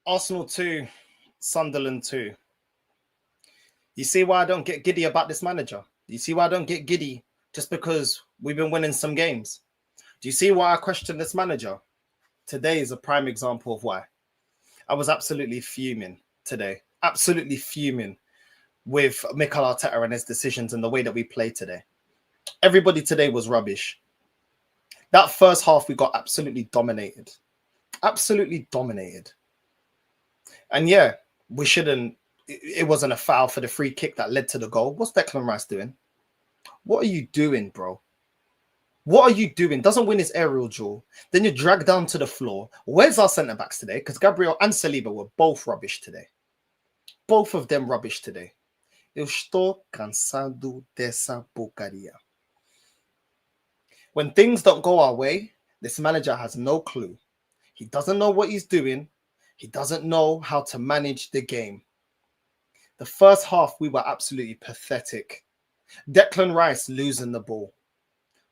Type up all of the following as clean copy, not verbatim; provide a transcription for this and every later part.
Arsenal 2, Sunderland 2. You see why I don't get giddy about this manager? You see why I don't get giddy just because we've been winning some games? Do you see why I question this manager? Today is a prime example of why. I was absolutely fuming today. Absolutely fuming with Mikel Arteta and his decisions and the way that we played today. Everybody today was rubbish. That first half, we got absolutely dominated. Absolutely dominated. And yeah, we shouldn't. It wasn't a foul for the free kick that led to the goal. What's Declan Rice doing? What are you doing, bro? What are you doing? Doesn't win his aerial duel. Then you're dragged down to the floor. Where's our centre-backs today? Because Gabriel and Saliba were both rubbish today. Both of them rubbish today. Eu estou cansado dessa porcaria. When things don't go our way, this manager has no clue. He doesn't know what he's doing. He doesn't know how to manage the game. The first half, we were absolutely pathetic. Declan Rice losing the ball.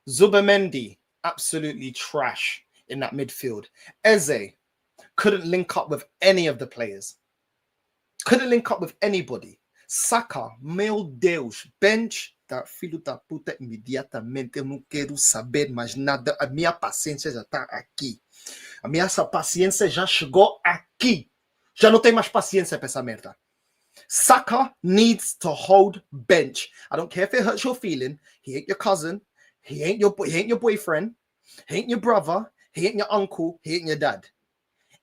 Zubimendi, absolutely trash in that midfield. Eze couldn't link up with any of the players. Couldn't link up with anybody. Saka, meu Deus, bench. Da filho da puta, imediatamente eu não quero saber mais nada. A minha paciência já está aqui. A minha paciência já chegou aqui. Já não tem mais paciência para essa merda. Saka needs to hold bench. I don't care if it hurts your feeling. He ain't your cousin. He ain't your boyfriend. He ain't your brother. He ain't your uncle. He ain't your dad.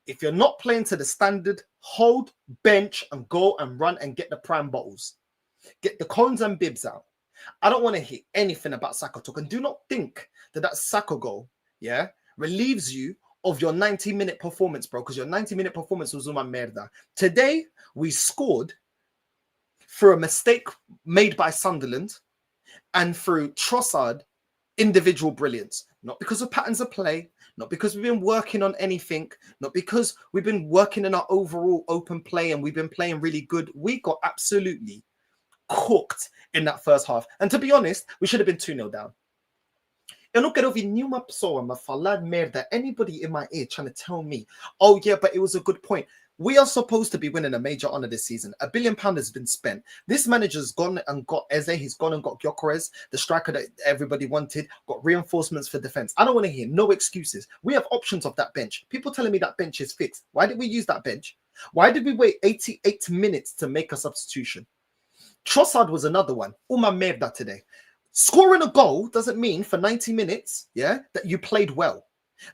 If you're not playing to the standard, hold bench and go and run and get the prime bottles. Get the cones and bibs out. I don't want to hear anything about Saka talk. And do not think that Saka goal, yeah, relieves you of your 90-minute performance, bro, because your 90-minute performance was uma merda. Today, we scored through a mistake made by Sunderland and through Trossard individual brilliance. Not because of patterns of play, not because we've been working on anything, not because we've been working in our overall open play and we've been playing really good. We got absolutely cooked in that first half. And to be honest, we should have been 2-0 down. Eu não quero ouvir nenhuma pessoa me falar merda, anybody in my ear trying to tell me, oh yeah, but it was a good point. We are supposed to be winning a major honour this season. £1 billion has been spent. This manager's gone and got Eze. He's gone and got Gyökeres, the striker that everybody wanted, got reinforcements for defence. I don't want to hear no excuses. We have options of that bench. People telling me that bench is fixed. Why did we use that bench? Why did we wait 88 minutes to make a substitution? Trossard was another one. Uma merda today. Scoring a goal doesn't mean for 90 minutes, yeah, that you played well,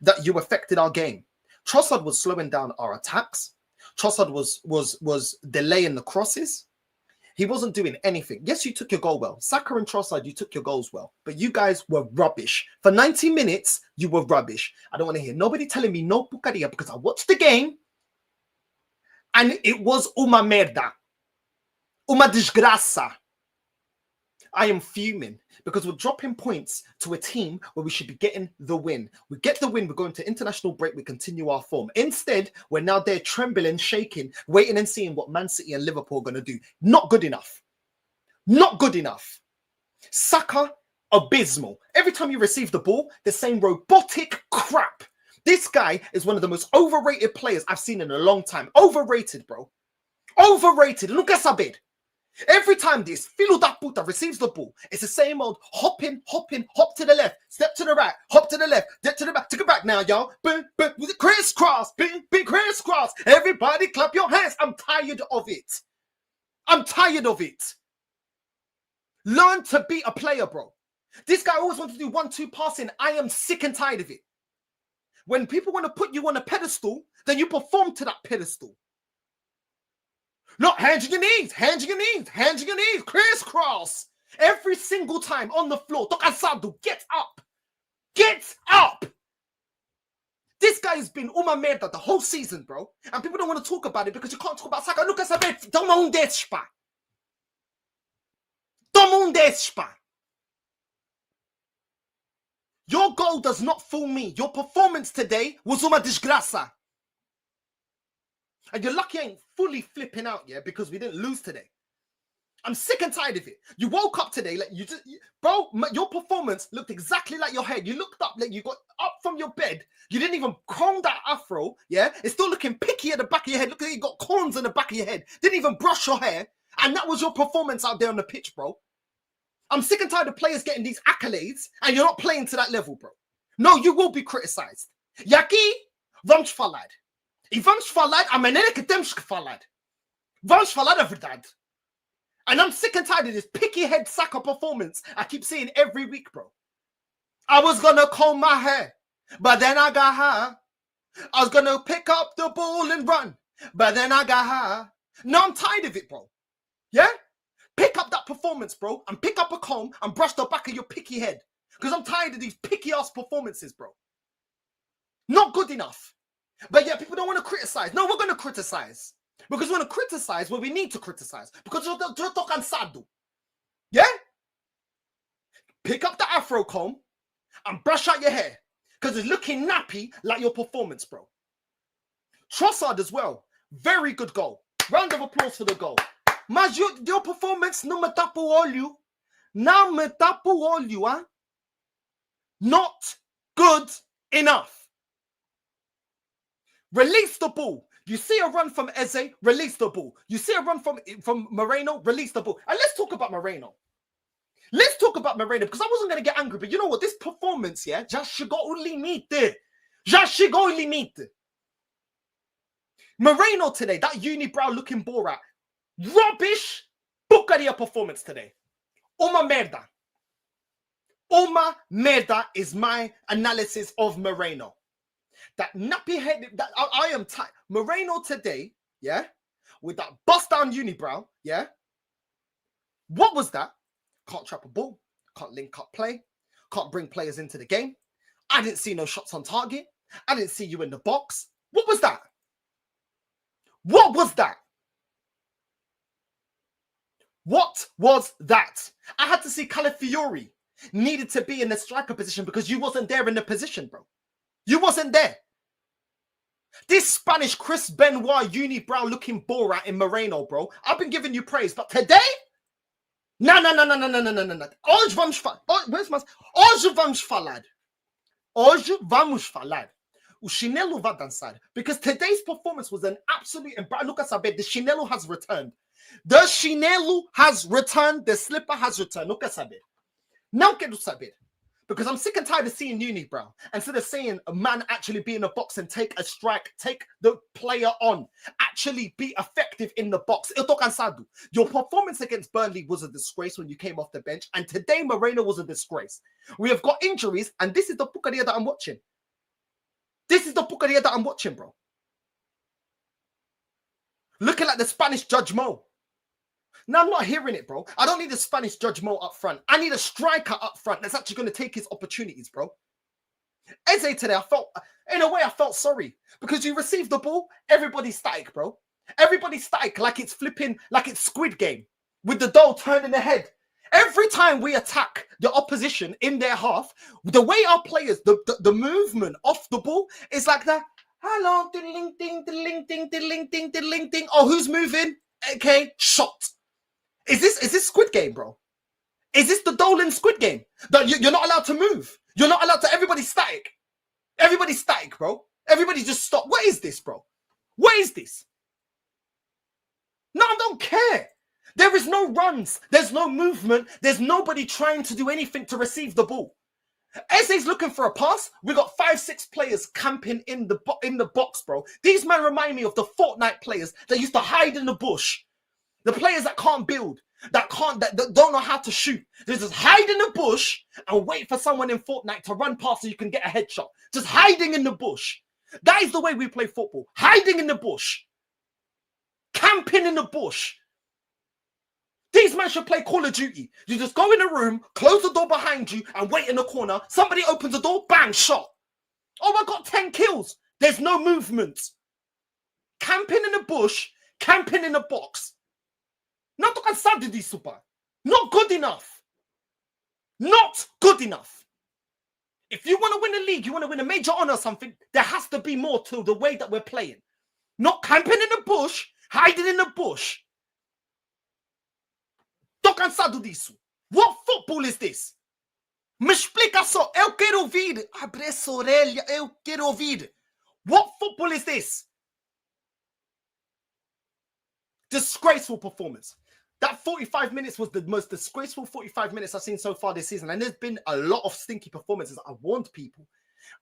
that you affected our game. Trossard was slowing down our attacks. Trossard was delaying the crosses. He wasn't doing anything. Yes, you took your goal well. Saka and Trossard, you took your goals well. But you guys were rubbish. For 90 minutes, you were rubbish. I don't want to hear nobody telling me no pucaria because I watched the game and it was uma merda. Uma desgraça. I am fuming because we're dropping points to a team where we should be getting the win. We get the win, we're going to international break, we continue our form. Instead, we're now there trembling, shaking, waiting and seeing what Man City and Liverpool are going to do. Not good enough. Not good enough. Saka, abysmal. Every time you receive the ball, the same robotic crap. This guy is one of the most overrated players I've seen in a long time. Overrated, bro. Overrated. Look at Sabid. Every time this filo da puta receives the ball, it's the same old hopping, hop to the left, step to the right, hop to the left, step to the back, take it back now, y'all. With crisscross, bing, crisscross. Everybody clap your hands. I'm tired of it. I'm tired of it. Learn to be a player, bro. This guy always wants to do 1-2 passing. I am sick and tired of it. When people want to put you on a pedestal, then you perform to that pedestal. Look, hands on your knees, hands on your knees, hands on your knees, crisscross. Every single time on the floor. Tô cansado. Get up. Get up. This guy has been uma merda the whole season, bro. And people don't want to talk about it because you can't talk about Saka. Look at Sabet. Toma desses, pá. Toma desses, pá. Your goal does not fool me. Your performance today was uma desgraça. And you're lucky I ain't fully flipping out, yeah, because we didn't lose today. I'm sick and tired of it. You woke up today, like bro, your performance looked exactly like your head. You looked up, like you got up from your bed. You didn't even comb that afro, yeah? It's still looking picky at the back of your head. Look at you got corns in the back of your head. Didn't even brush your hair. And that was your performance out there on the pitch, bro. I'm sick and tired of players getting these accolades and you're not playing to that level, bro. No, you will be criticized. Yaki, vamos falar. E vamos falar a maneira que temos que falar. Vamos falar a verdade. And I'm sick and tired of this picky head Saka performance I keep seeing every week, bro. I was going to comb my hair, but then I got high. I was going to pick up the ball and run, but then I got high. No, I'm tired of it, bro. Yeah? Pick up that performance, bro, and pick up a comb and brush the back of your picky head. Because I'm tired of these picky-ass performances, bro. Not good enough. But yeah, people don't want to criticize. No, we're going to criticize. Because we want to criticize where we need to criticize. Because you're cansado. Yeah? Pick up the afro comb and brush out your hair. Because it's looking nappy like your performance, bro. Trossard as well. Very good goal. Round of applause for the goal. Mas your performance não me tapa o olho. Não me tapa o olho, huh? Not good enough. Release the ball. You see a run from Eze, release the ball. You see a run from Moreno, release the ball. And let's talk about Moreno. Let's talk about Moreno, because I wasn't going to get angry, but you know what? This performance, yeah, já chegou o limite. Já chegou o limite. Moreno today, that unibrow looking Borat, rubbish porcaria performance today. Uma merda. Uma merda is my analysis of Moreno. That nappy head, that I am tight. Moreno today, yeah, with that bust down unibrow, yeah. What was that? Can't trap a ball, can't link up play, can't bring players into the game. I didn't see no shots on target. I didn't see you in the box. What was that? What was that? What was that? I had to see Calafiori needed to be in the striker position because you wasn't there in the position, bro. You wasn't there. This Spanish Chris Benoit unibrow looking Borat in Moreno, bro. I've been giving you praise, but today, no. Hoje vamos falar. Hoje vamos falar. Hoje vamos falar. O chinelo vai dançar. Because today's performance was an absolute... Look at Sabed, the chinelo has returned. The chinelo has returned. The slipper has returned. Look at Sabed. Now get to Sabed. Because I'm sick and tired of seeing unibrow. Instead of seeing a man actually be in the box and take a strike, take the player on, actually be effective in the box. Eu tô cansado. Your performance against Burnley was a disgrace when you came off the bench. And today, Moreno was a disgrace. We have got injuries, and this is the porcaria that I'm watching. This is the porcaria that I'm watching, bro. Looking like the Spanish Judge Mo. No, I'm not hearing it, bro. I don't need a Spanish Judge Mo up front. I need a striker up front that's actually going to take his opportunities, bro. Eze today, in a way, I felt sorry. Because you received the ball, everybody's static, bro. Everybody's static like it's flipping, like it's Squid Game. With the doll turning the head. Every time we attack the opposition in their half, the way our players, the movement off the ball is like that. Hello, ding, ding, ding, ding, ding, ding, ding, ding. Oh, who's moving? Okay, shot. Is this Squid Game, bro? Is this the Dolan Squid Game? That you're not allowed to move. You're not allowed to. Everybody's static. Everybody's static, bro. Everybody just stop. What is this, bro? What is this? No, I don't care. There is no runs. There's no movement. There's nobody trying to do anything to receive the ball. Eze's looking for a pass. We got 5-6 players camping in the box, bro. These men remind me of the Fortnite players that used to hide in the bush. The players that can't build, that don't know how to shoot. They just hide in the bush and wait for someone in Fortnite to run past so you can get a headshot. Just hiding in the bush. That is the way we play football. Hiding in the bush. Camping in the bush. These men should play Call of Duty. You just go in a room, close the door behind you, and wait in the corner. Somebody opens the door, bang, shot. Oh, I got 10 kills. There's no movement. Camping in the bush, camping in the box. Not cansado disso, pá. Not good enough. Not good enough. If you want to win a league, you want to win a major honor or something, there has to be more to the way that we're playing. Not camping in the bush, hiding in the bush. Tô cansado disso. What football is this? Me explica só. Eu quero ouvir. Abre essa orelha. Eu quero ouvir. What football is this? Disgraceful performance. That 45 minutes was the most disgraceful 45 minutes I've seen so far this season. And there's been a lot of stinky performances. I warned people.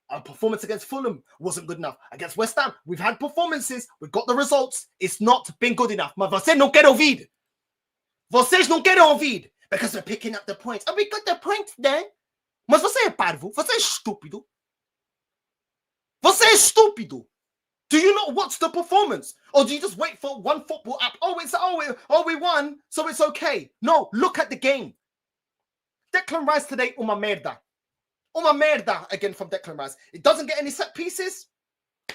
Our performance against Fulham wasn't good enough. Against West Ham, we've had performances. We've got the results. It's not been good enough. Mas você não quer ouvir. Vocês não querem ouvir. Because we're picking up the points. And we got the points then. Mas você é parvo. Você é estúpido. Você é estúpido. Do you not watch the performance? Or do you just wait for one football app? We won, so it's okay. No, look at the game. Declan Rice today, uma merda. Uma merda again from Declan Rice. It doesn't get any set pieces.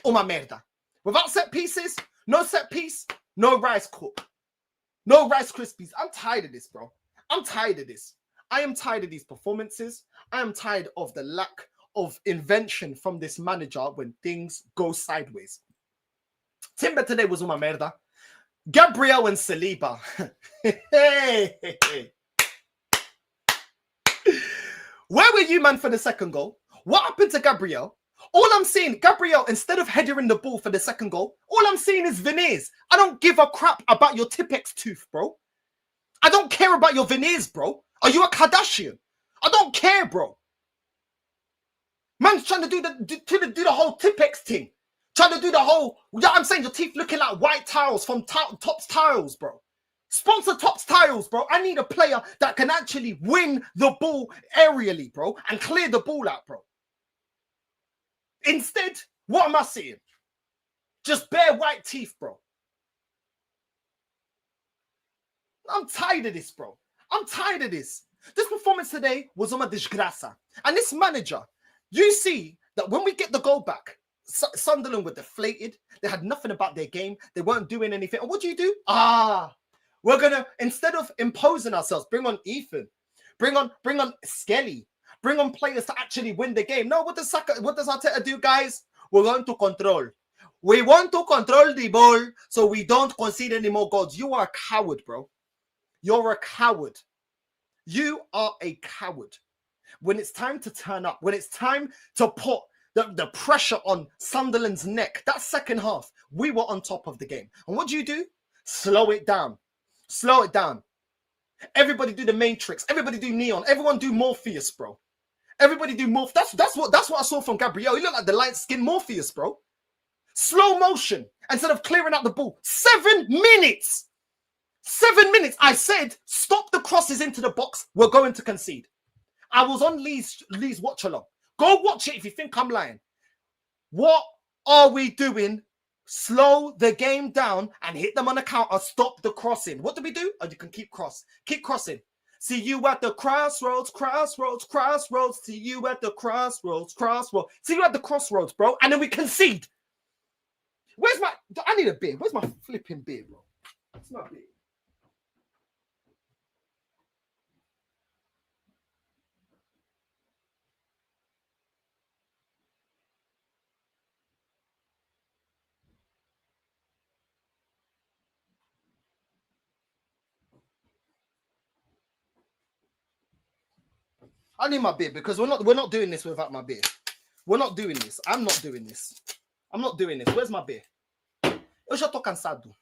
Uma merda. Without set pieces, no set piece, no rice cook. No Rice Krispies. I'm tired of this, bro. I'm tired of this. I am tired of these performances. I am tired of the lack of invention from this manager when things go sideways. Timber today was uma merda. Gabriel and Saliba. Where were you, man, for the second goal? What happened to Gabriel? All I'm seeing, Gabriel, instead of headering the ball for the second goal, all I'm seeing is veneers. I don't give a crap about your Tipex tooth, bro. I don't care about your veneers, bro. Are you a Kardashian? I don't care, bro. Man's trying to do the whole Tipex thing. Trying to do the whole, you know what I'm saying? Your teeth looking like white tiles from Topps Tiles, bro. Sponsor Topps Tiles, bro. I need a player that can actually win the ball aerially, bro, and clear the ball out, bro. Instead, what am I seeing? Just bare white teeth, bro. I'm tired of this, bro. I'm tired of this. This performance today was uma desgraça. And this manager, you see that when we get the goal back, Sunderland were deflated. They had nothing about their game. They weren't doing anything. And what do? We're going to, instead of imposing ourselves, bring on Ethan, bring on Skelly, bring on players to actually win the game. No, what does Arteta do, guys? We're going to control. We want to control the ball so we don't concede any more goals. You are a coward, bro. You're a coward. You are a coward. When it's time to turn up, when it's time to put the pressure on Sunderland's neck, that second half, we were on top of the game. And what do? Slow it down. Slow it down. Everybody do the Matrix. Everybody do Neon. Everyone do Morpheus, bro. Everybody do Morpheus. That's what I saw from Gabriel. He looked like the light-skinned Morpheus, bro. Slow motion instead of clearing out the ball. 7 minutes. 7 minutes. I said, stop the crosses into the box. We're going to concede. I was on Lee's watch along. Go watch it if you think I'm lying. What are we doing? Slow the game down and hit them on the counter. Stop the crossing. What do we do? Oh, you can keep crossing. See you at the crossroads. See you at the crossroads. See you at the crossroads, bro. And then we concede. I need a beer. Where's my flipping beer, bro? It's not beer. I need my beer because we're not doing this without my beer. We're not doing this. I'm not doing this. Where's my beer? Eu já tô cansado.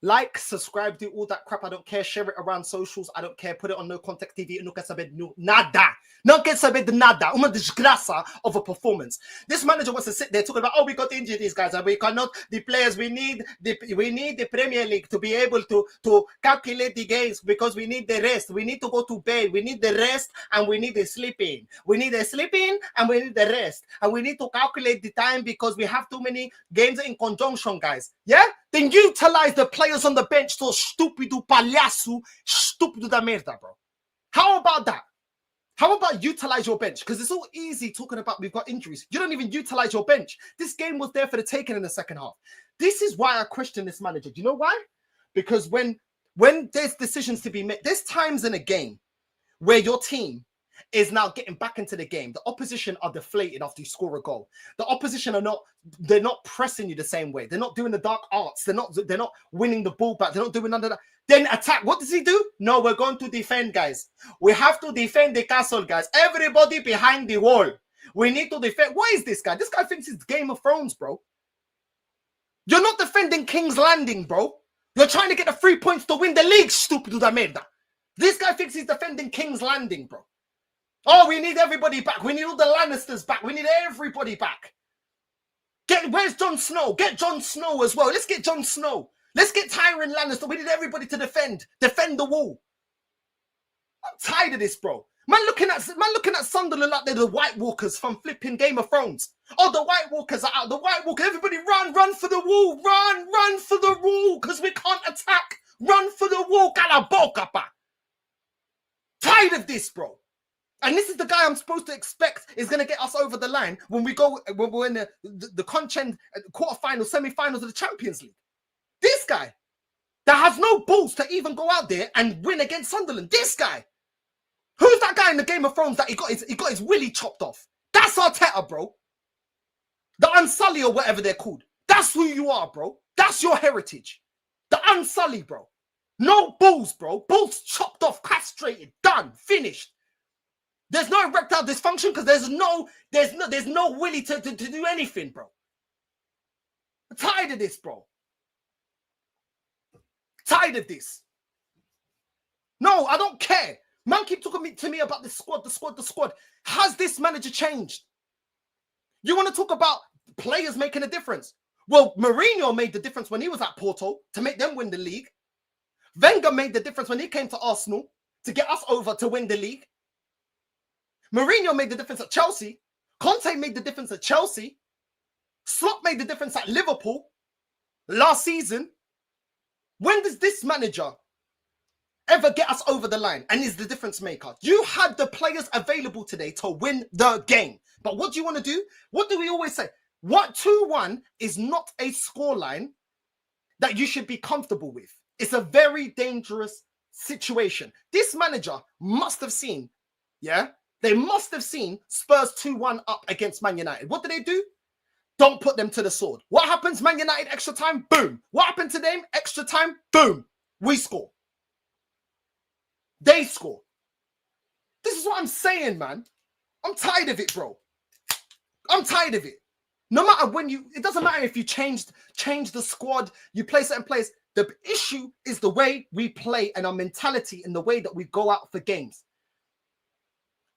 Like, subscribe, do all that crap. I don't care. Share it around socials. I don't care. Put it on No Contact TV. Não quer saber nada. Não quer saber de nada. Uma desgraça of a performance. This manager wants to sit there talking about, oh, we got to injure these guys and we cannot. The players, we need the Premier League to be able to calculate the games because we need the rest. We need to go to bed. We need the rest and we need the sleeping. We need the sleeping and we need the rest. And we need to calculate the time because we have too many games in conjunction, guys. Yeah? Then utilize the players on the bench to estúpido palhaço, estúpido da merda, bro. How about that? How about utilize your bench? Because it's all easy talking about we've got injuries. You don't even utilize your bench. This game was there for the taking in the second half. This is why I question this manager. Do you know why? Because when there's decisions to be made, there's times in a game where your team is now getting back into the game. The opposition are deflated after you score a goal. The opposition they're not pressing you the same way. They're not doing the dark arts. They're not winning the ball back. They're not doing none of that. Then attack. What does he do? No, we're going to defend, guys. We have to defend the castle, guys. Everybody behind the wall. We need to defend. What is this guy? This guy thinks it's Game of Thrones, bro. You're not defending King's Landing, bro. You're trying to get the 3 points to win the league, stupido da merda. This guy thinks he's defending King's Landing, bro. Oh, we need everybody back. We need all the Lannisters back. We need everybody back. Where's Jon Snow? Get Jon Snow as well. Let's get Jon Snow. Let's get Tyrion Lannister. We need everybody to defend. Defend the wall. I'm tired of this, bro. Man looking at Sunderland like they're the White Walkers from flipping Game of Thrones. Oh, the White Walkers are out. The White Walkers. Everybody run for the wall. Run for the wall because we can't attack. Run for the wall. Calabocapa. Tired of this, bro. And this is the guy I'm supposed to expect is going to get us over the line when we're in the quarterfinals, semi-finals of the Champions League. This guy that has no balls to even go out there and win against Sunderland. This guy. Who's that guy in the Game of Thrones that he got his willy chopped off? That's Arteta, bro. The Unsully or whatever they're called. That's who you are, bro. That's your heritage. The Unsully, bro. No balls, bro. Balls chopped off, castrated, done, finished. There's no erectile dysfunction because there's no willy to do anything, bro. I'm tired of this, bro. Tired of this. No, I don't care. Man keep talking to me about the squad. Has this manager changed? You want to talk about players making a difference? Well, Moreno made the difference when he was at Porto to make them win the league. Wenger made the difference when he came to Arsenal to get us over to win the league. Mourinho made the difference at Chelsea. Conte made the difference at Chelsea. Slot made the difference at Liverpool last season. When does this manager ever get us over the line and is the difference maker? You had the players available today to win the game. But what do you want to do? What do we always say? 2-1 is not a scoreline that you should be comfortable with. It's a very dangerous situation. This manager must have seen, they must have seen Spurs 2-1 up against Man United. What do? Don't put them to the sword. What happens? Man United, extra time, boom. What happened to them? Extra time, boom. We score. They score. This is what I'm saying, man. I'm tired of it, bro. I'm tired of it. No matter when it doesn't matter if you change the squad, you play certain players. The issue is the way we play and our mentality in the way that we go out for games.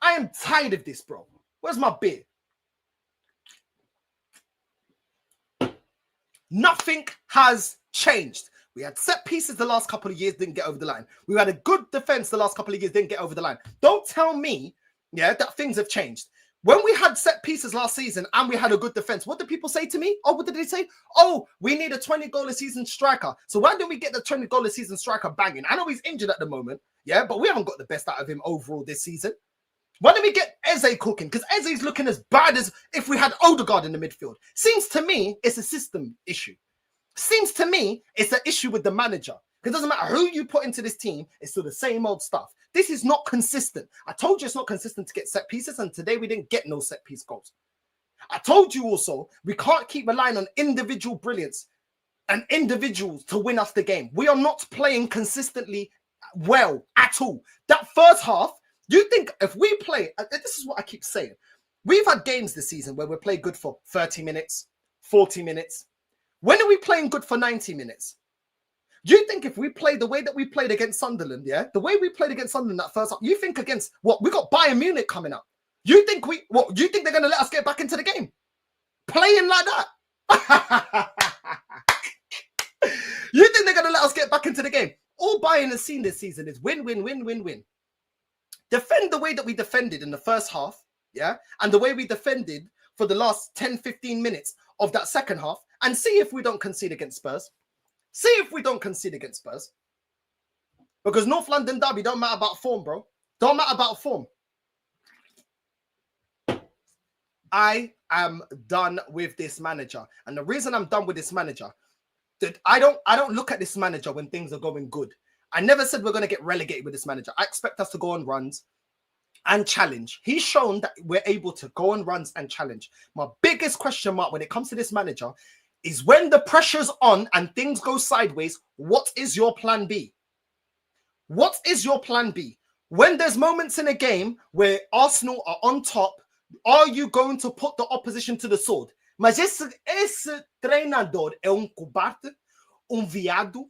I am tired of this, bro. Where's my beer? Nothing has changed. We had set pieces the last couple of years, didn't get over the line. We had a good defense the last couple of years, didn't get over the line. Don't tell me, that things have changed. When we had set pieces last season and we had a good defense, what did people say to me? Oh, what did they say? Oh, we need a 20-goal-a-season striker. So why don't we get the 20-goal-a-season striker banging? I know he's injured at the moment, but we haven't got the best out of him overall this season. Why don't we get Eze cooking? Because Eze's looking as bad as if we had Odegaard in the midfield. Seems to me it's a system issue. Seems to me it's an issue with the manager. It doesn't matter who you put into this team, it's still the same old stuff. This is not consistent. I told you it's not consistent to get set pieces, and today we didn't get no set piece goals. I told you also we can't keep relying on individual brilliance and individuals to win us the game. We are not playing consistently well at all. That first half, you think if we play, this is what I keep saying. We've had games this season where we play good for 30 minutes, 40 minutes. When are we playing good for 90 minutes? Do you think if we play the way that we played against Sunderland, the way we played against Sunderland that first half, you think against what? We got Bayern Munich coming up. You think do you think they're going to let us get back into the game? Playing like that? You think they're going to let us get back into the game? All Bayern has seen this season is win, win, win, win, win. Defend the way that we defended in the first half, and the way we defended for the last 10, 15 minutes of that second half, and see if we don't concede against Spurs. See if we don't concede against Spurs. Because North London derby don't matter about form, bro. Don't matter about form. I am done with this manager. And the reason I'm done with this manager, that I don't look at this manager when things are going good. I never said we're going to get relegated with this manager. I expect us to go on runs. and challenge. He's shown that we're able to go on runs and challenge. My biggest question mark when it comes to this manager is when the pressure's on and things go sideways, what is your plan B? What is your plan B? When there's moments in a game where Arsenal are on top, are you going to put the opposition to the sword? Mas esse treinador é cobarde, viado,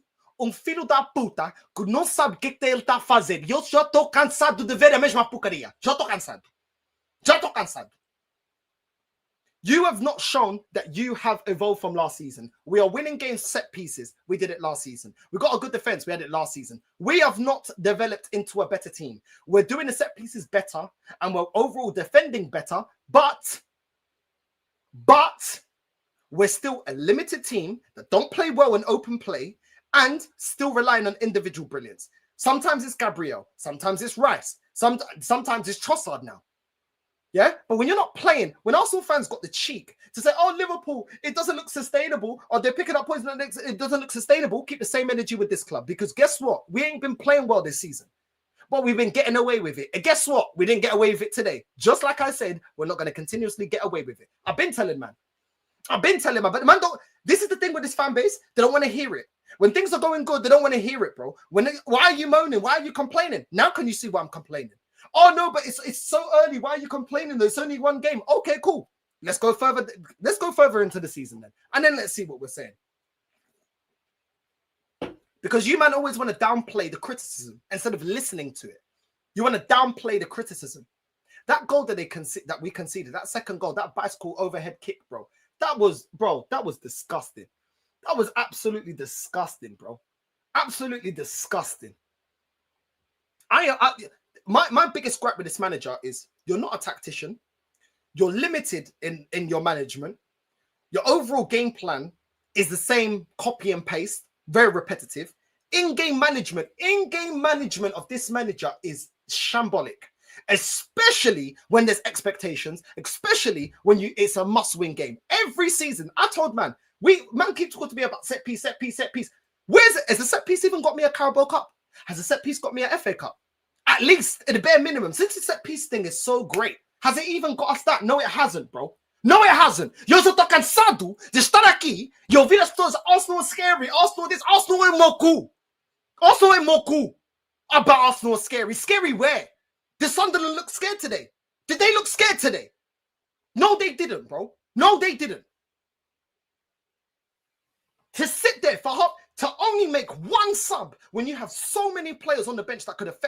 filho da puta que não sabe o que ele está a fazer. E eu já estou cansado de ver a mesma porcaria. Já estou cansado. You have not shown that you have evolved from last season. We are winning games set pieces. We did it last season. We got a good defense. We had it last season. We have not developed into a better team. We're doing the set pieces better and we're overall defending better, but we're still a limited team that don't play well in open play and still relying on individual brilliance. Sometimes it's Gabriel. Sometimes it's Rice. Sometimes it's Trossard now. Yeah, but when you're not playing, when Arsenal fans got the cheek to say, oh, Liverpool, it doesn't look sustainable, or they're picking up points, it doesn't look sustainable, keep the same energy with this club. Because guess what? We ain't been playing well this season, but we've been getting away with it. And guess what? We didn't get away with it today. Just like I said, we're not going to continuously get away with it. I've been telling man, but man, this is the thing with this fan base. They don't want to hear it. When things are going good, they don't want to hear it, bro. Why are you moaning? Why are you complaining? Now can you see why I'm complaining? Oh no, but it's so early. Why are you complaining? There's only one game. Okay, cool. Let's go further. Let's go further into the season then, and then let's see what we're saying. Because you man always want to downplay the criticism instead of listening to it. You want to downplay the criticism. That goal that we conceded, that second goal, that bicycle overhead kick, bro. That was disgusting. That was absolutely disgusting, bro. Absolutely disgusting. My biggest gripe with this manager is you're not a tactician. You're limited in your management. Your overall game plan is the same copy and paste, very repetitive. In-game management of this manager is shambolic, especially when there's expectations, especially when it's a must-win game. Every season, I told man keeps talking to me about set piece. Where's it? Has the set piece even got me a Carabao Cup? Has the set piece got me an FA Cup? At least at the bare minimum, since the set piece thing is so great, has it even got us that? No, it hasn't, bro. No, it hasn't. Eu já tô cansado de estar aqui e ouvir as pessoas, Arsenal is scary, Arsenal this, Arsenal é moku. Arsenal é moku. About Arsenal is scary. Scary where? Did Sunderland look scared today? Did they look scared today? No, they didn't, bro. No, they didn't. To sit there for half, to only make one sub when you have so many players on the bench that could have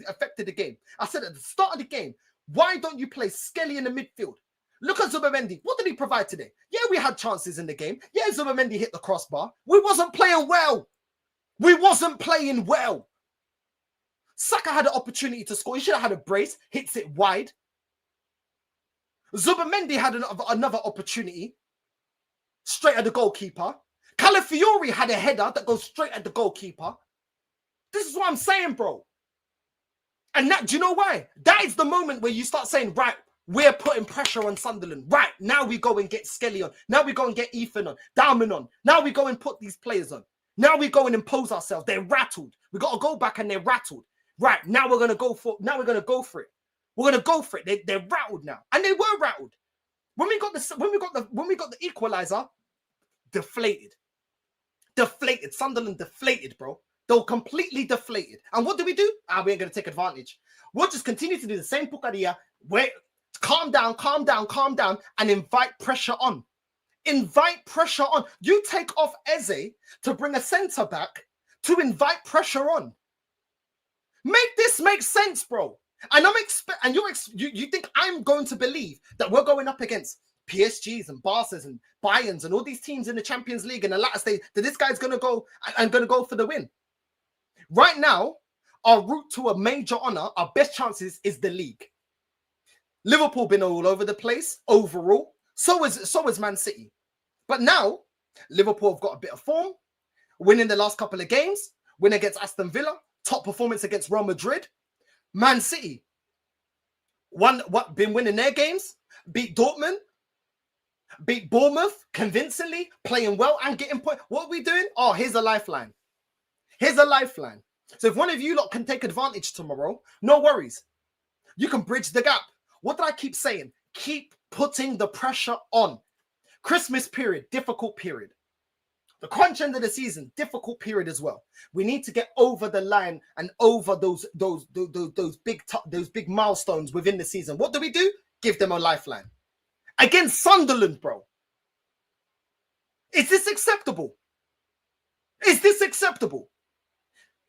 affected the game. I said at the start of the game, why don't you play Skelly in the midfield? Look at Zubamendi. What did he provide today? Yeah, we had chances in the game. Yeah, Zubamendi hit the crossbar. We wasn't playing well. Saka had an opportunity to score. He should have had a brace. Hits it wide. Zubamendi had another opportunity. Straight at the goalkeeper. Calafiori had a header that goes straight at the goalkeeper. This is what I'm saying, bro. And that, do you know why? That is the moment where you start saying, right, we're putting pressure on Sunderland. Right, now we go and get Skelly on. Now we go and get Ethan on. Dalman on. Now we go and put these players on. Now we go and impose ourselves. They're rattled. We got to go back and they're rattled. Right, now we're going to go for it. We're going to go for it. They're rattled now. And they were rattled. When we got the equalizer, deflated. Sunderland deflated, bro. They were completely deflated. And what do? We ain't going to take advantage. We'll just continue to do the same pucaria. Wait, calm down, and invite pressure on. You take off Eze to bring a centre back to invite pressure on. Make this make sense, bro. And you think I'm going to believe that we're going up against PSGs and Barca's and Bayerns and all these teams in the Champions League in the latter stage that this guy's going to go for the win? Right now, our route to a major honour, our best chances is the league. Liverpool been all over the place overall. So is Man City. But now, Liverpool have got a bit of form, winning the last couple of games, win against Aston Villa, top performance against Real Madrid. Man City, been winning their games, beat Dortmund, beat Bournemouth convincingly, playing well and getting points. What are we doing? Oh, here's a lifeline. So if one of you lot can take advantage tomorrow, no worries. You can bridge the gap. What did I keep saying? Keep putting the pressure on. Christmas period, difficult period. The crunch end of the season, difficult period as well. We need to get over the line and over those big milestones within the season. What do? Give them a lifeline. Against Sunderland, bro. Is this acceptable? Is this acceptable?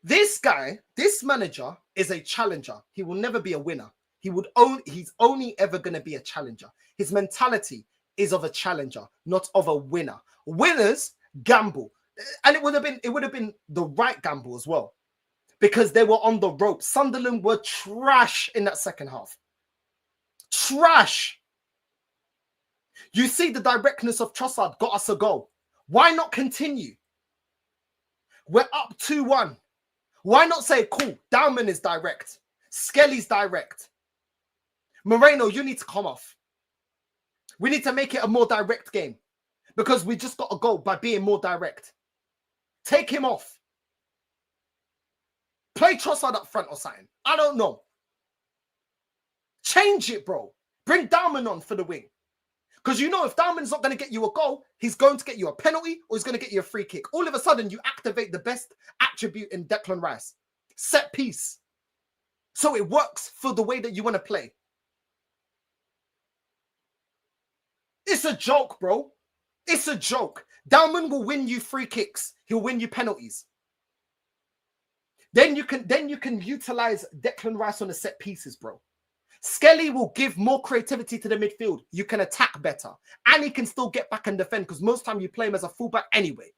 This guy, this manager is a challenger. He will never be a winner. He's only ever going to be a challenger. His mentality is of a challenger, not of a winner. Winners gamble. And it would have been the right gamble as well. Because they were on the rope. Sunderland were trash in that second half. Trash. You see the directness of Trossard got us a goal. Why not continue? We're up 2-1. Why not say, cool, Dowman is direct. Skelly's direct. Moreno, you need to come off. We need to make it a more direct game. Because we just got a goal by being more direct. Take him off. Play Trossard up front or something. I don't know. Change it, bro. Bring Dowman on for the wing. Because you know if Dowman's not going to get you a goal, he's going to get you a penalty or he's going to get you a free kick. All of a sudden, you activate the best attribute in Declan Rice. Set piece. So it works for the way that you want to play. It's a joke, bro. It's a joke. Dowman will win you free kicks. He'll win you penalties. Then you can utilize Declan Rice on the set pieces, bro. Skelly will give more creativity to the midfield. You can attack better. And he can still get back and defend because most time you play him as a fullback anyway.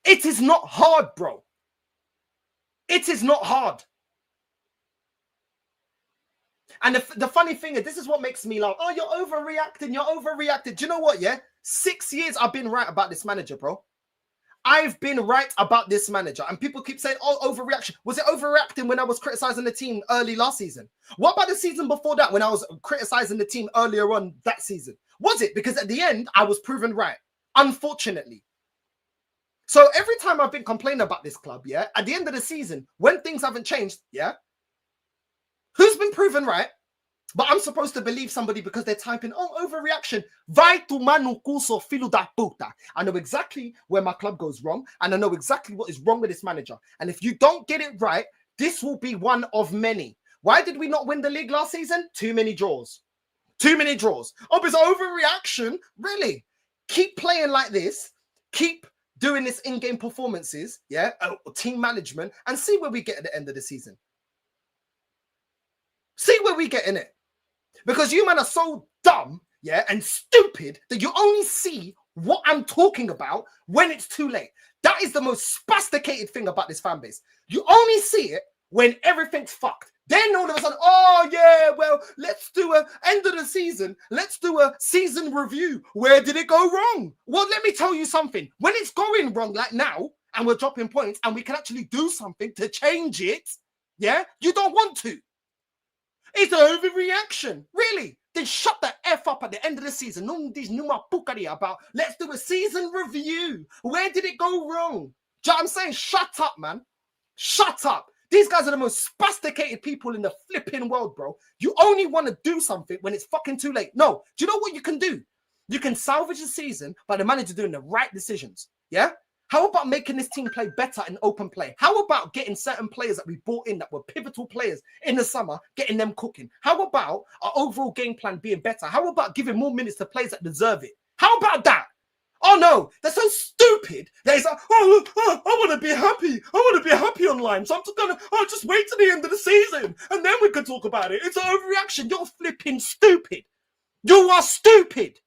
It is not hard, bro. It is not hard. And the funny thing is, this is what makes me laugh. Oh, you're overreacting. You're overreacting. Do you know what, yeah? 6 years I've been right about this manager, bro. I've been right about this manager. And people keep saying, oh, overreaction. Was it overreacting when I was criticizing the team early last season? What about the season before that when I was criticizing the team earlier on that season? Was it? Because at the end, I was proven right. Unfortunately. So every time I've been complaining about this club, yeah, at the end of the season, when things haven't changed, yeah, who's been proven right? But I'm supposed to believe somebody because they're typing, oh, overreaction. Vai tu manu curso filho da puta. I know exactly where my club goes wrong. And I know exactly what is wrong with this manager. And if you don't get it right, this will be one of many. Why did we not win the league last season? Too many draws. Too many draws. Oh, it's overreaction. Really? Keep playing like this. Keep doing this in-game performances. Yeah. Team management. And see where we get at the end of the season. See where we get in it. Because you man are so dumb, yeah, and stupid that you only see what I'm talking about when it's too late. That is the most spasticated thing about this fan base. You only see it when everything's fucked. Then all of a sudden, oh yeah, well, let's do a end of the season. Let's do a season review. Where did it go wrong? Well, let me tell you something. When it's going wrong like now, and we're dropping points, and we can actually do something to change it, yeah, you don't want to. It's an overreaction. Really? Then shut the F up at the end of the season. No, these numa pukari about, let's do a season review. Where did it go wrong? Do you know what I'm saying? Shut up, man. Shut up. These guys are the most spasticated people in the flipping world, bro. You only want to do something when it's fucking too late. No. Do you know what you can do? You can salvage the season by the manager doing the right decisions. Yeah? How about making this team play better in open play? How about getting certain players that we brought in that were pivotal players in the summer, getting them cooking? How about our overall game plan being better? How about giving more minutes to players that deserve it? How about that? Oh no, they're so stupid. They're like, oh, I want to be happy. I want to be happy online. So I'm just gonna, just wait till the end of the season and then we can talk about it. It's an overreaction. You're flipping stupid. You are stupid.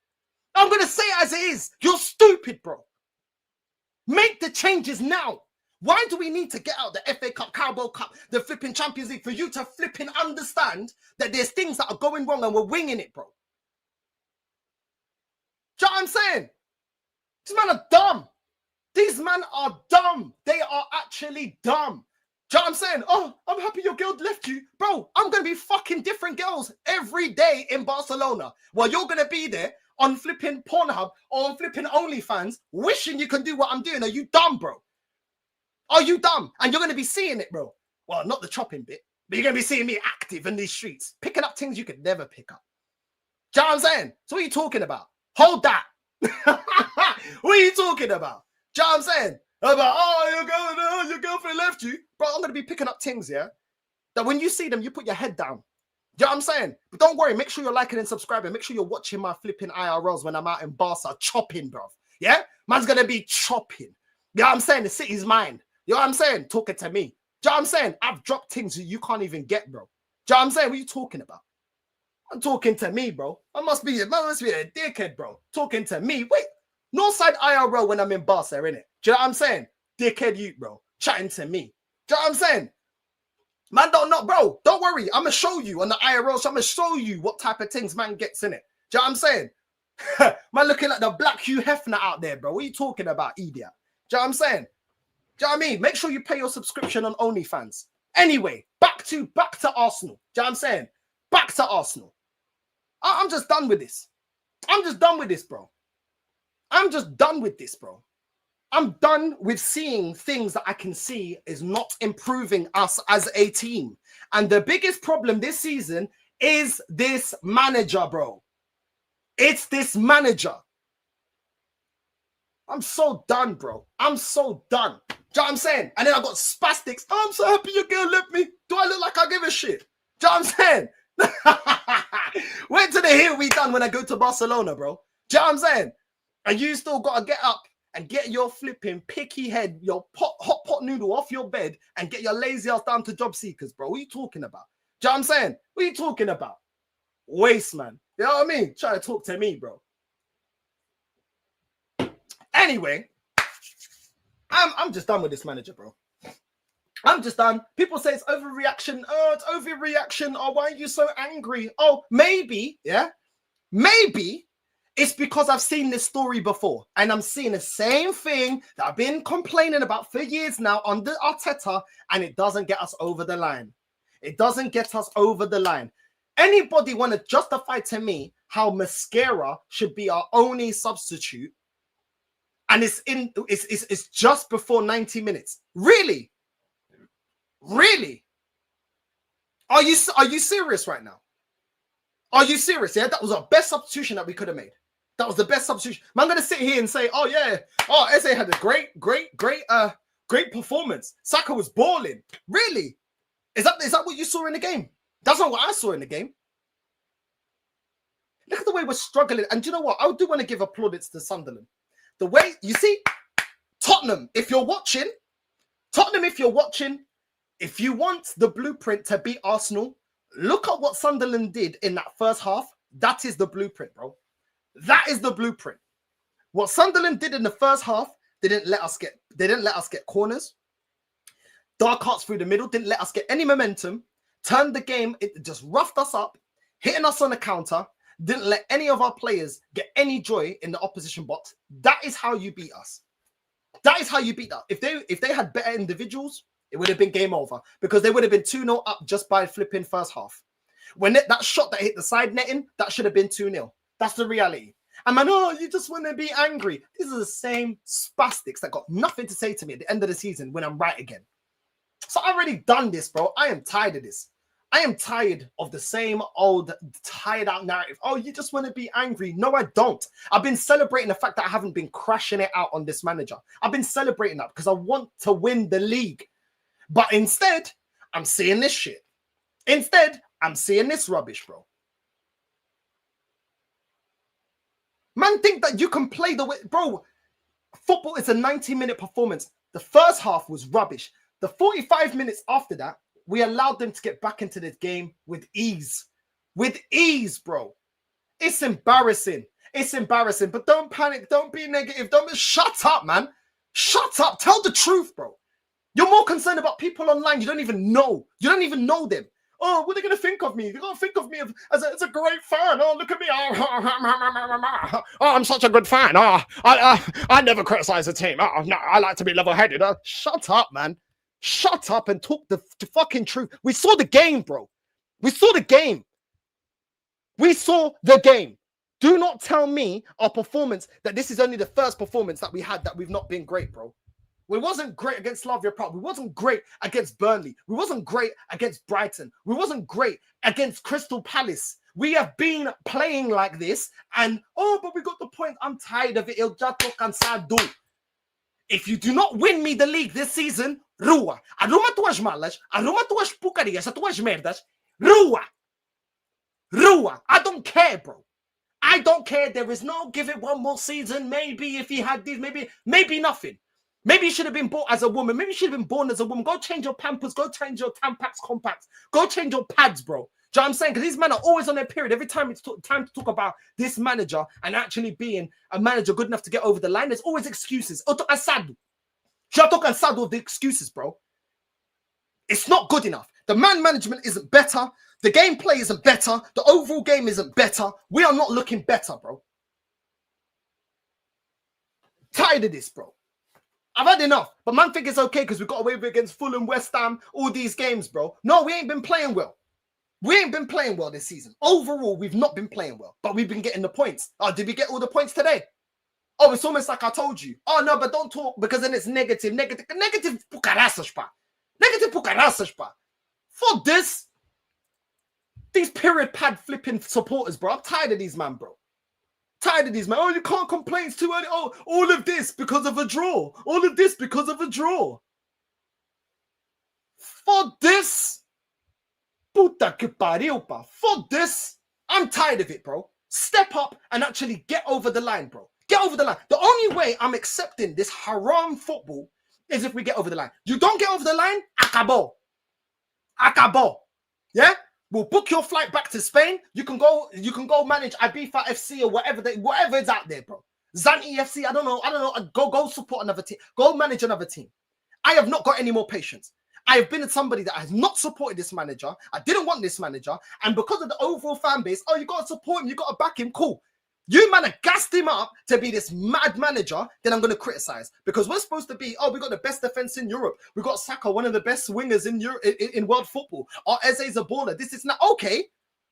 I'm gonna say it as it is. You're stupid, bro. Make the changes now. Why do we need to get out the FA Cup, Carabao Cup, the flipping Champions League for you to flipping understand that there's things that are going wrong and we're winging it, bro? Do you know what I'm saying? These men are dumb. These men are dumb. They are actually dumb. Do you know what I'm saying? Oh, I'm happy your girl left you. Bro, I'm going to be fucking different girls every day in Barcelona while you're going to be there on flipping Pornhub or on flipping OnlyFans, wishing you can do what I'm doing. Are you dumb, bro? Are you dumb? And you're going to be seeing it, bro. Well, not the chopping bit. But you're going to be seeing me active in these streets, picking up things you could never pick up. Do you know what I'm saying? So what are you talking about? Hold that. What are you talking about? Do you know what I'm saying? About, oh, your girlfriend left you. Bro, I'm going to be picking up things, yeah? That when you see them, you put your head down. Do you know what I'm saying? But don't worry, make sure you're liking and subscribing. Make sure you're watching my flipping IRLs when I'm out in Barca chopping, bro. Yeah? Man's going to be chopping. You know what I'm saying? The city's mine. You know what I'm saying? Talking to me. Do you know what I'm saying? I've dropped things you can't even get, bro. Do you know what I'm saying? What are you talking about? I'm talking to me, bro. I must be a dickhead, bro. Talking to me. Wait, Northside IRL when I'm in Barca, innit? Do you know what I'm saying? Dickhead you, bro. Chatting to me. Do you know what I'm saying? Man, don't know, bro. Don't worry. I'm going to show you on the IRL. So I'm going to show you what type of things man gets in it. Do you know what I'm saying? Man, looking like the Black Hugh Hefner out there, bro. What are you talking about, idiot? Do you know what I'm saying? Do you know what I mean? Make sure you pay your subscription on OnlyFans. Anyway, back to Arsenal. Do you know what I'm saying? Back to Arsenal. I'm just done with this. I'm just done with this, bro. I'm just done with this, bro. I'm done with seeing things that I can see is not improving us as a team. And the biggest problem this season is this manager, bro. It's this manager. I'm so done, bro. I'm so done. Do you know what I'm saying? And then I got spastics. Oh, I'm so happy your girl left me. Do I look like I give a shit? Do you know what I'm saying? Wait till the hill we done when I go to Barcelona, bro. Do you know what I'm saying? And you still got to get up and get your flipping picky head, your hot pot noodle off your bed and get your lazy ass down to job seekers, bro. What are you talking about? Do you know what I'm saying? What are you talking about? Waste, man. You know what I mean? Try to talk to me, bro. Anyway, I'm just done with this manager, bro. I'm just done. People say it's overreaction. Oh, it's overreaction. Oh, why are you so angry? Oh, maybe, yeah? Maybe it's because I've seen this story before and I'm seeing the same thing that I've been complaining about for years now under Arteta, and it doesn't get us over the line. It doesn't get us over the line. Anybody want to justify to me how Mascara should be our only substitute and it's just before 90 minutes? Really? Really? Are you serious right now? Are you serious? Yeah, that was our best substitution that we could have made. That was the best substitution. I'm going to sit here and say, oh yeah, oh, Eze had a great performance. Saka was balling. Really? Is that what you saw in the game? That's not what I saw in the game. Look at the way we're struggling. And do you know what? I do want to give plaudits to Sunderland. The way, you see, Tottenham, if you're watching, if you want the blueprint to beat Arsenal, look at what Sunderland did in that first half. That is the blueprint, bro. That is the blueprint. What Sunderland did in the first half, they didn't let us get corners. Dark hearts through the middle, didn't let us get any momentum. Turned the game, it just roughed us up, hitting us on the counter. Didn't let any of our players get any joy in the opposition box. That is how you beat us. That is how you beat us. If they had better individuals, it would have been game over because they would have been 2-0 up just by flipping first half. When that shot that hit the side netting, that should have been 2-0. That's the reality. And man, oh, you just want to be angry. These are the same spastics that got nothing to say to me at the end of the season when I'm right again. So I've already done this, bro. I am tired of this. I am tired of the same old tired out narrative. Oh, you just want to be angry. No, I don't. I've been celebrating the fact that I haven't been crashing it out on this manager. I've been celebrating that because I want to win the league. But instead, I'm seeing this shit. Instead, I'm seeing this rubbish, bro. Man, think that you can play the way, bro. Football is a 90-minute performance. The first half was rubbish. The 45 minutes after that, we allowed them to get back into this game with ease. With ease, bro. It's embarrassing. It's embarrassing. But don't panic. Don't be negative. Shut up, man. Shut up. Tell the truth, bro. You're more concerned about people online you don't even know. You don't even know them. Oh, what are they going to think of me? They're going to think of me as a great fan. Oh, look at me. Oh, I'm such a good fan. Oh, I never criticize a team. Oh, no, I like to be level-headed. Shut up, man. Shut up and talk the fucking truth. We saw the game, bro. We saw the game. We saw the game. Do not tell me our performance, that this is only the first performance that we had that we've not been great, bro. We wasn't great against Slavia Prague. We wasn't great against Burnley. We wasn't great against Brighton. We wasn't great against Crystal Palace. We have been playing like this, and but we got the point. I'm tired of it. Eu já tô cansado. If you do not win me the league this season, rua. Arruma tuas malas, arruma tuas porcarias, tuas merdas, rua. Rua. I don't care, bro. I don't care. There is no give it one more season. Maybe if he had this, maybe nothing. Maybe you should have been bought as a woman. Maybe you should have been born as a woman. Go change your Pampers. Go change your Tampax compacts. Go change your pads, bro. Do you know what I'm saying? Because these men are always on their period. Every time it's time to talk about this manager and actually being a manager good enough to get over the line, there's always excuses. Eu tô cansado. Já tô cansado of the excuses, bro. It's not good enough. The man management isn't better. The gameplay isn't better. The overall game isn't better. We are not looking better, bro. Tired of this, bro. I've had enough. But man think it's okay because we got away with it against Fulham, West Ham, all these games, bro. No, we ain't been playing well. We ain't been playing well this season. Overall, we've not been playing well, but we've been getting the points. Oh, did we get all the points today? Oh, it's almost like I told you. Oh, no, but don't talk because then it's negative. Negative pucaraças, pá. Negative pucaraças, pá. For this, these period pad flipping supporters, bro. I'm tired of these, man, bro. Tired of these, man. Oh, you can't complain. It's too early. Oh, all of this because of a draw. All of this because of a draw. For this, puta que pariu, pa. For this, I'm tired of it, bro. Step up and actually get over the line, bro. Get over the line. The only way I'm accepting this haram football is if we get over the line. You don't get over the line, acabó. Acabó. Yeah? We'll book your flight back to Spain. You can go manage Ibiza FC or whatever is out there, bro. Zanti FC, I don't know. Go support another team. Go manage another team. I have not got any more patience. I have been somebody that has not supported this manager. I didn't want this manager. And because of the overall fan base, oh, you got to support him. You got to back him. Cool. You, man, have gassed him up to be this mad manager, then I'm going to criticize. Because we're supposed to be, we got the best defense in Europe. We got Saka, one of the best wingers in Europe, in world football. Our Eze's a baller. This is not okay.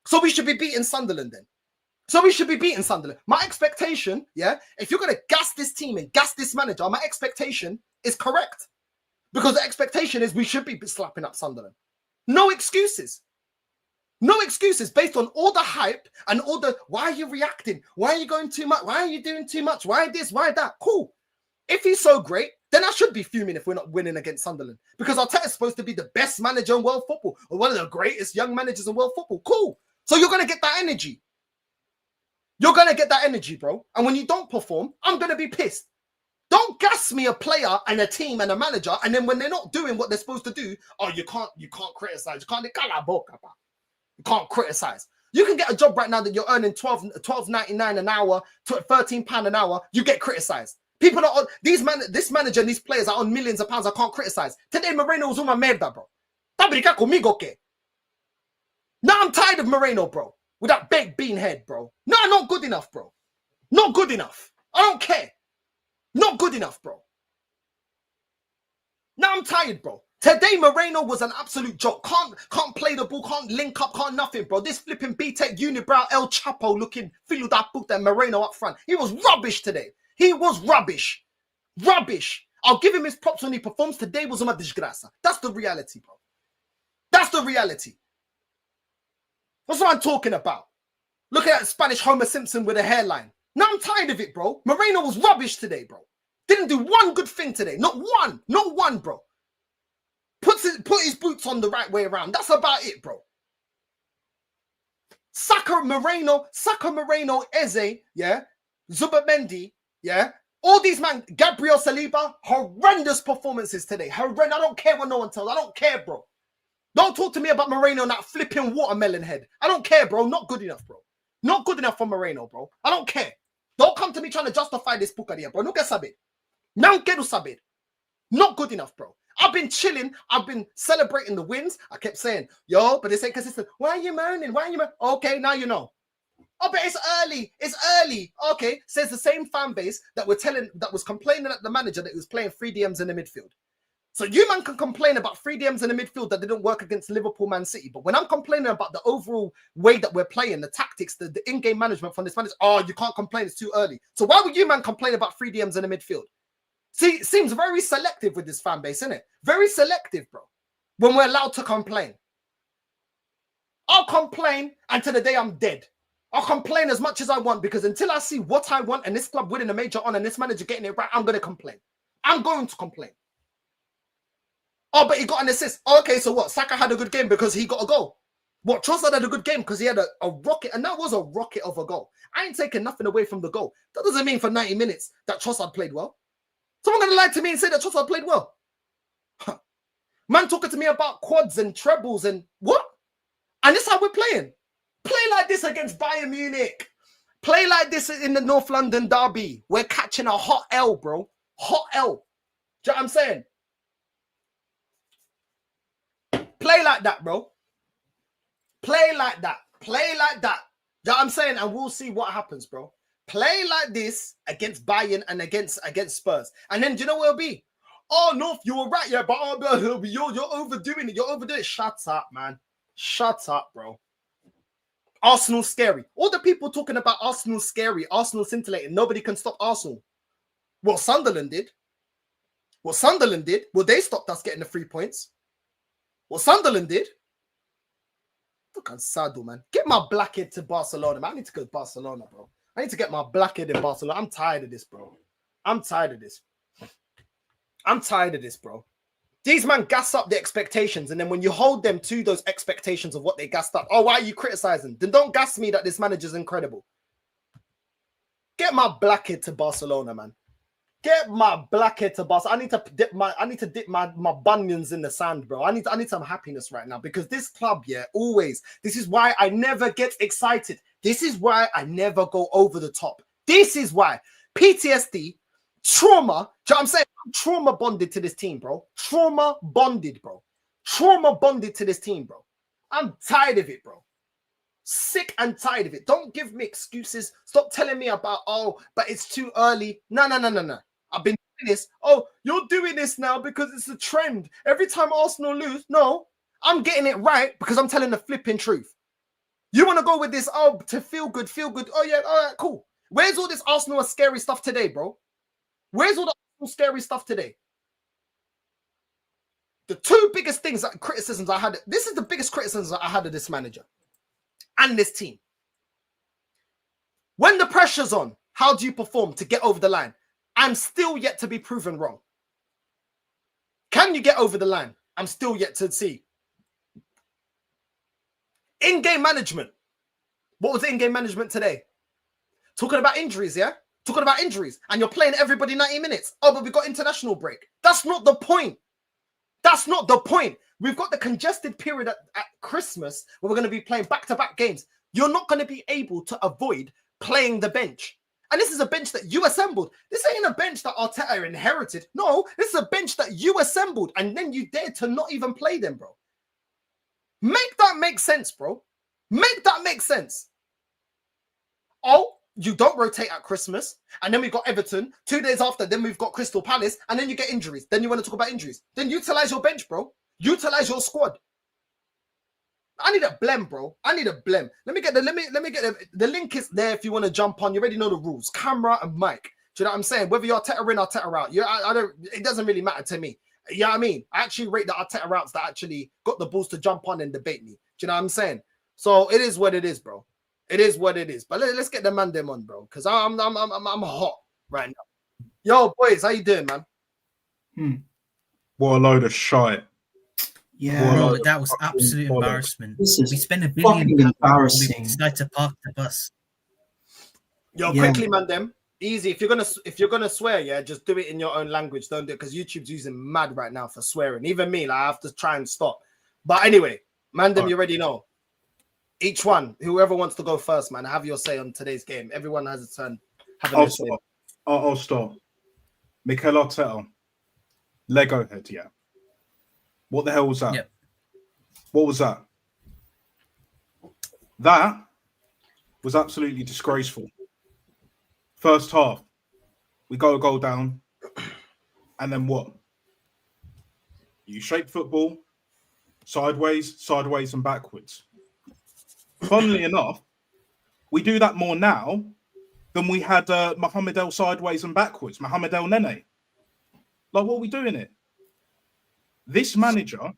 So we should be beating Sunderland then. My expectation, yeah, if you're going to gas this team and gas this manager, my expectation is correct. Because the expectation is we should be slapping up Sunderland. No excuses. No excuses based on all the hype and all the, why are you reacting? Why are you going too much? Why are you doing too much? Why this? Why that? Cool. If he's so great, then I should be fuming if we're not winning against Sunderland. Because Arteta is supposed to be the best manager in world football or one of the greatest young managers in world football. Cool. So you're going to get that energy. You're going to get that energy, bro. And when you don't perform, I'm going to be pissed. Don't gas me a player and a team and a manager, and then when they're not doing what they're supposed to do, you can't criticize. You can't criticize. You can get a job right now that you're earning $12.99 an hour, £13 an hour. You get criticized. People are on this manager and these players are on millions of pounds. I can't criticize. Today Moreno was uma merda, bro. Tá brincar comigo, okay? Now I'm tired of Moreno, bro. With that baked bean head, bro. No, not good enough, bro. Not good enough. I don't care. Not good enough, bro. Now I'm tired, bro. Today, Moreno was an absolute joke. Can't play the ball, can't link up, can't nothing, bro. This flipping B-Tech unibrow El Chapo looking filo da puta Moreno up front. He was rubbish today. He was rubbish. Rubbish. I'll give him his props when he performs. Today was uma desgraça. That's the reality, bro. That's the reality. That's what I'm talking about. Look at that Spanish Homer Simpson with a hairline. Now I'm tired of it, bro. Moreno was rubbish today, bro. Didn't do one good thing today. Not one, bro. Put his boots on the right way around. That's about it, bro. Saka, Moreno, Eze, yeah. Zubimendi, yeah. All these man, Gabriel Saliba, horrendous performances today. Horrendous. I don't care what no one tells. I don't care, bro. Don't talk to me about Moreno and that flipping watermelon head. I don't care, bro. Not good enough, bro. Not good enough for Moreno, bro. I don't care. Don't come to me trying to justify this pucaria, bro. No quero saber. Não quero saber. Not good enough, bro. I've been chilling. I've been celebrating the wins. I kept saying, yo, but this ain't consistent. Why are you moaning? Okay, now you know. Oh, but it's early. It's early. Okay, says the same fan base that was complaining at the manager that he was playing 3DMs in the midfield. So you man can complain about 3DMs in the midfield that didn't work against Liverpool, Man City. But when I'm complaining about the overall way that we're playing, the tactics, the in-game management from this manager, you can't complain. It's too early. So why would you man complain about 3DMs in the midfield? See, it seems very selective with this fan base, isn't it? Very selective, bro. When we're allowed to complain. I'll complain until the day I'm dead. I'll complain as much as I want because until I see what I want and this club winning a major honor and this manager getting it right, I'm going to complain. I'm going to complain. Oh, but he got an assist. Oh, okay, so what? Saka had a good game because he got a goal. What? Trossard had a good game because he had a rocket, and that was a rocket of a goal. I ain't taking nothing away from the goal. That doesn't mean for 90 minutes that Trossard played well. Someone going to lie to me and say that Trossard played well. Huh. Man talking to me about quads and trebles and what? And this is how we're playing. Play like this against Bayern Munich. Play like this in the North London derby. We're catching a hot L, bro. Hot L. Do you know what I'm saying? Play like that, bro. Play like that. Play like that. Do you know what I'm saying? And we'll see what happens, bro. Play like this against Bayern and against Spurs. And then do you know what it'll be? Oh, North, you were right, yeah, but you're overdoing it. You're overdoing it. Shut up, man. Shut up, bro. Arsenal scary. All the people talking about Arsenal scary, Arsenal scintillating. Nobody can stop Arsenal. What Sunderland did. What Sunderland did. Well, they stopped us getting the 3 points. What Sunderland did. Look at Sado, man. Get my blackhead to Barcelona, man. I need to go to Barcelona, bro. I need to get my blackhead in Barcelona. I'm tired of this, bro. I'm tired of this. I'm tired of this, bro. These man gas up the expectations, and then when you hold them to those expectations of what they gassed up, oh, why are you criticizing? Then don't gas me that this manager's incredible. Get my blackhead to Barcelona, man. Get my blackhead to Barcelona. I need to dip my bunions in the sand, bro. I need some happiness right now because this club, yeah, always. This is why I never get excited. This is why I never go over the top. This is why PTSD, trauma. Do you know what I'm saying? I'm trauma bonded to this team, bro. Trauma bonded, bro. Trauma bonded to this team, bro. I'm tired of it, bro. Sick and tired of it. Don't give me excuses. Stop telling me about, oh, but it's too early. No. I've been doing this. Oh, you're doing this now because it's a trend. Every time Arsenal lose, no, I'm getting it right because I'm telling the flipping truth. You want to go with this, oh, to feel good. Oh, yeah, all right, cool. Where's all this Arsenal scary stuff today, bro? Where's all the Arsenal scary stuff today? The two biggest things, criticisms I had, this is the biggest criticisms I had of this manager and this team. When the pressure's on, how do you perform to get over the line? I'm still yet to be proven wrong. Can you get over the line? I'm still yet to see. In-game management. What was in-game management today? Talking about injuries, yeah? Talking about injuries. And you're playing everybody 90 minutes. Oh, but we got international break. That's not the point. That's not the point. We've got the congested period at Christmas where we're going to be playing back-to-back games. You're not going to be able to avoid playing the bench. And this is a bench that you assembled. This ain't a bench that Arteta inherited. No, this is a bench that you assembled. And then you dared to not even play them, bro. Make that make sense, bro. Make that make sense. Oh, you don't rotate at Christmas. And then we've got Everton. 2 days after, then we've got Crystal Palace. And then you get injuries. Then you want to talk about injuries. Then utilize your bench, bro. Utilize your squad. I need a blem, bro. I need a blem. Let me get the link is there if you want to jump on. You already know the rules. Camera and mic. Do you know what I'm saying? Whether you're Arteta in or Arteta out, I don't. It doesn't really matter to me. You know what I mean? I actually rate the Arteta routes that actually got the balls to jump on and debate me. Do you know what I'm saying? So it is what it is, bro. It is what it is. But let's get the man them on, bro, because I'm hot right now. Yo, boys, how you doing, man? What a load of shite. Yeah, bro, that was absolute embarrassment. We spent $1 billion. Embarrassing. We decided to park the bus. Yo, quickly, man, them. Easy. If you're gonna swear, yeah, just do it in your own language. Don't do it because YouTube's using mad right now for swearing. Even me, like, I have to try and stop. But anyway, man, them, you already know. Each one, whoever wants to go first, man, have your say on today's game. Everyone has a turn. I'll start. Mikel Arteta, Lego head, yeah. What the hell was that? Yep. What was that? That was absolutely disgraceful. First half, we go a goal down, and then what? You shape football sideways, and backwards. Funnily enough, we do that more now than we had Mohamed El sideways and backwards, Mohamed El Nene. Like, what are we doing it? This manager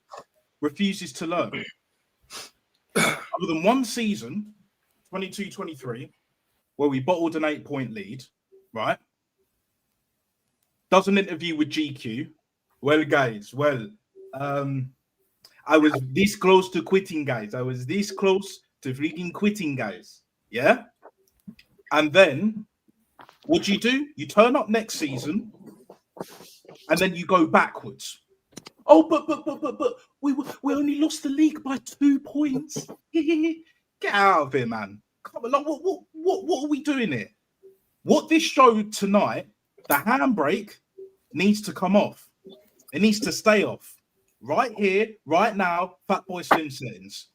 refuses to learn. Other than one season, 22-23, where we bottled an 8-point lead, right? Does an interview with GQ. Well, guys, I was this close to quitting, guys. I was this close to freaking quitting, guys. Yeah? And then, what do? You turn up next season, and then you go backwards. Oh, but we only lost the league by 2 points. Get out of here, man. Come on, like, what are we doing here? What this showed tonight, the handbrake needs to come off. It needs to stay off. Right here, right now, Fatboy Slim settings.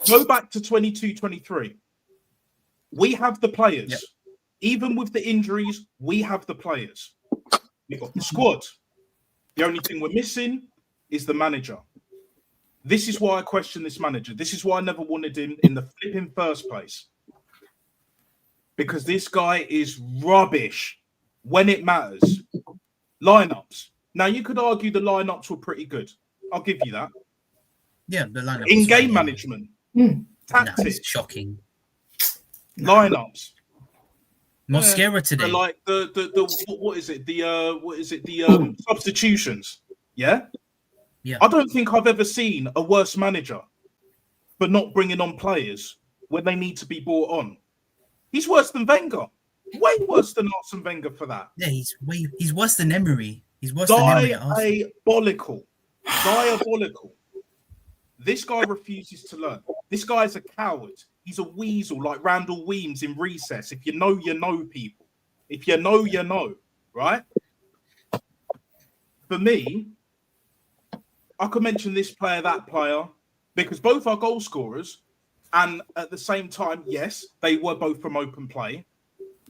Go back to 22-23. We have the players. Yep. Even with the injuries, we have the players. We've got the squad. The only thing we're missing is the manager. This is why I question this manager. This is why I never wanted him in the flipping first place. Because this guy is rubbish when it matters. Lineups. Now, you could argue the lineups were pretty good. I'll give you that. Yeah, the lineup. In-game management. Tactics. No, shocking. Lineups. Mosquera today. Like the substitutions. Yeah? Yeah. I don't think I've ever seen a worse manager for not bringing on players when they need to be brought on. He's worse than Wenger. Way worse than Arsene Wenger for that. Yeah, he's worse than Emery. He's worse than Emery. Diabolical. This guy refuses to learn. This guy is a coward. He's a weasel like Randall Weems in Recess. If you know, you know, people. If you know, you know, right? For me, I could mention this player, that player, because both are goal scorers. And at the same time, yes, they were both from open play.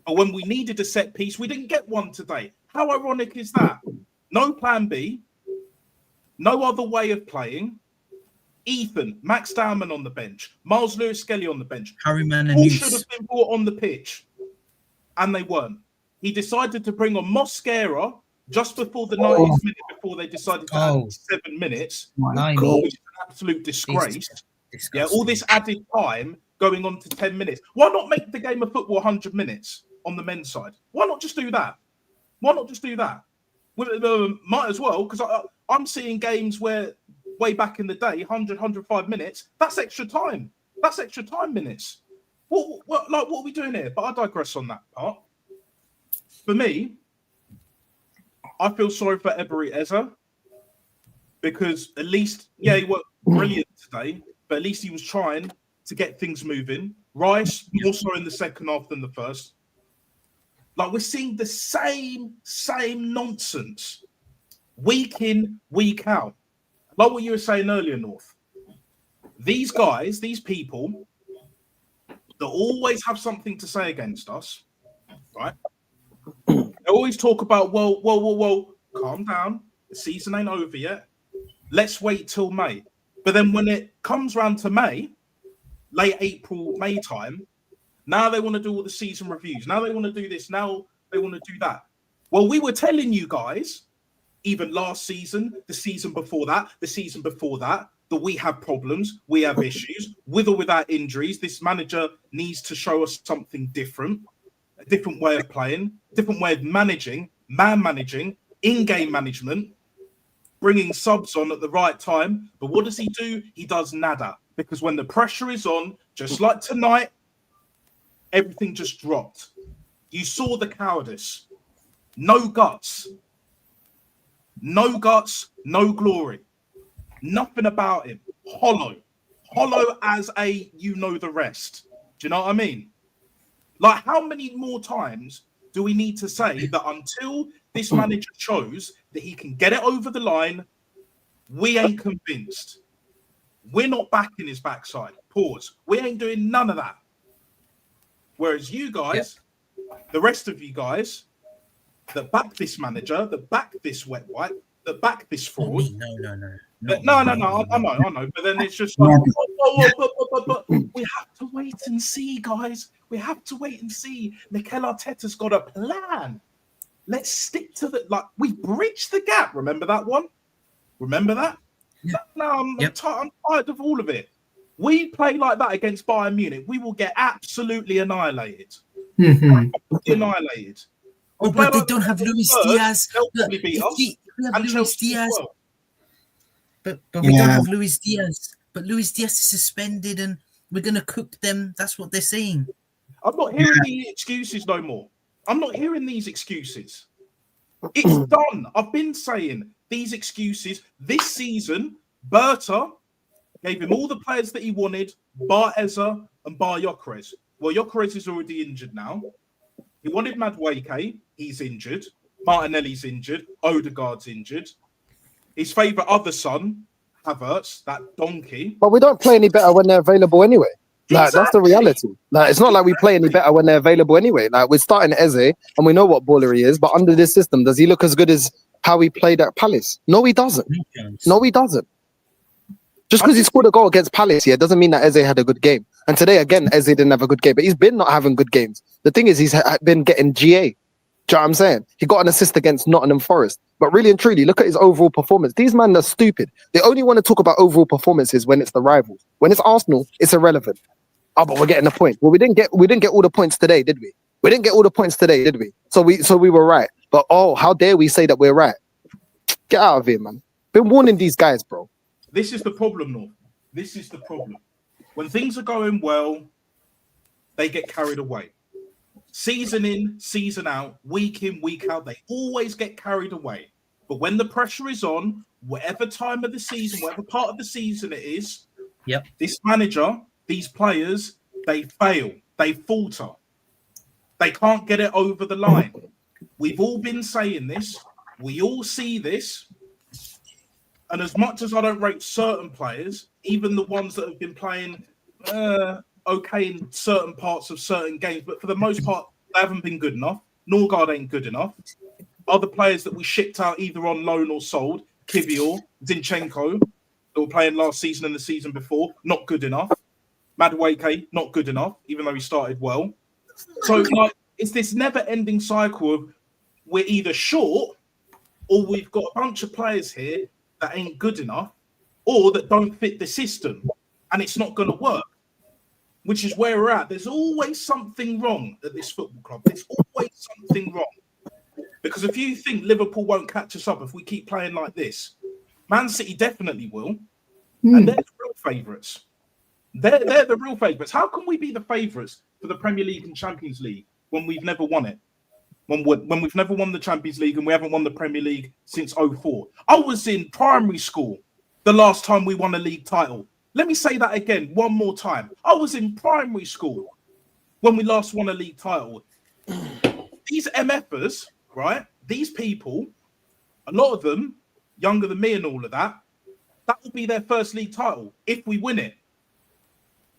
But when we needed a set piece, we didn't get one today. How ironic is that? No plan B. No other way of playing. Ethan, Max Dowman on the bench. Miles Lewis-Skelly on the bench. Harryman and All should have been brought on the pitch. And they weren't. He decided to bring on Mosquera just before the 90th minute, before they decided to add 7 minutes. My God. Which is an absolute disgrace. Yeah, all this added time going on to 10 minutes. Why not make the game of football 100 minutes on the men's side? Why not just do that? Might as well, because I'm seeing games where way back in the day, 105 minutes, that's extra time. That's extra time minutes. What are we doing here? But I digress on that part. For me, I feel sorry for Ebery Eze because at least, he worked brilliant today, but at least he was trying to get things moving. Rice, more so in the second half than the first. Like, we're seeing the same nonsense week in, week out. Like what you were saying earlier, North. These guys, these people that always have something to say against us, right? They always talk about, whoa, calm down. The season ain't over yet. Let's wait till May. But then when it comes around to May, late April, May time, now they want to do all the season reviews. Now they want to do this. Now they want to do that. Well, we were telling you guys, even last season, the season before that, that we have problems, we have issues, with or without injuries. This manager needs to show us something different, a different way of playing, different way of managing, managing, in-game management, bringing subs on at the right time. But what does he do? He does nada. Because when the pressure is on, just like tonight, everything just dropped. You saw the cowardice. No guts. No guts, no glory. Nothing about him. Hollow. Hollow as a you know the rest. Do you know what I mean? Like, how many more times do we need to say that until this manager shows that he can get it over the line, we ain't convinced. We're not backing his backside. Pause. We ain't doing none of that. Whereas you guys, the rest of you guys, that back this manager, that back this wet wipe, that back this fraud. No. I know. But then it's just like, but we have to wait and see, guys. We have to wait and see. Mikel Arteta's got a plan. Let's stick to we bridged the gap. Remember that one? Remember that? Yeah. No, I'm tired of all of it. We play like that against Bayern Munich, we will get absolutely annihilated. Annihilated. Oh, but they don't have Luis Diaz. They'll probably beat us. We have And Luis Chelsea as Diaz. well. But we don't have Luis Diaz. But Luis Diaz is suspended and we're going to cook them. That's what they're saying. I'm not hearing the excuses no more. I'm not hearing these excuses. It's done. I've been saying these excuses this season. Berta gave him all the players that he wanted, bar Eze and bar Gyökeres. Well, Gyökeres is already injured now. He wanted Madueke. He's injured. Martinelli's injured. Odegaard's injured. His favourite other son, Havertz, that donkey. But we don't play any better when they're available anyway. Like, that's the reality. Like, it's not like we play any better when they're available anyway. Like, we're starting Eze, and we know what baller he is, but under this system, does he look as good as how he played at Palace? No, he doesn't. No, he doesn't. Just because he scored a goal against Palace, doesn't mean that Eze had a good game. And today, again, Eze didn't have a good game, but he's been not having good games. The thing is, he's been getting GA. Do you know what I'm saying? He got an assist against Nottingham Forest. But really and truly, look at his overall performance. These men are stupid. They only want to talk about overall performances when it's the rivals. When it's Arsenal, it's irrelevant. Oh, but we're getting a point. Well, we didn't get all the points today, did we? We didn't get all the points today, did we? So we were right. But how dare we say that we're right? Get out of here, man. Been warning these guys, bro. This is the problem, North. This is the problem. When things are going well, they get carried away. Season in, season out, week in, week out, they always get carried away. But when the pressure is on, whatever time of the season, whatever part of the season it is, this manager, these players, they fail. They falter. They can't get it over the line. We've all been saying this. We all see this. And as much as I don't rate certain players, even the ones that have been playing okay in certain parts of certain games, but for the most part, they haven't been good enough. Norgard ain't good enough. Other players that we shipped out either on loan or sold, Kivior, Zinchenko, that were playing last season and the season before, not good enough. Madueke, not good enough, even though he started well. So, it's this never-ending cycle of we're either short or we've got a bunch of players here that ain't good enough or that don't fit the system, and it's not going to work, which is where we're at. There's always something wrong at this football club. There's always something wrong. Because if you think Liverpool won't catch us up if we keep playing like this, Man City definitely will, and they're the real favourites. They're the real favourites. How can we be the favourites for the Premier League and Champions League when we've never won it? When we've never won the Champions League and we haven't won the Premier League since 2004. I was in primary school the last time we won a league title. Let me say that again one more time. I was in primary school when we last won a league title. These MFers, right? These people, a lot of them, younger than me and all of that, that will be their first league title if we win it.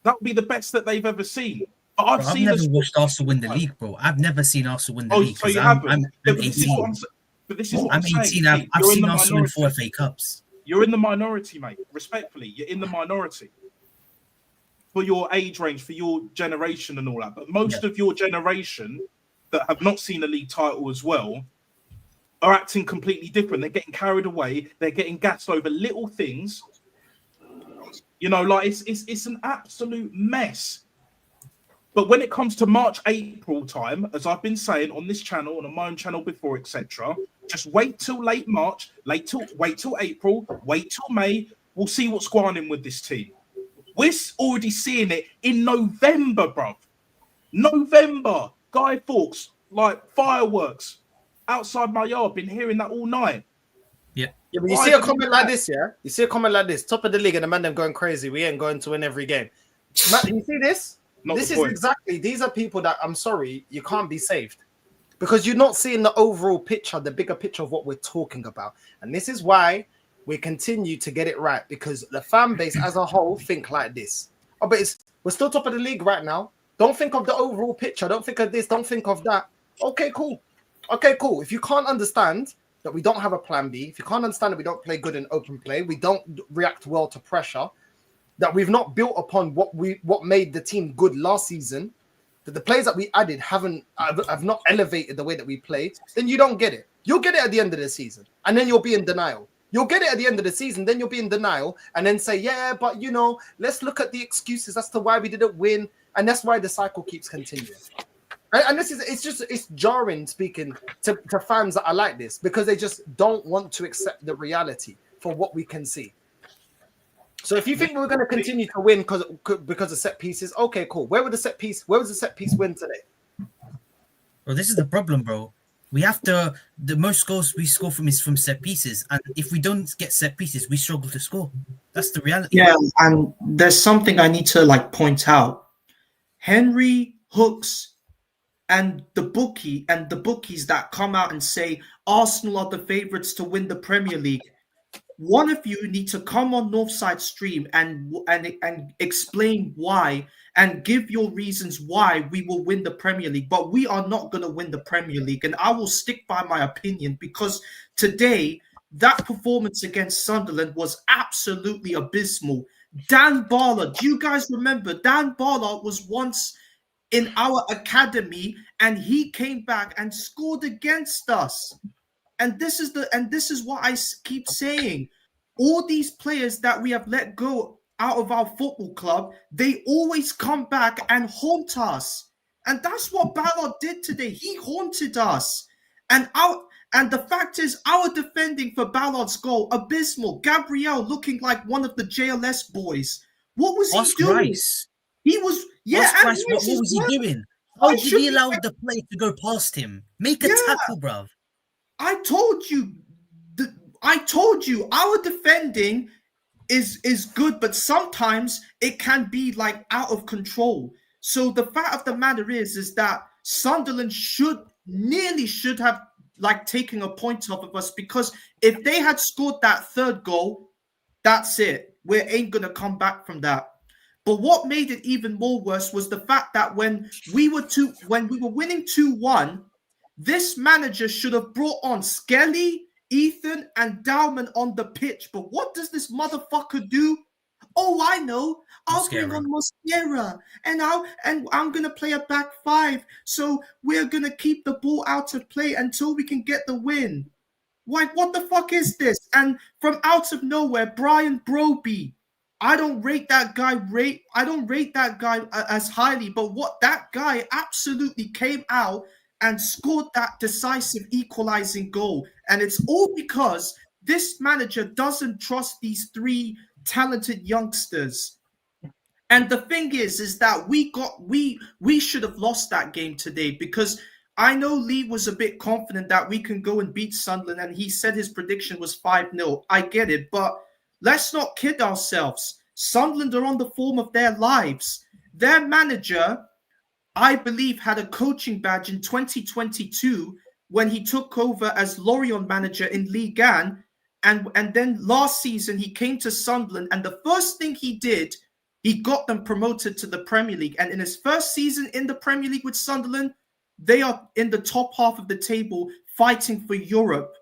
That would be the best that they've ever seen. But I've never watched Arsenal win the league, bro. I've never seen Arsenal win the league. So you haven't? I'm 18. I'm 18. I've seen Arsenal win 4 FA Cups. You're in the minority, mate. Respectfully, you're in the minority for your age range, for your generation and all that. But most of your generation that have not seen a league title as well are acting completely different. They're getting carried away. They're getting gassed over little things. It's an absolute mess. But when it comes to March, April time, as I've been saying on this channel and on my own channel before, etc., just wait till late March, wait till April, wait till May. We'll see what's going on with this team. We're already seeing it in November, bruv. November. Guy Fawkes, like fireworks outside my yard. Been hearing that all night. Yeah, but you see a comment like this, yeah? You see a comment like this, top of the league, and the man them going crazy. We ain't going to win every game. Man, you see this? This is exactly, these are people that, I'm sorry, you can't be saved. Because you're not seeing the overall picture, the bigger picture of what we're talking about. And this is why we continue to get it right, because the fan base as a whole think like this. Oh, but we're still top of the league right now. Don't think of the overall picture. Don't think of this. Don't think of that. Okay, cool. If you can't understand that we don't have a plan B, if you can't understand that we don't play good in open play, we don't react well to pressure, that we've not built upon what made the team good last season, that the players that we added have not elevated the way that we play, then you don't get it. You'll get it at the end of the season, and then you'll be in denial. You'll get it at the end of the season, then you'll be in denial, and then say, yeah, but you know, let's look at the excuses as to why we didn't win, and that's why the cycle keeps continuing. And this is, it's jarring speaking to fans that are like this, because they just don't want to accept the reality for what we can see. So if you think we're going to continue to win because of set pieces, okay, cool. Where was the set piece win today? Well, this is the problem, bro. We have to. The most goals we score from is from set pieces, and if we don't get set pieces, we struggle to score. That's the reality. Yeah, and there's something I need to point out. Henry, Hooks, and the bookies that come out and say Arsenal are the favourites to win the Premier League. One of you need to come on Northside Stream and explain why and give your reasons why we will win the Premier League. But we are not going to win the Premier League. And I will stick by my opinion, because today, that performance against Sunderland was absolutely abysmal. Dan Barler, do you guys remember? Dan Barler was once in our academy, and he came back and scored against us. And this is what I keep saying. All these players that we have let go out of our football club, they always come back and haunt us. And that's what Ballard did today. He haunted us. And the fact is, our defending for Ballard's goal, abysmal. Gabriel looking like one of the JLS boys. What was he doing? Rice. He was, yeah. What was he doing? How did he allow the play to go past him? Make a tackle, bruv. I told you, our defending is good, but sometimes it can be out of control. So the fact of the matter is that Sunderland should have taken a point off of us, because if they had scored that third goal, that's it. We ain't gonna come back from that. But what made it even more worse was the fact that when we were winning 2-1, this manager should have brought on Skelly, Ethan, and Dowman on the pitch. But what does this motherfucker do? Oh, I know. I'll bring on Mosquera, and I'm gonna play a back five. So we're gonna keep the ball out of play until we can get the win. What the fuck is this? And from out of nowhere, Brian Broby. I don't rate that guy as highly, but what that guy absolutely came out and scored that decisive equalizing goal. And it's all because this manager doesn't trust these three talented youngsters. And the thing is that we should have lost that game today, because I know Lee was a bit confident that we can go and beat Sunderland, and he said his prediction was 5-0. I get it, but let's not kid ourselves. Sunderland are on the form of their lives. Their manager, I believe, had a coaching badge in 2022 when he took over as Lorient manager in Ligue 1. And then last season, he came to Sunderland, and the first thing he did, he got them promoted to the Premier League. And in his first season in the Premier League with Sunderland, they are in the top half of the table fighting for Europe.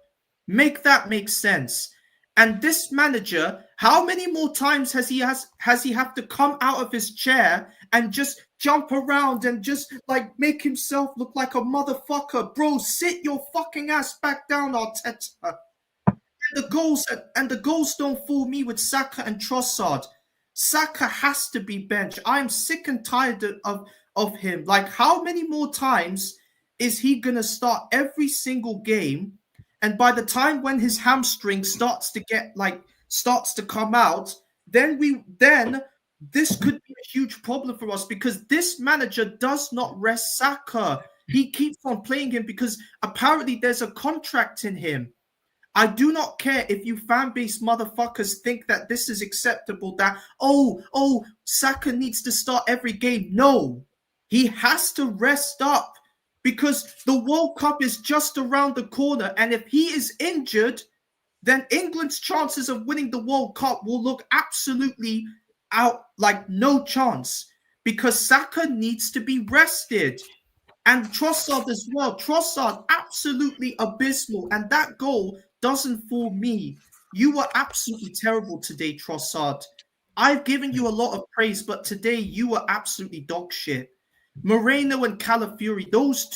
Make that make sense. And this manager, how many more times has he have to come out of his chair and just jump around and just make himself look like a motherfucker? Bro, sit your fucking ass back down, Arteta. And the goals don't fool me with Saka and Trossard. Saka has to be benched. I'm sick and tired of him. How many more times is he gonna start every single game? And by the time when his hamstring starts to come out, then this could be a huge problem for us, because this manager does not rest Saka. He keeps on playing him because apparently there's a contract in him. I do not care if you fan base motherfuckers think that this is acceptable, that, Saka needs to start every game. No, he has to rest up, because the World Cup is just around the corner. And if he is injured, then England's chances of winning the World Cup will look absolutely out like no chance, because Saka needs to be rested. And Trossard as well. Trossard, absolutely abysmal. And that goal doesn't fool me. You were absolutely terrible today, Trossard. I've given you a lot of praise, but today you were absolutely dog shit. Moreno and Calafiori, those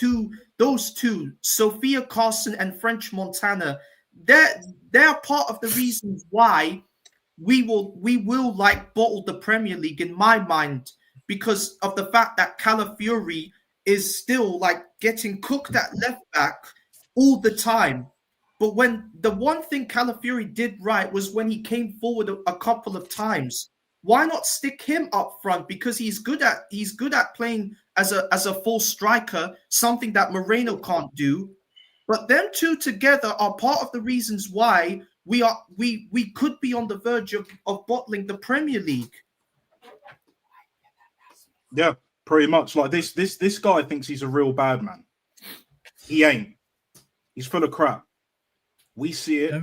two, Sophia Carson and French Montana, they're part of the reasons why we will like bottle the Premier League in my mind, because of the fact that Calafiori is still like getting cooked at left back all the time. But when the one thing Calafiori did right was when he came forward a couple of times. Why not stick him up front? Because he's good at playing as a full striker, something that Moreno can't do. But them two together are part of the reasons why we could be on the verge of bottling the Premier League. Yeah, pretty much. Like this guy thinks he's a real bad man. He ain't. He's full of crap. We see it.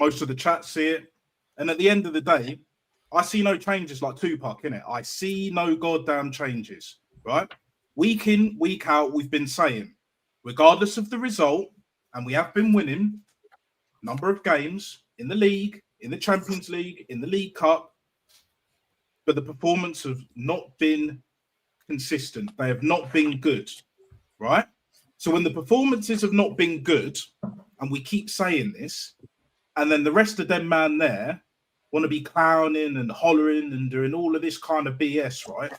Most of the chat see it. And at the end of the day, I see no changes like Tupac, innit? I see no goddamn changes, right? Week in, week out, we've been saying, regardless of the result, and we have been winning number of games in the league, in the Champions League, in the League Cup, but the performance have not been consistent. They have not been good, right? So when the performances have not been good, and we keep saying this, and then the rest of them man there want to be clowning and hollering and doing all of this kind of BS, right?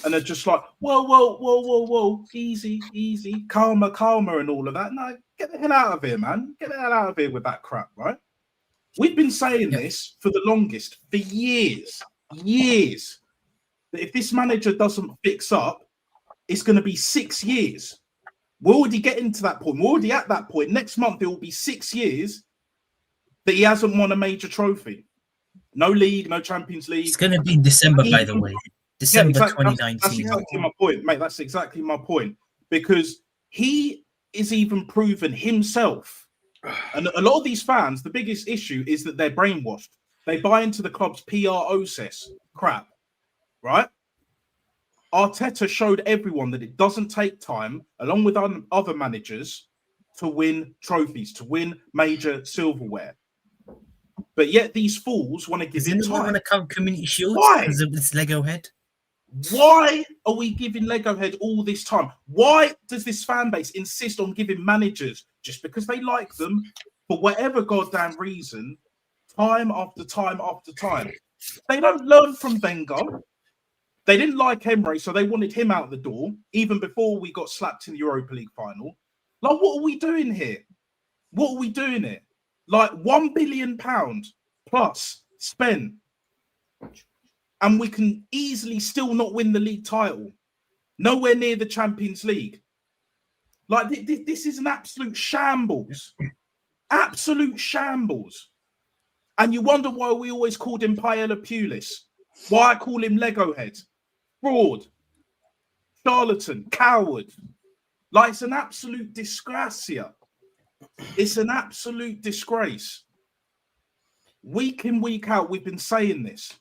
And they're just like, whoa, easy, calmer, and all of that. No, get the hell out of here, man. Get the hell out of here with that crap, right? We've been saying this for the longest, for years, that if this manager doesn't fix up, it's going to be 6 years. We're already getting to that point. We're already at that point. Next month, it will be 6 years that he hasn't won a major trophy. No league, no Champions League. It's going to be in December, by the way. December 2019. That's exactly my point, mate. That's exactly my point. Because he is even proven himself. And a lot of these fans, the biggest issue is that they're brainwashed. They buy into the club's PR crap, right? Arteta showed everyone that it doesn't take time, along with other managers, to win trophies, to win major silverware. But yet these fools want to give him time. Want to count Community Shield because of this Lego head? Why are we giving Lego head all this time? Why does this fan base insist on giving managers, just because they like them, for whatever goddamn reason, time after time after time? They don't learn from Wenger. They didn't like Emery, so they wanted him out the door, even before we got slapped in the Europa League final. Like, what are we doing here? What are we doing here? Like £1 billion plus spent, and we can easily still not win the league title. Nowhere near the Champions League. Like, this is an absolute shambles. Absolute shambles. And you wonder why we always called him Paella Pulis. Why I call him Lego head. Fraud. Charlatan. Coward. Like, it's an absolute disgrace here. It's an absolute disgrace. Week in, week out, we've been saying this.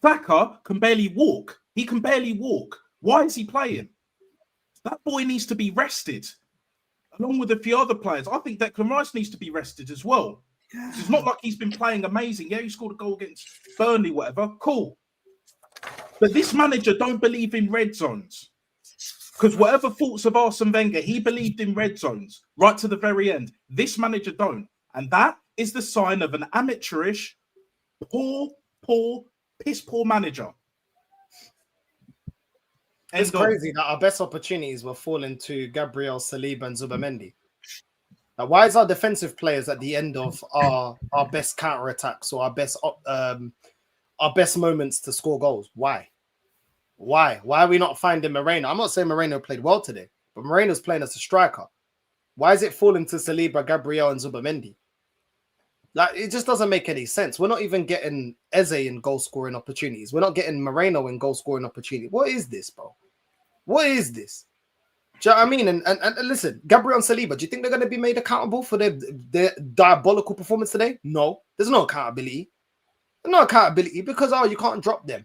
Saka can barely walk. He can barely walk. Why is he playing? That boy needs to be rested, along with a few other players. I think Declan Rice needs to be rested as well. Yeah. It's not like he's been playing amazing. Yeah, he scored a goal against Burnley, whatever. Cool. But this manager don't believe in red zones. Because whatever faults of Arsene Wenger, he believed in red zones right to the very end. This manager don't. And that is the sign of an amateurish, piss poor manager. It's crazy that our best opportunities were falling to Gabriel, Saliba, and Zubamendi. Now, why is our defensive players at the end of our best counter attacks or our best moments to score goals? Why? Why are we not finding Moreno? I'm not saying Moreno played well today, but Moreno's playing as a striker. Why is it falling to Saliba, Gabriel, and Zubamendi? Like, it just doesn't make any sense. We're not even getting Eze in goal scoring opportunities. We're not getting Moreno in goal scoring opportunities. What is this, bro? What is this? Do you know what I mean? And listen, Gabriel and Saliba, do you think they're going to be made accountable for their diabolical performance today? No, there's no accountability. There's no accountability because, you can't drop them.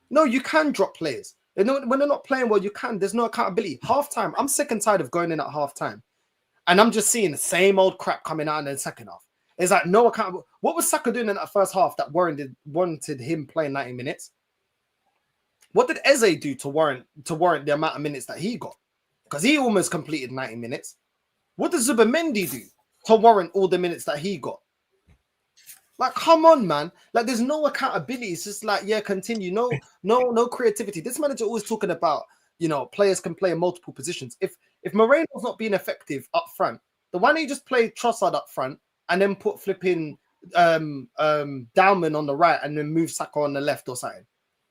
No, you can drop players. When they're not playing well, you can. There's no accountability. Halftime, I'm sick and tired of going in at halftime. And I'm just seeing the same old crap coming out in the second half. It's like no accountable. What was Saka doing in that first half that warranted him playing 90 minutes? What did Eze do to warrant the amount of minutes that he got? Because he almost completed 90 minutes. What did Zubimendi do to warrant all the minutes that he got? Like, come on, man. Like, there's no accountability. It's just like, yeah, continue. No creativity. This manager always talking about, you know, players can play in multiple positions. If Moreno's not being effective up front, then why don't you just play Trossard up front and then put flipping Dowman on the right and then move Saka on the left or something?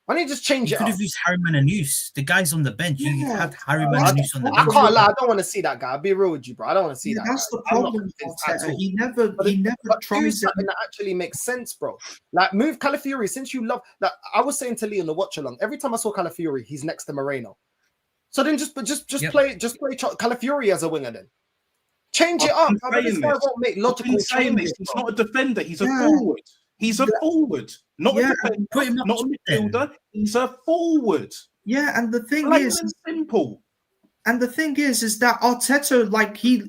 Why don't you just change You it could up? have used Harry Mananius. The guy's on the bench. You Yeah. had Harry Well, Mananius on the I bench. can't lie. I don't want to see that guy. I'll be real with you, bro. I don't want to see Yeah, that. that's guy. the I'm not problem with convinced at Arteta. all. He never But do tries it. something that actually makes sense, bro. Like, move Calafiori since you love. Like, I was saying to Lee on the watch along. Every time I saw Calafiori, he's next to Moreno. So then just Yep. play Calafiori as a winger. Then change it up. been I mean, this saying guy this. won't make I've logical been saying changes. this. He's bro. not a defender. He's a Yeah. forward. He's a forward, not Yeah, a defender, put him up not a top then. midfielder. He's a forward. Yeah, and the thing Plain is, and simple. And the thing is that Arteta, like he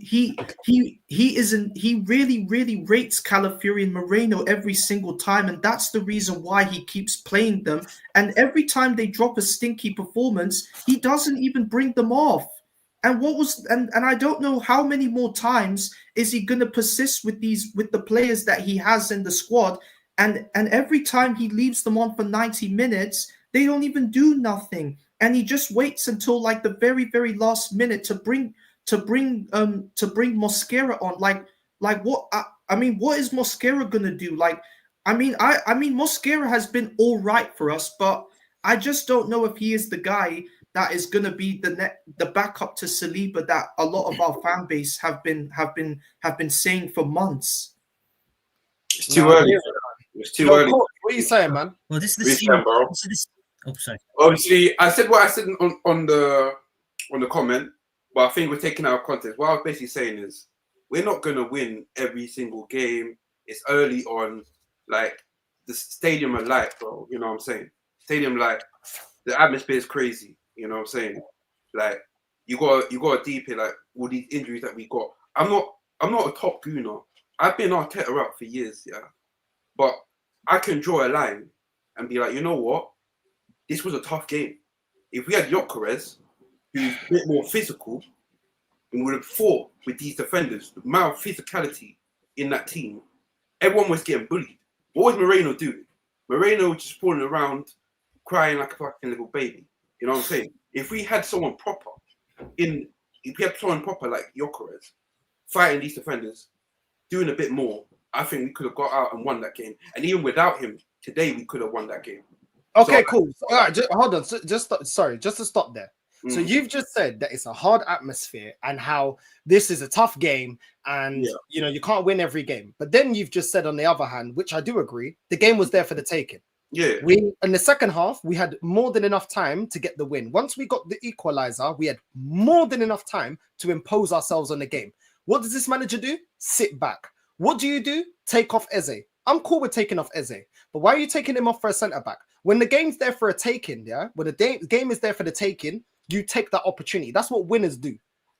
really rates Calafiori and Moreno every single time, and that's the reason why he keeps playing them. And every time they drop a stinky performance, he doesn't even bring them off. And I don't know how many more times is he gonna persist with the players that he has in the squad, and every time he leaves them on for 90 minutes, they don't even do nothing. And he just waits until like the very, very last minute to bring Mosquera on. Like what? I mean, what is Mosquera gonna do? Like, I mean, Mosquera has been all right for us, but I just don't know if he is the guy that is gonna be the backup to Saliba that a lot of our fan base have been saying for months. It's too Nah, early. yeah. It's too Yo, early. Coach, what are you saying, man? Well, this is the Reach same. them, bro. Oh, sorry. Obviously, I said what I said on the comment, but I think we're taking out of context. What I was basically saying is we're not gonna win every single game. It's early on, like the stadium are light, bro. You know what I'm saying? Stadium light. The atmosphere is crazy. You know what I'm saying? Like you got a deep hit, like all these injuries that we got. I'm not a top gooner. I've been Arteta out for years, yeah. But I can draw a line and be like, you know what? This was a tough game. If we had Gyökeres, who's a bit more physical, and would have fought with these defenders, the amount of physicality in that team, everyone was getting bullied. What was Moreno doing? Moreno was just falling around, crying like a fucking little baby. You know what I'm saying? If we had someone proper like Gyökeres, fighting these defenders, doing a bit more, I think we could have got out and won that game. And even without him, today we could have won that game. Okay, So- cool. All right, hold on. So just to stop there. So Mm. you've just said that it's a hard atmosphere and how this is a tough game, and Yeah. you know you can't win every game. But then you've just said, on the other hand, which I do agree, the game was there for the taking. Yeah. We in the second half we had more than enough time to get the win. Once we got the equalizer, we had more than enough time to impose ourselves on the game. What does this manager do? Sit back. What do? Take off Eze. I'm cool with taking off Eze, but why are you taking him off for a centre back when the game's there for a taking? Yeah, when the game is there for the taking, you take that opportunity. That's what winners do.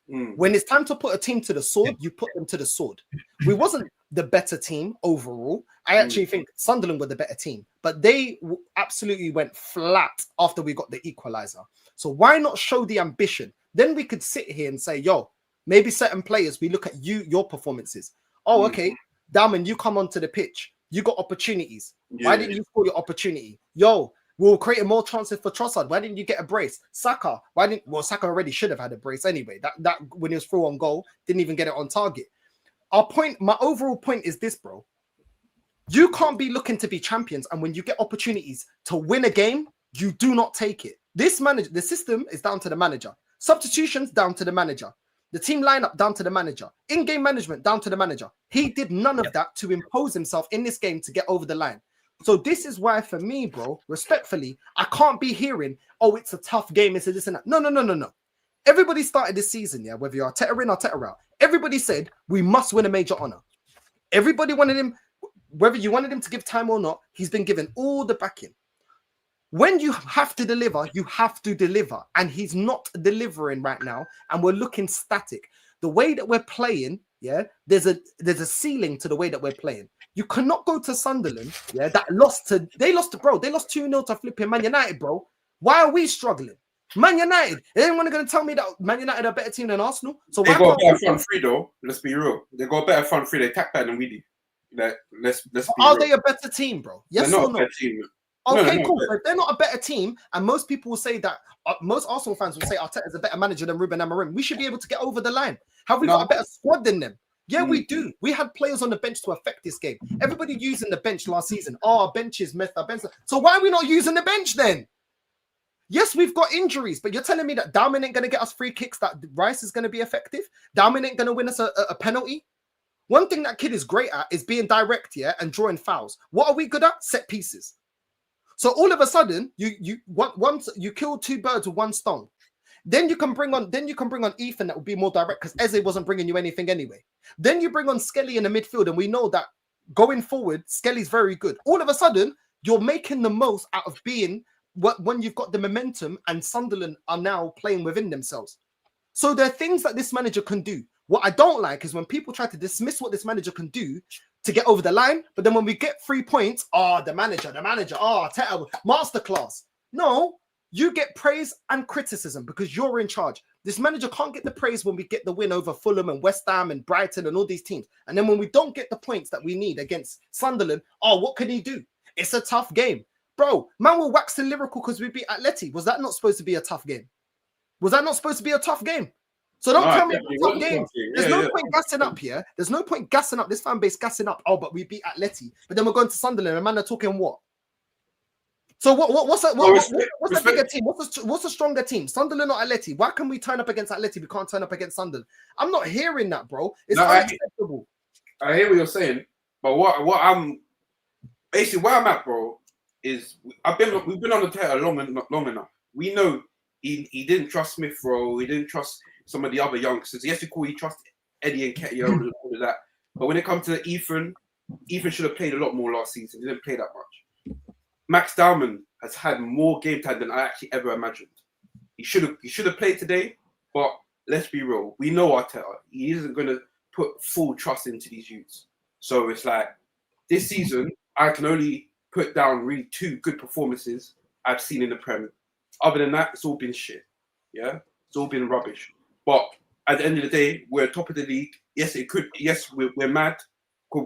Mm. When it's time to put a team to the sword, you put them to the sword. We wasn't the better team overall. I actually think Sunderland were the better team, but they absolutely went flat after we got the equalizer. So why not show the ambition? Then we could sit here and say, yo, maybe certain players, we look at your performances. Oh, okay, Dalman, you come onto the pitch. You got opportunities. Yeah. Why didn't you score your opportunity? Yo, we'll create more chances for Trossard. Why didn't you get a brace? Saka, Saka already should have had a brace anyway. That when he was through on goal, didn't even get it on target. My overall point is this, bro. You can't be looking to be champions, and when you get opportunities to win a game, you do not take it. The system is down to the manager. Substitutions down to the manager. The team lineup down to the manager. In-game management down to the manager. He did none of that to impose himself in this game to get over the line. So this is why, for me, bro, respectfully, I can't be hearing, oh, it's a tough game, it's a this and that. No. Everybody started this season, yeah, whether you're Arteta in or Arteta out, everybody said we must win a major honor. Everybody wanted him, whether you wanted him to give time or not, he's been given all the backing. When you have to deliver, you have to deliver. And he's not delivering right now. And we're looking static. The way that we're playing, yeah, there's a ceiling to the way that we're playing. You cannot go to Sunderland, yeah, they lost 2-0 to flipping Man United, bro. Why are we struggling? Man United, anyone going to tell me that Man United are a better team than Arsenal? So They why got a can't better front three though. Let's be real. They got a better front three. They attack better than we do. Like, let's be are real. they a better team, bro? Yes They're or not a no? better team. Okay, No, cool. So if they're not a better team, and most people will say that, most Arsenal fans will say Arteta is a better manager than Ruben Amorim, we should be able to get over the line. Have we got a better squad than them? Yeah, we do. We had players on the bench to affect this game. Everybody using the bench last season. Oh, our bench is messed up. So why are we not using the bench then? Yes, we've got injuries, but you're telling me that Darwin ain't going to get us free kicks, that Rice is going to be effective? Darwin ain't going to win us a penalty? One thing that kid is great at is being direct, yeah, and drawing fouls. What are we good at? Set pieces. So all of a sudden, you kill two birds with one stone. Then you can bring on Ethan that would be more direct because Eze wasn't bringing you anything anyway. Then you bring on Skelly in the midfield, and we know that going forward, Skelly's very good. All of a sudden, you're making the most out of being when you've got the momentum, and Sunderland are now playing within themselves. So there are things that this manager can do. What I don't like is when people try to dismiss what this manager can do to get over the line, but then when we get 3 points, the manager, masterclass. No, you get praise and criticism because you're in charge. This manager can't get the praise when we get the win over Fulham and West Ham and Brighton and all these teams. And then when we don't get the points that we need against Sunderland, what can he do? It's a tough game. Bro, man will wax lyrical because we beat Atleti. Was that not supposed to be a tough game? Was that not supposed to be a tough game? So don't tell me it's a tough game. There's no point gassing up here. There's no point gassing up, this fan base gassing up. Oh, but we beat Atleti. But then we're going to Sunderland and man are talking what? So what's a bigger team? What's a stronger team? Sunderland or Atleti? Why can we turn up against Atleti? We can't turn up against Sunderland. I'm not hearing that, bro. It's unacceptable. I hear what you're saying, but what I'm basically where I'm at, bro, is we've been on the Arteta long enough. We know he didn't trust Smith Rowe. He didn't trust some of the other youngsters. Yes, he trust Eddie and Ketia and all of that. But when it comes to Ethan should have played a lot more last season. He didn't play that much. Max Dowman has had more game time than I actually ever imagined. He should have played today, but let's be real. We know Arteta. He isn't going to put full trust into these youths. So it's like this season, I can only put down really 2 good performances I've seen in the Premier. Other than that, it's all been shit. Yeah, it's all been rubbish. But at the end of the day, we're top of the league. Yes, it could. Yes, we're mad.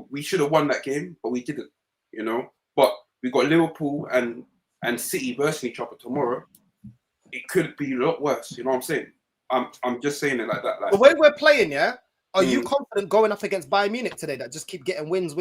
We should have won that game, but we didn't. You know. But we got Liverpool and City versing each other tomorrow. It could be a lot worse. You know what I'm saying? I'm just saying it like that. Like, the way we're playing, yeah. Are you confident going up against Bayern Munich today that just keep getting wins?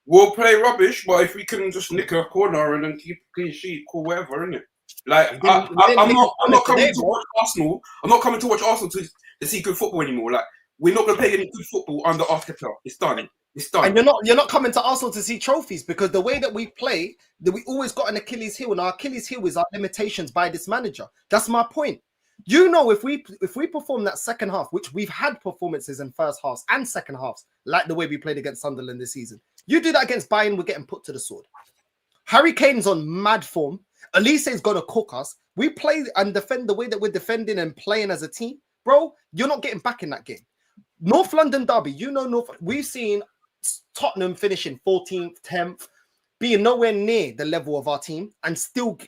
We'll play rubbish, but if we can just nick a corner and then keep clean sheet, cool, whatever, innit? Like I'm not coming to watch Arsenal. I'm not coming to watch Arsenal to see good football anymore. Like we're not gonna play any good football under Arteta. It's done. It's done. And you're not coming to Arsenal to see trophies because the way that we play, that we always got an Achilles heel, and our Achilles heel is our limitations by this manager. That's my point. You know, if we perform that second half, which we've had performances in first halves and second halves, like the way we played against Sunderland this season, you do that against Bayern, we're getting put to the sword. Harry Kane's on mad form. Elise is going to cook us. We play and defend the way that we're defending and playing as a team. Bro, you're not getting back in that game. North London derby, we've seen Tottenham finishing 14th, 10th, being nowhere near the level of our team and still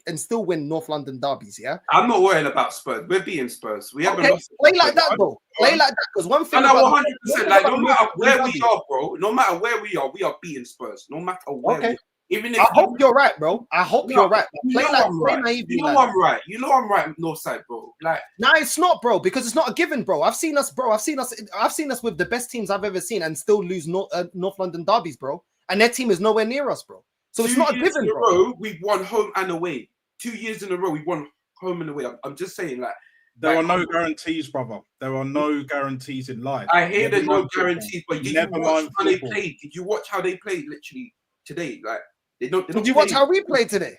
win North London derbies, yeah? I'm not worried about Spurs. We're beating Spurs. We haven't lost. Play like that, bro. Play like that. Because one thing. No, 100%. Like, no matter where we are, bro, no matter where we are beating Spurs. No matter where we are. Even if I hope you're right, bro. I hope you're right. Play like naively. You know I'm right. You know I'm right, North side, bro. Like, no, it's not, bro, because it's not a given, bro. I've seen us with the best teams I've ever seen and still lose North London derbies, bro. And their team is nowhere near us, bro. So it's not a given, bro. We've won home and away. 2 years in a row, we won home and away. I'm just saying, like, there are no guarantees, brother. There are no guarantees in life. I hear there's no guarantees, but did you watch how they played? Did you watch how they played literally today? Like, did you watch how we played today?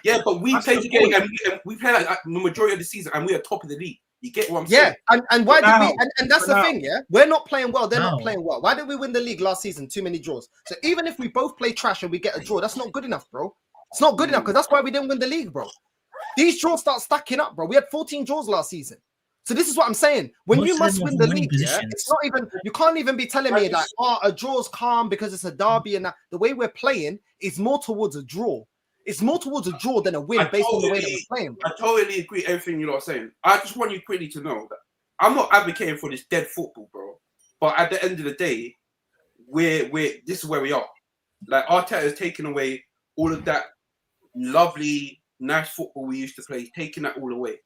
Yeah, but we played today and we played like the majority of the season and we are top of the league. You get what I'm saying? Yeah, and why did we? And that's the thing, yeah. We're not playing well. They're not playing well. Why did we win the league last season? Too many draws. So even if we both play trash and we get a draw, that's not good enough, bro. It's not good enough because that's why we didn't win the league, bro. These draws start stacking up, bro. We had 14 draws last season. So this is what I'm saying. When you must win the league, yeah, it's not even. You can't even be telling me that a draw's calm because it's a derby and that. The way we're playing is more towards a draw. It's more towards a draw than a win based on the way that we're playing. I totally agree with everything you're saying. I just want you quickly to know that I'm not advocating for this dead football, bro. But at the end of the day, this is where we are. Like Arteta has taken away all of that lovely, nice football we used to play. He's taking that all away.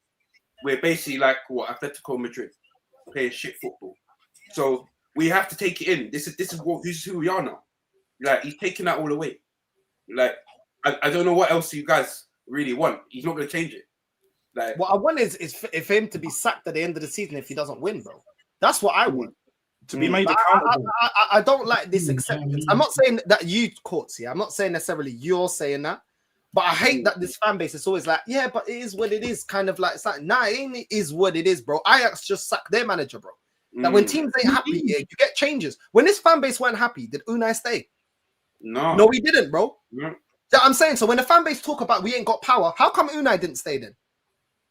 We're basically like Atletico Madrid, playing shit football. So we have to take it in. This is who we are now. Like he's taking that all away. Like I don't know what else you guys really want. He's not going to change it. Like what I want is for him to be sacked at the end of the season if he doesn't win, bro. That's what I want. To be made accountable. I don't like this acceptance. I'm not saying that you Courts, yeah. I'm not saying necessarily you're saying that, but I hate that this fan base is always like, yeah, but it is what it is. Kind of like, nah, it is what it is, bro. Ajax just sacked their manager, bro. That when teams ain't happy, yeah, you get changes. When this fan base weren't happy, did Unai stay? No, he didn't, bro. No. Yeah, I'm saying, so when the fan base talk about we ain't got power, how come Unai didn't stay then?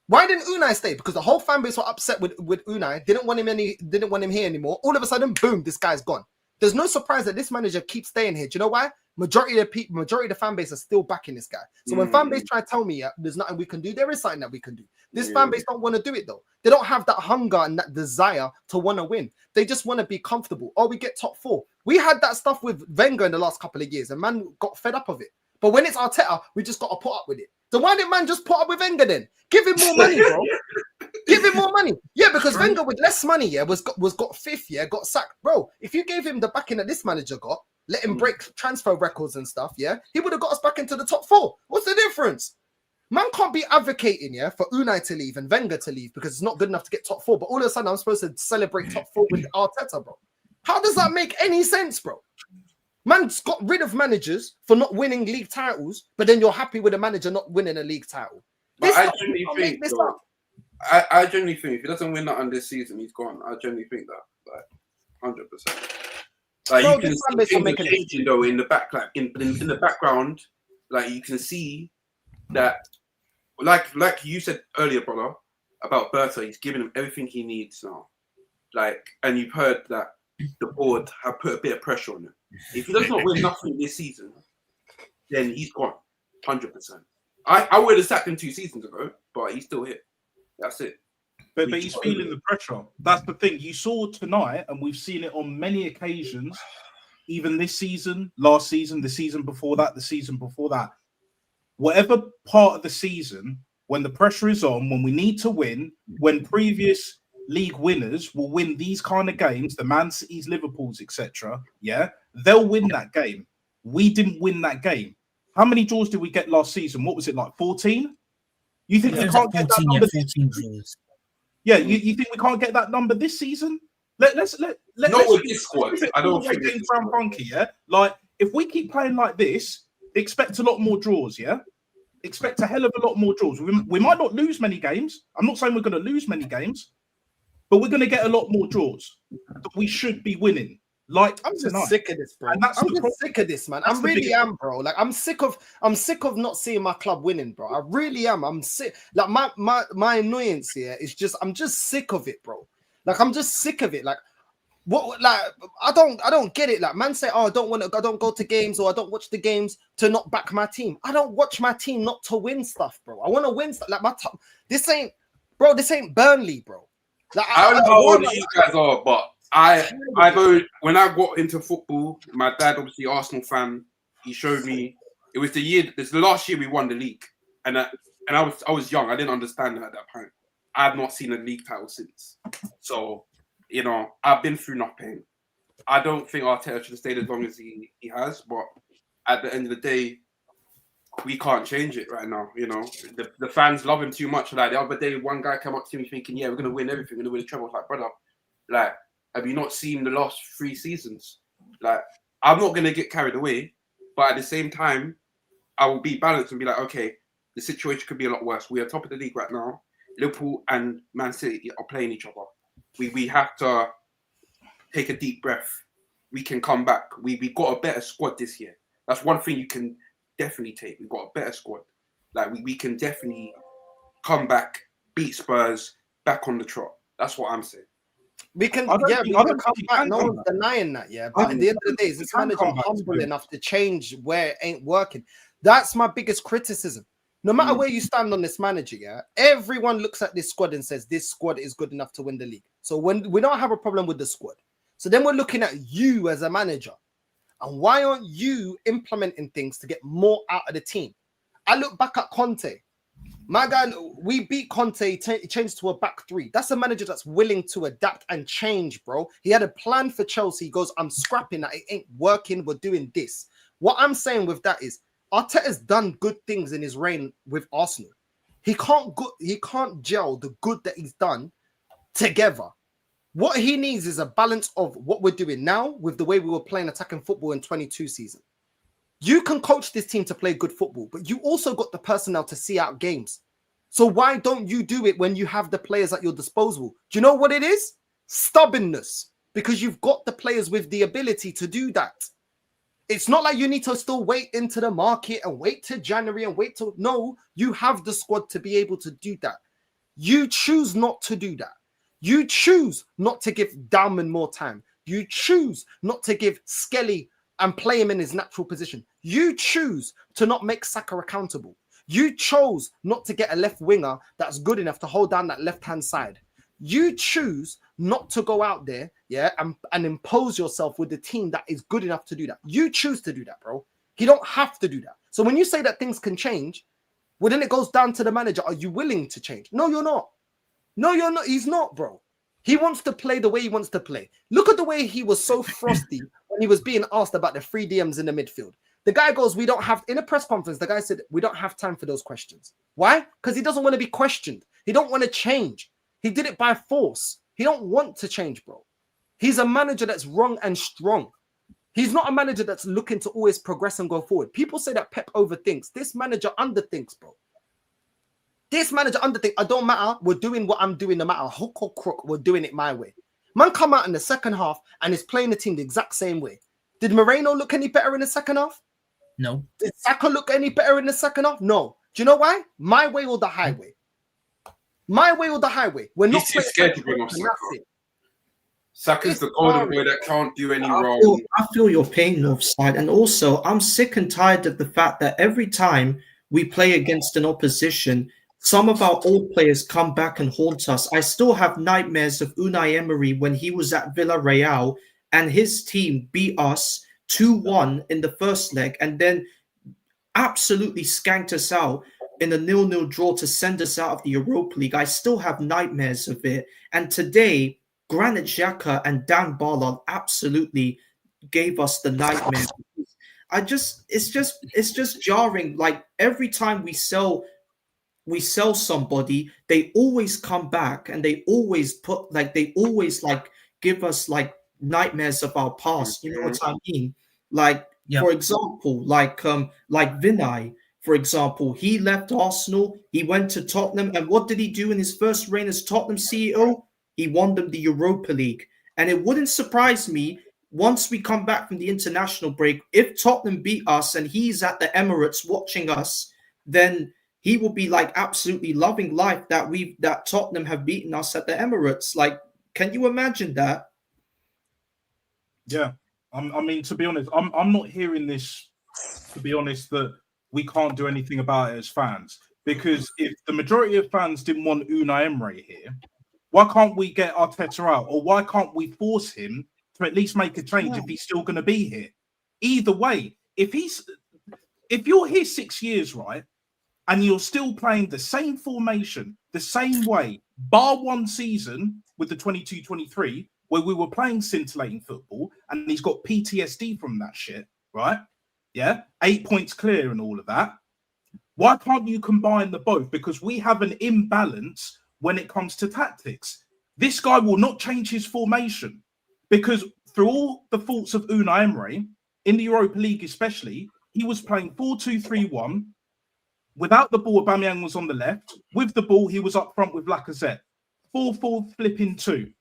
Why didn't Unai stay? Because the whole fan base were upset with Unai, didn't want him here anymore. All of a sudden, boom, this guy's gone. There's no surprise that this manager keeps staying here. Do you know why? Majority of the fan base are still backing this guy. So when fan base try to tell me there's nothing we can do, there is something that we can do. This fan base don't want to do it though. They don't have that hunger and that desire to want to win. They just want to be comfortable. Oh, we get top 4. We had that stuff with Wenger in the last couple of years, and man got fed up of it. But when it's Arteta, we just got to put up with it. So why didn't man just put up with Wenger then? Give him more money, bro. Give him more money. Yeah, because Wenger with less money, yeah, was got 5th, yeah, got sacked. Bro, if you gave him the backing that this manager got, let him break transfer records and stuff, yeah, he would have got us back into the top 4. What's the difference? Man can't be advocating, yeah, for Unai to leave and Wenger to leave because it's not good enough to get top 4. But all of a sudden, I'm supposed to celebrate top 4 with Arteta, bro. How does that make any sense, bro? Man's got rid of managers for not winning league titles, but then you're happy with a manager not winning a league title. But I genuinely think, I genuinely think if he doesn't win that on this season, he's gone. I genuinely think that, like, 100%. Like bro, you can see things are changing though in the back, like in the background, like you can see that, like you said earlier, brother, about Bertha, he's giving him everything he needs now. Like, and you've heard that the board have put a bit of pressure on him. If he does not win nothing this season, then he's gone, 100%. I would have sacked him 2 seasons ago, but he's still here. That's it. But he's feeling the pressure. That's the thing. You saw tonight, and we've seen it on many occasions, even this season, last season, the season before that, the season before that. Whatever part of the season, when the pressure is on, when we need to win, when previous league winners will win these kind of games, the Man City's, Liverpool's, etc., yeah, they'll win that game. We didn't win that game. How many draws did we get last season? What was it, like 14? You think we can't get that number? 14 draws. Yeah, you think we can't get that number this season? Let's not with this squad. I don't think it's funky. Yeah, like if we keep playing like this, expect a lot more draws. Yeah, expect a hell of a lot more draws. We might not lose many games. I'm not saying we're going to lose many games, but we're going to get a lot more draws that we should be winning. Like I'm just sick of this, bro. I'm just sick of this, man. I really am, bro. Like I'm sick of not seeing my club winning, bro. I really am. I'm sick. Like my annoyance here is just I'm just sick of it, bro. Like I'm just sick of it. Like what? Like I don't get it. Like man say, oh, I don't go to games or I don't watch the games to not back my team. I don't watch my team not to win stuff, bro. I want to win stuff. Like this ain't Burnley, bro. Like I don't know how old you guys are, but I go when I got into football. My dad, obviously Arsenal fan, he showed me. It was the last year we won the league, and I was young. I didn't understand that at that point. I have not seen a league title since. So you know, I've been through enough pain. I don't think Arteta should have stayed as long as he has, but at the end of the day, we can't change it right now. You know, the fans love him too much. Like the other day, one guy came up to me thinking, "Yeah, we're gonna win everything. We're gonna win the treble." I was like, brother, like. Have you not seen the last 3 seasons? Like, I'm not going to get carried away, but at the same time, I will be balanced and be like, okay, the situation could be a lot worse. We are top of the league right now. Liverpool and Man City are playing each other. We have to take a deep breath. We can come back. We got a better squad this year. That's one thing you can definitely take. We've got a better squad. Like, we can definitely come back, beat Spurs, back on the trot. That's what I'm saying. We can come back. No one's denying that, yeah. But at the end of the day, is this manager humble enough to change where it ain't working? That's my biggest criticism. No matter where you stand on this manager, yeah, everyone looks at this squad and says this squad is good enough to win the league. So when we don't have a problem with the squad, so then we're looking at you as a manager, and why aren't you implementing things to get more out of the team? I look back at Conte. My guy, we beat Conte, he changed to a back three. That's a manager that's willing to adapt and change, bro. He had a plan for Chelsea. He goes, I'm scrapping that. It ain't working. We're doing this. What I'm saying with that is Arteta's done good things in his reign with Arsenal. He can't gel the good that he's done together. What he needs is a balance of what we're doing now with the way we were playing attacking football in 22 season. You can coach this team to play good football, but you also got the personnel to see out games. So why don't you do it when you have the players at your disposal? Do you know what it is? Stubbornness. Because you've got the players with the ability to do that. It's not like you need to still wait into the market and wait till January and wait till... No, you have the squad to be able to do that. You choose not to do that. You choose not to give Dalman more time. You choose not to give Skelly and play him in his natural position. You choose to not make Saka accountable. You chose not to get a left winger that's good enough to hold down that left-hand side. You choose not to go out there, yeah, and impose yourself with the team that is good enough to do that. You choose to do that, bro. You don't have to do that. So when you say that things can change, well, then it goes down to the manager. Are you willing to change? No, you're not. No, you're not. He's not, bro. He wants to play the way he wants to play. Look at the way he was so frosty when he was being asked about the 3 DMs in the midfield. The guy goes, we don't have, in a press conference, the guy said, we don't have time for those questions. Why? Because he doesn't want to be questioned. He don't want to change. He did it by force. He don't want to change, bro. He's a manager that's wrong and strong. He's not a manager that's looking to always progress and go forward. People say that Pep overthinks. This manager underthinks, bro. This manager underthinks. It don't matter. We're doing what I'm doing no matter hook or crook. We're doing it my way. Man come out in the second half and is playing the team the exact same way. Did Moreno look any better in the second half? No. Did Saka look any better in the second half? No. Do you know why? My way or the highway. My way or the highway. We're not too scared to bring off Saka. Saka's the golden boy that can't do any wrong. I feel your pain, Northside. And also, I'm sick and tired of the fact that every time we play against an opposition, some of our old players come back and haunt us. I still have nightmares of Unai Emery when he was at Villarreal and his team beat us 2-1 in the first leg and then absolutely skanked us out in a 0-0 draw to send us out of the Europa League. I still have nightmares of it. And today, Granit Xhaka and Dan Barlow absolutely gave us the nightmare. It's just jarring. Like every time we sell somebody, they always come back and they always give us like nightmares of our past. You know what I mean? Like, for example, like Vinay, for example, he left Arsenal, he went to Tottenham, and what did he do in his first reign as Tottenham CEO? He won them the Europa League. And it wouldn't surprise me once we come back from the international break, if Tottenham beat us and he's at the Emirates watching us, then he will be like absolutely loving life that Tottenham have beaten us at the Emirates. Like, can you imagine that? Yeah. I mean, to be honest, I'm not hearing this, to be honest, that we can't do anything about it as fans. Because if the majority of fans didn't want Unai Emery here, why can't we get Arteta out? Or why can't we force him to at least make a change if he's still going to be here? Either way, if you're here 6 years, right, and you're still playing the same formation, the same way, bar one season with the 22-23, where we were playing scintillating football, and he's got PTSD from that shit, right? Yeah, 8 points clear and all of that. Why can't you combine the both? Because we have an imbalance when it comes to tactics. This guy will not change his formation because through all the faults of Unai Emery, in the Europa League especially, he was playing 4-2-3-1. Without the ball, Aubameyang was on the left. With the ball, he was up front with Lacazette. 4-4-2.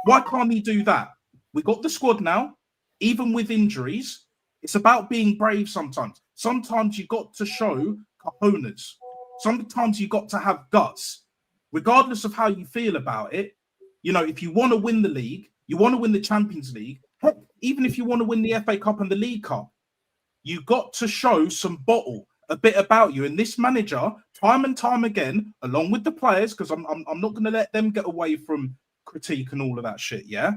Why can't he do that? We got the squad now, even with injuries. It's about being brave sometimes. Sometimes you got to show cojones. Sometimes you got to have guts. Regardless of how you feel about it, you know, if you want to win the league, you want to win the Champions League, heck, even if you want to win the FA Cup and the League Cup, you got to show some bottle. a bit about you. And this manager, time and time again, along with the players, because I'm not going to let them get away from critique and all of that shit, yeah?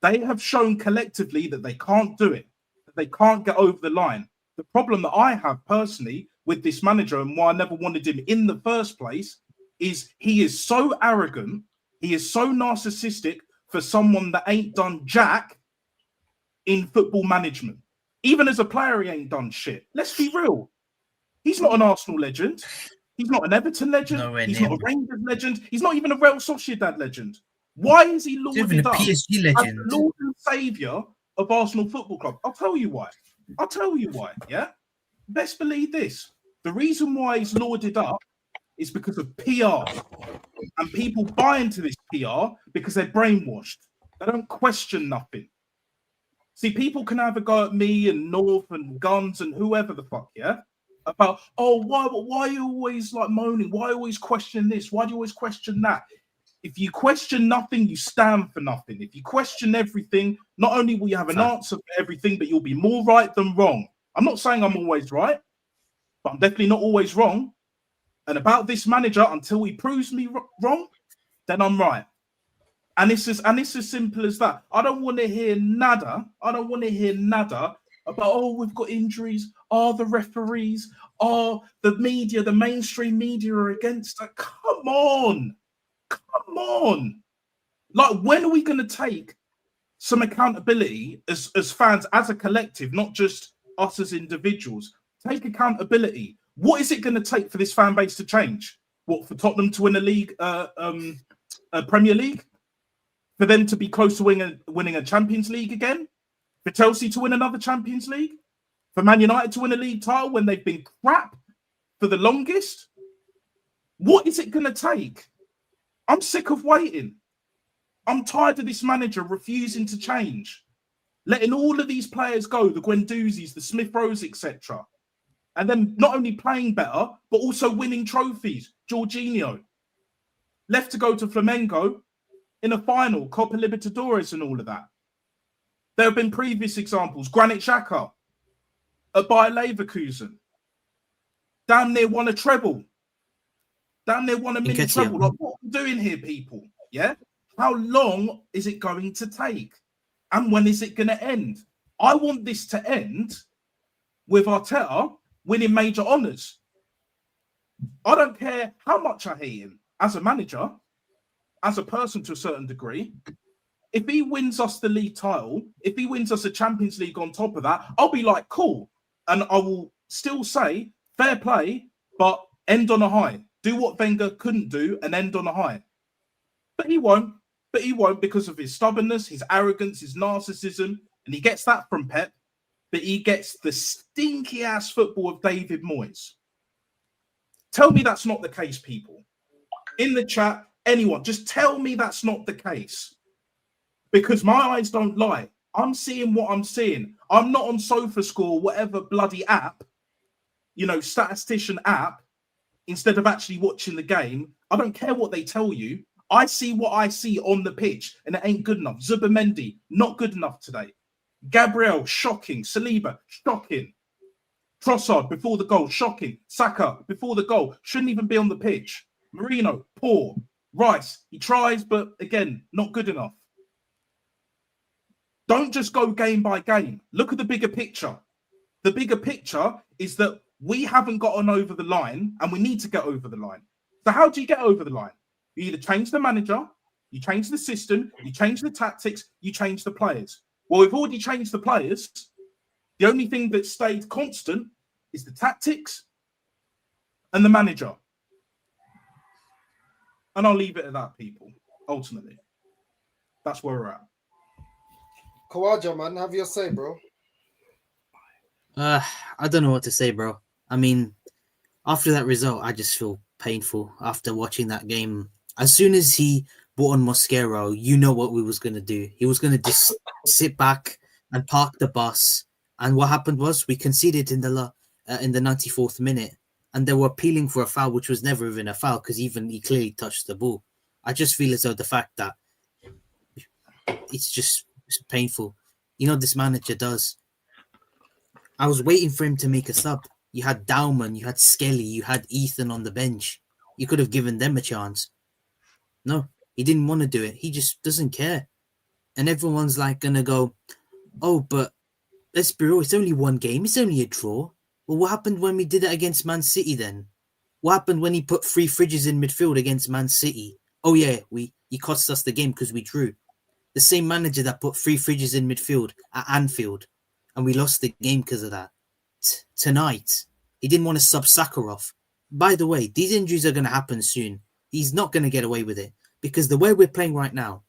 They have shown collectively that they can't do it, that they can't get over the line. The problem that I have personally with this manager and why I never wanted him in the first place is he is so arrogant, he is so narcissistic for someone that ain't done jack in football management. Even as a player, he ain't done shit. Let's be real. He's not an Arsenal legend. He's not an Everton legend. Nowhere He's near. not a Rangers legend. He's not even a Real Sociedad legend. Why is he He's even lauded a up PSG as legend. the Lord and Saviour of Arsenal Football Club? I'll tell you why. Yeah? Best believe this. The reason why he's lauded up is because of PR. And people buy into this PR because they're brainwashed. They don't question nothing. See, people can have a go at me and North and Guns and whoever the fuck, yeah? About, why are you always like moaning? Why always question this? Why do you always question that? If you question nothing, you stand for nothing. If you question everything, not only will you have an answer for everything, but you'll be more right than wrong. I'm not saying I'm always right, but I'm definitely not always wrong. And about this manager, until he proves me wrong, then I'm right. And it's as simple as that. I don't want to hear nada. About, we've got injuries. The referees. The media, the mainstream media are against it. Come on. Like, when are we going to take some accountability as fans, as a collective, not just us as individuals? Take accountability. What is it going to take for this fan base to change? What, for Tottenham to win a league, a Premier League? For them to be close to winning a Champions League again? For Chelsea to win another Champions League? For Man United to win a league title when they've been crap for the longest? What is it going to take? I'm sick of waiting. I'm tired of this manager refusing to change. Letting all of these players go, the Guendouzi's, the Smith-Rowes, etc. And then not only playing better, but also winning trophies. Jorginho. Left to go to Flamengo in a final, Copa Libertadores and all of that. There have been previous examples. Granit Xhaka at Bayer Leverkusen. Damn near won a treble. Damn near won a mini treble. Like, what are we doing here, people? Yeah? How long is it going to take? And when is it going to end? I want this to end with Arteta winning major honours. I don't care how much I hate him as a manager, as a person to a certain degree. If he wins us the league title, if he wins us a Champions League on top of that, I'll be like, cool. And I will still say, fair play, but end on a high. Do what Wenger couldn't do and end on a high. But he won't. Because of his stubbornness, his arrogance, his narcissism. And he gets that from Pep. But he gets the stinky-ass football of David Moyes. Tell me that's not the case, people. In the chat, anyone, just tell me that's not the case. Because my eyes don't lie. I'm seeing what I'm seeing. I'm not on SofaScore, whatever bloody app, statistician app, instead of actually watching the game. I don't care what they tell you. I see what I see on the pitch, and it ain't good enough. Zubimendi, not good enough today. Gabriel, shocking. Saliba, shocking. Trossard, before the goal, shocking. Saka, before the goal, shouldn't even be on the pitch. Moreno, poor. Rice, he tries, but again, not good enough. Don't just go game by game. Look at the bigger picture. The bigger picture is that we haven't gotten over the line, and we need to get over the line. So how do you get over the line? You either change the manager, you change the system, you change the tactics, you change the players. Well, we've already changed the players. The only thing that stayed constant is the tactics and the manager. And I'll leave it at that, people. Ultimately, that's where we're at. Kawaja, man, have your say, bro. I don't know what to say, bro. I mean, after that result, I just feel painful after watching that game. As soon as he brought on Mosquero, you know what we was going to do. He was going to just sit back and park the bus. And what happened was we conceded in the 94th minute, and they were appealing for a foul, which was never even a foul because he clearly touched the ball. I just feel as though the fact that it's painful. This manager does. I was waiting for him to make a sub. You had Dowman, you had Skelly, you had Ethan on the bench. You could have given them a chance. No, he didn't want to do it. He just doesn't care. And everyone's like going to go, oh, but let's be real, it's only one game. It's only a draw. Well, what happened when we did it against Man City then? What happened when he put 3 fridges in midfield against Man City? Oh, yeah, he cost us the game because we drew. The same manager that put 3 fridges in midfield at Anfield, and we lost the game because of that. Tonight, he didn't want to sub Saka off. By the way, these injuries are going to happen soon. He's not going to get away with it because the way we're playing right now,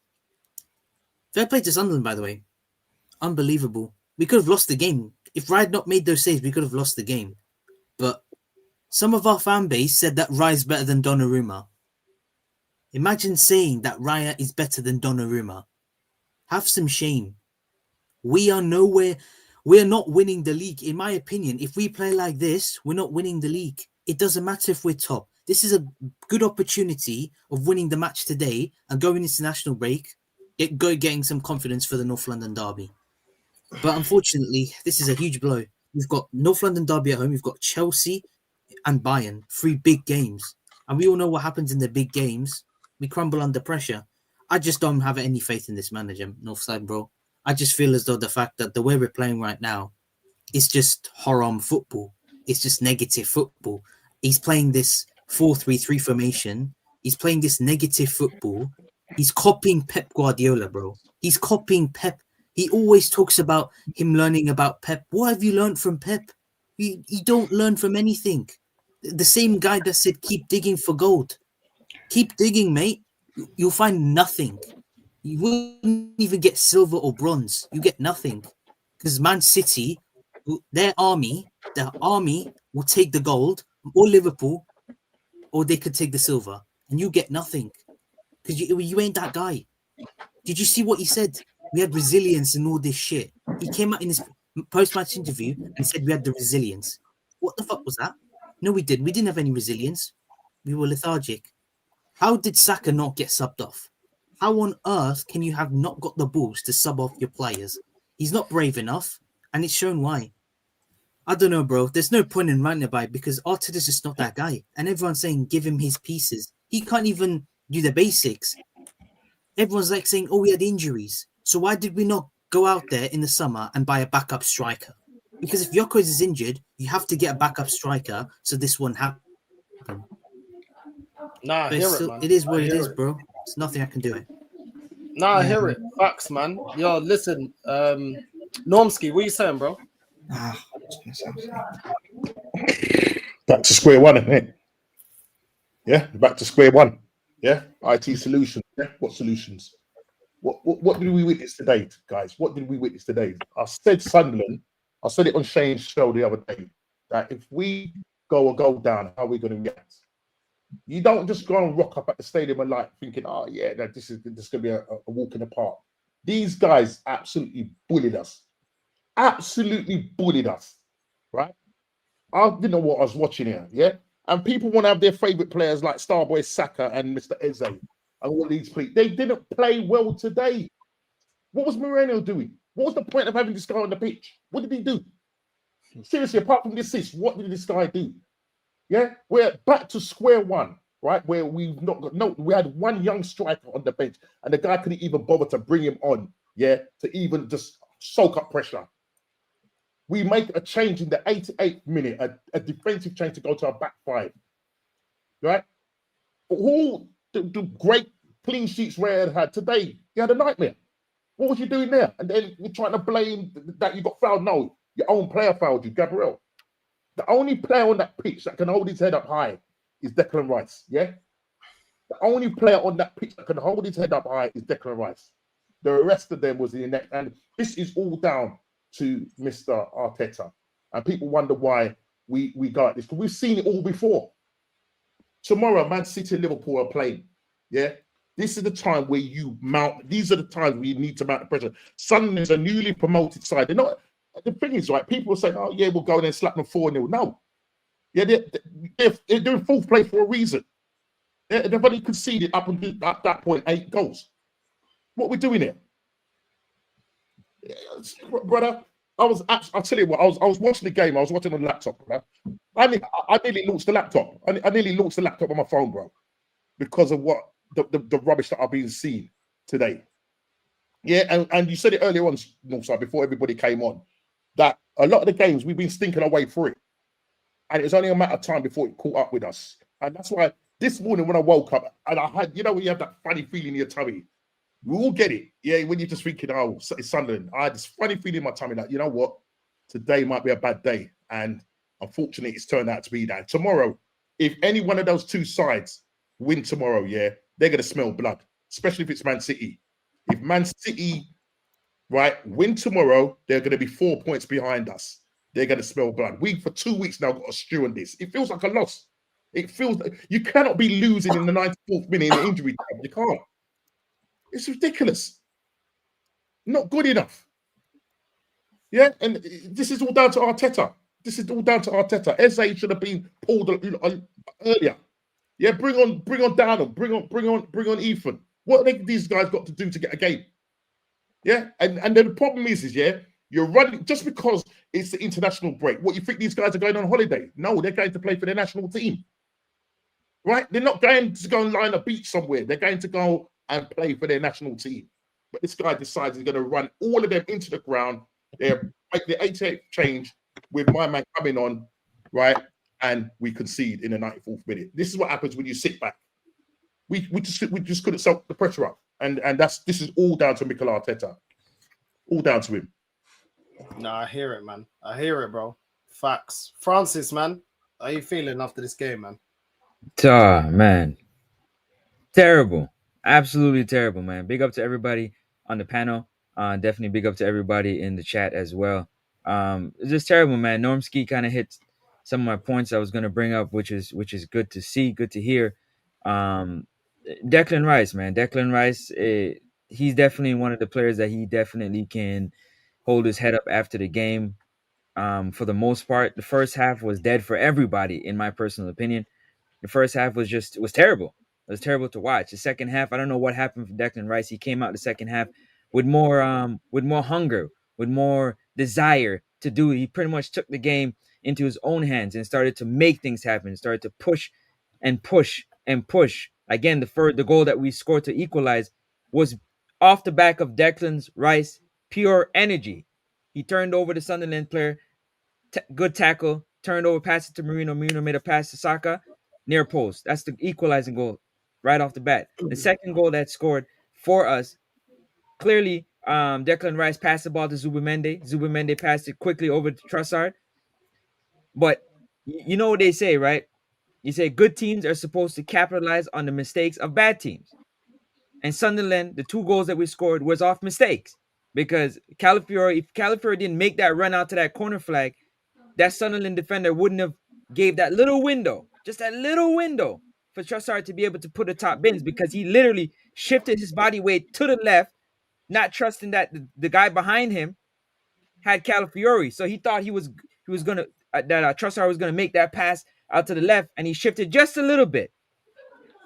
fair play to Sunderland, by the way, unbelievable. We could have lost the game. If Raya had not made those saves, we could have lost the game. But some of our fan base said that Raya's better than Donnarumma. Imagine saying that Raya is better than Donnarumma. Have some shame. We are nowhere. We are not winning the league. In my opinion, if we play like this, we're not winning the league. It doesn't matter if we're top. This is a good opportunity of winning the match today and going into national break, getting some confidence for the North London derby. But unfortunately, this is a huge blow. We've got North London derby at home. We've got Chelsea and Bayern, 3 big games. And we all know what happens in the big games. We crumble under pressure. I just don't have any faith in this manager, Northside, bro. I just feel as though the fact that the way we're playing right now is just haram football. It's just negative football. He's playing this 4-3-3 formation. He's playing this negative football. He's copying Pep Guardiola, bro. He's copying Pep. He always talks about him learning about Pep. What have you learned from Pep? You don't learn from anything. The same guy that said, keep digging for gold. Keep digging, mate. You'll find nothing. You wouldn't even get silver or bronze. You get nothing. Because Man City, their army will take the gold, or Liverpool, or they could take the silver. And you get nothing. Because you ain't that guy. Did you see what he said? We had resilience and all this shit. He came out in his post-match interview and said we had the resilience. What the fuck was that? No, we didn't. We didn't have any resilience. We were lethargic. How did Saka not get subbed off? How on earth can you have not got the balls to sub off your players? He's not brave enough, and it's shown why. I don't know, bro. There's no point in ranting about it because Arteta's just not that guy. And everyone's saying, give him his pieces. He can't even do the basics. Everyone's like saying, oh, we had injuries. So why did we not go out there in the summer and buy a backup striker? Because if Yokos is injured, you have to get a backup striker so this won't happen. Nah, I hear it, man. It is what it is, bro. There's nothing I can do it. Nah, I hear it. Facts, man. Yo, listen, Normski, what are you saying, bro? Back to square one, isn't it? Yeah, back to square one. Yeah, IT solutions. Yeah, what solutions? What did we witness today, guys? What did we witness today? I said Sunderland. I said it on Shane's show the other day that if we go down, how are we going to react? You don't just go and rock up at the stadium and like thinking, oh yeah, this is going to be a walk in the park. These guys absolutely bullied us. Absolutely bullied us, right? I didn't know what I was watching here, yeah? And people want to have their favourite players like Starboy Saka and Mr. Eze and all these people. They didn't play well today. What was Moreno doing? What was the point of having this guy on the pitch? What did he do? Seriously, apart from the assist, what did this guy do? Yeah, we're back to square one, right? Where we've not got we had one young striker on the bench, and the guy couldn't even bother to bring him on, yeah, to even just soak up pressure. We make a change in the 88th minute, a defensive change to go to our back 5, right? All the great clean sheets Ray had today, he had a nightmare. What was you doing there? And then you're trying to blame that you got fouled. No, your own player fouled you, Gabriel. The only player on that pitch that can hold his head up high is Declan Rice, yeah? The only player on that pitch that can hold his head up high is Declan Rice. The rest of them was in the neck. And this is all down to Mr. Arteta. And people wonder why we got this. Because we've seen it all before. Tomorrow, Man City and Liverpool are playing, yeah? This is the time where you mount. These are the times where you need to mount the pressure. Sunderland is a newly promoted side. They're not. The thing is, right, people are saying, oh, yeah, we'll go in and slap them 4-0. No. Yeah, they're doing 4th place for a reason. They've only conceded up until at that point 8 goals. What are we doing here? Brother, I'll tell you what. I was watching the game. I was watching on the laptop, bro. I nearly launched the laptop. I nearly launched the laptop on my phone, bro, because of what the rubbish that I've been seeing today. Yeah, and you said it earlier on, Northside, before everybody came on, that a lot of the games we've been stinking away through it, and it was only a matter of time before it caught up with us. And that's why this morning when I woke up, and I had, when you have that funny feeling in your tummy, we all get it. Yeah, when you're just thinking, oh, it's Sunderland. I had this funny feeling in my tummy that, you know what, today might be a bad day. And unfortunately, it's turned out to be that. Tomorrow, if any one of those two sides win tomorrow, yeah, they're going to smell blood, especially if it's Man City. If Man City, right, win tomorrow, they're going to be 4 points behind us. They're going to smell blood. We, for 2 weeks now, got a stew on this. It feels like a loss. It feels like you cannot be losing in the 94th minute in the injury time. You can't. It's ridiculous. Not good enough. Yeah, and this is all down to Arteta. This is all down to Arteta. Eze should have been pulled earlier. Yeah, bring on Downham, bring on Ethan. What have these guys got to do to get a game? Yeah, and then the problem is yeah, you're running just because it's the international break. What, you think these guys are going on holiday? No, they're going to play for their national team. Right? They're not going to go and line a beach somewhere. They're going to go and play for their national team. But this guy decides he's going to run all of them into the ground. They make the 88th change with my man coming on, right? And we concede in the 94th minute. This is what happens when you sit back. We just couldn't soak the pressure up. And this is all down to Mikel Arteta. All down to him. No, I hear it, man. I hear it, bro. Facts. Francis, man, how are you feeling after this game, man? Man. Terrible. Absolutely terrible, man. Big up to everybody on the panel. Definitely big up to everybody in the chat as well. It's just terrible, man. Normski kind of hit some of my points I was going to bring up, which is good to see, good to hear. Declan Rice, man. Declan Rice, he's definitely one of the players that he definitely can hold his head up after the game. For the most part, the first half was dead for everybody, in my personal opinion. The first half was terrible. It was terrible to watch. The second half, I don't know what happened for Declan Rice. He came out the second half with more hunger, with more desire to do it. He pretty much took the game into his own hands and started to make things happen. Started to push and push and push. Again, the goal that we scored to equalize was off the back of Declan Rice pure energy. He turned over the Sunderland player, good tackle, turned over, passed it to Moreno. Moreno made a pass to Saka, near post. That's the equalizing goal right off the bat. The second goal that scored for us, clearly, Declan Rice passed the ball to Zubimendi. Zubimendi passed it quickly over to Trossard. But you know what they say, right? You say good teams are supposed to capitalize on the mistakes of bad teams. And Sunderland, the 2 goals that we scored was off mistakes. Because if Calafiori didn't make that run out to that corner flag, that Sunderland defender wouldn't have gave that little window, just that little window for Trossard to be able to put the top bins, because he literally shifted his body weight to the left, not trusting that the guy behind him had Calafiori. So he thought he was gonna that Trossard was gonna make that pass out to the left, and he shifted just a little bit.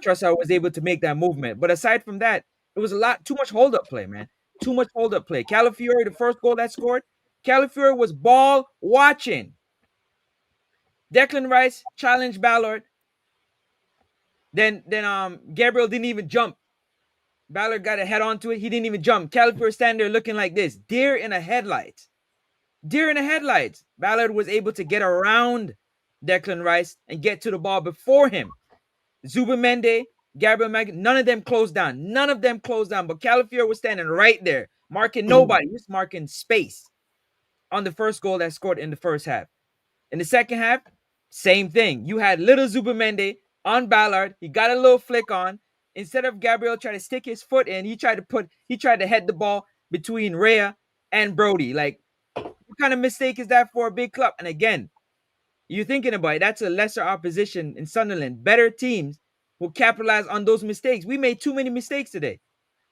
Trossard was able to make that movement. But aside from that, it was too much hold-up play, man. Too much hold-up play. Calafiori, the first goal that scored, Calafiori was ball watching. Declan Rice challenged Ballard. Then Gabriel didn't even jump. Ballard got a head onto it. He didn't even jump. Calafiori standing there looking like this. Deer in a headlight. Deer in the headlights. Ballard was able to get around Declan Rice and get to the ball before him. Zubimendi, Gabriel Mag, none of them closed down. None of them closed down. But Calafiori was standing right there, marking nobody. He was marking space on the first goal that scored in the first half. In the second half, same thing. You had little Zubimendi on Ballard. He got a little flick on. Instead of Gabriel trying to stick his foot in, he tried to head the ball between Rhea and Brody. Like, what kind of mistake is that for a big club? And again, you're thinking about it, that's a lesser opposition in Sunderland. Better teams will capitalize on those mistakes. We made too many mistakes today.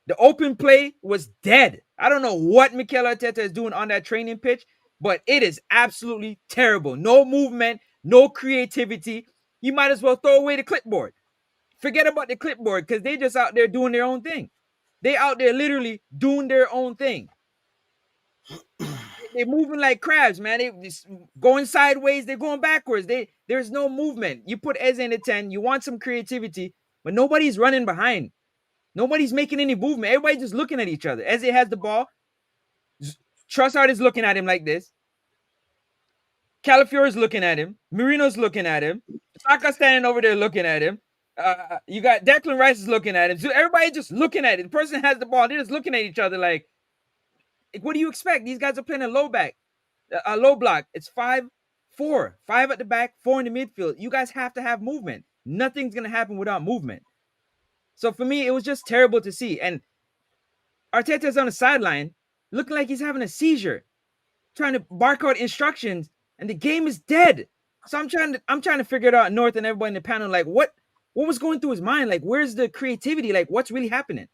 The open play was dead. I don't know what Mikel Arteta is doing on that training pitch, but it is absolutely terrible. No movement, no creativity. You might as well throw away the clipboard. Forget about the clipboard, because they just out there doing their own thing. They out there literally doing their own thing. They're moving like crabs, man. They going sideways. They're going backwards. There's no movement. You put Eze in the 10. You want some creativity, but nobody's running behind. Nobody's making any movement. Everybody's just looking at each other. Eze has the ball. Trossard is looking at him like this. Calafiore is looking at him. Moreno's looking at him. Saka standing over there looking at him. You got Declan Rice is looking at him. So everybody just looking at it. The person has the ball. They're just looking at each other like, what do you expect? These guys are playing a low block. It's 5-4. 5 at the back, 4 in the midfield. You guys have to have movement. Nothing's going to happen without movement. So for me, it was just terrible to see. And Arteta's on the sideline looking like he's having a seizure, trying to bark out instructions, and the game is dead. So I'm trying to figure it out, North and everybody in the panel, like what was going through his mind? Like, where's the creativity? Like, what's really happening?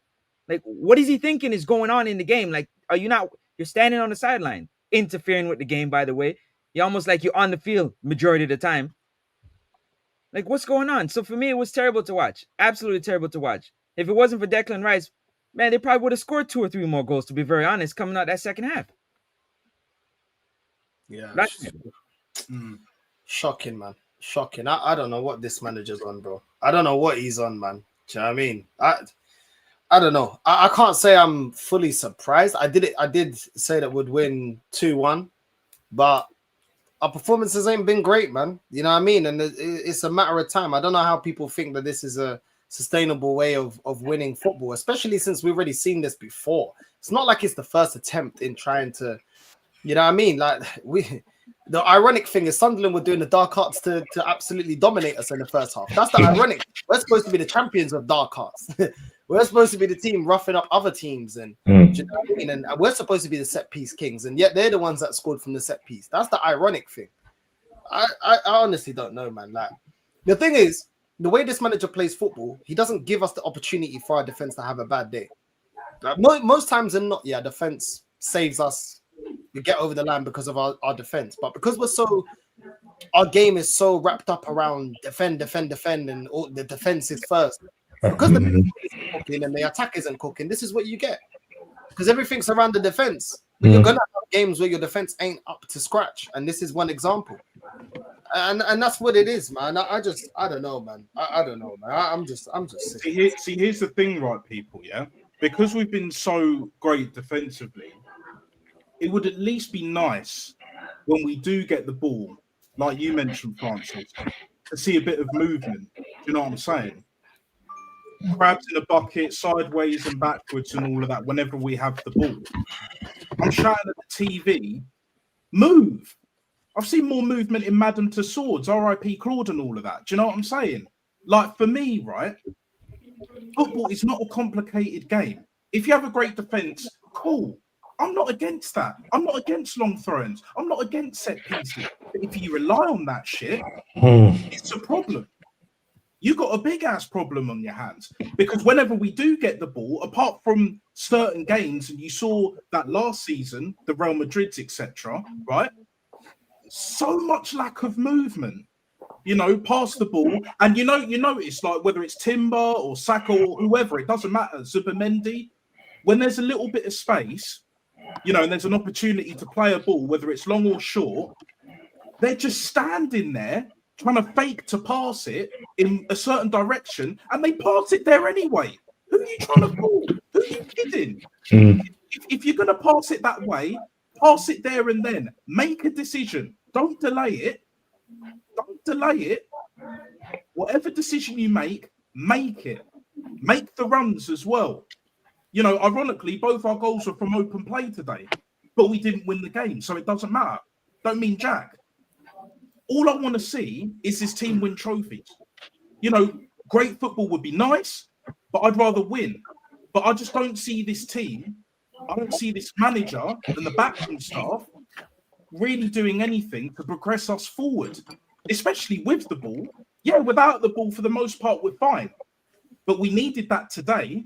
Like, what is he thinking is going on in the game? Like, you're standing on the sideline, interfering with the game, by the way. You're almost like you're on the field majority of the time. Like, what's going on? So for me, it was terrible to watch. Absolutely terrible to watch. If it wasn't for Declan Rice, man, they probably would have scored 2 or 3 more goals, to be very honest, coming out that second half. Yeah. Shocking, man. Shocking. I don't know what this manager's on, bro. I don't know what he's on, man. Do you know what I mean? I don't know. I can't say I'm fully surprised. I did say that we'd win 2-1, but our performances ain't been great, man. You know what I mean? And it's a matter of time. I don't know how people think that this is a sustainable way of winning football, especially since we've already seen this before. It's not like it's the first attempt in trying to, you know what I mean? Like the ironic thing is Sunderland were doing the dark arts to absolutely dominate us in the first half. That's the ironic. We're supposed to be the champions of dark arts. We're supposed to be the team roughing up other teams, and do you know what I mean? And we're supposed to be the set piece kings, and yet they're the ones that scored from the set piece. That's the ironic thing. I honestly don't know, man. Like the thing is, the way this manager plays football, he doesn't give us the opportunity for our defense to have a bad day. Like, most times than not, yeah, defense saves us. We get over the line because of our defense, but because our game is so wrapped up around defend, and all the defense is first. Because the midfield isn't cooking and the attack isn't cooking, this is what you get. Because everything's around the defense. But you're gonna have games where your defense ain't up to scratch, and this is one example. And that's what it is, man. I don't know, man. I don't know, man. I'm just sick. See, here's the thing, right, people. Yeah, because we've been so great defensively, it would at least be nice when we do get the ball, like you mentioned, Francis, to see a bit of movement. Do you know what I'm saying? Crabs in a bucket, sideways and backwards and all of that whenever we have the ball. I'm shouting at the TV, move. I've seen more movement in Madame Tussauds, R.I.P. Claude and all of that. Do you know what I'm saying? Like, for me, right, football is not a complicated game. If you have a great defence, cool. I'm not against that. I'm not against long throws. I'm not against set pieces. But if you rely on that shit, it's a problem. You got a big ass problem on your hands, because whenever we do get the ball, apart from certain games, and you saw that last season, the Real Madrids, etc., right? So much lack of movement, pass the ball, and you notice, like, whether it's Timber or Saka or whoever, it doesn't matter. Zubimendi, when there's a little bit of space, and there's an opportunity to play a ball, whether it's long or short, they're just standing there trying to fake to pass it in a certain direction, and they pass it there anyway. Who are you trying to fool? Who are you kidding? If you're going to pass it that way, pass it there and then. Make a decision. Don't delay it. Don't delay it. Whatever decision you make it. Make the runs as well. Ironically, both our goals were from open play today, but we didn't win the game, so it doesn't matter. Don't mean jack. All I want to see is this team win trophies. Great football would be nice, but I'd rather win. But I just don't see this team. I don't see this manager and the backroom staff really doing anything to progress us forward, especially with the ball. Yeah, without the ball, for the most part, we're fine. But we needed that today,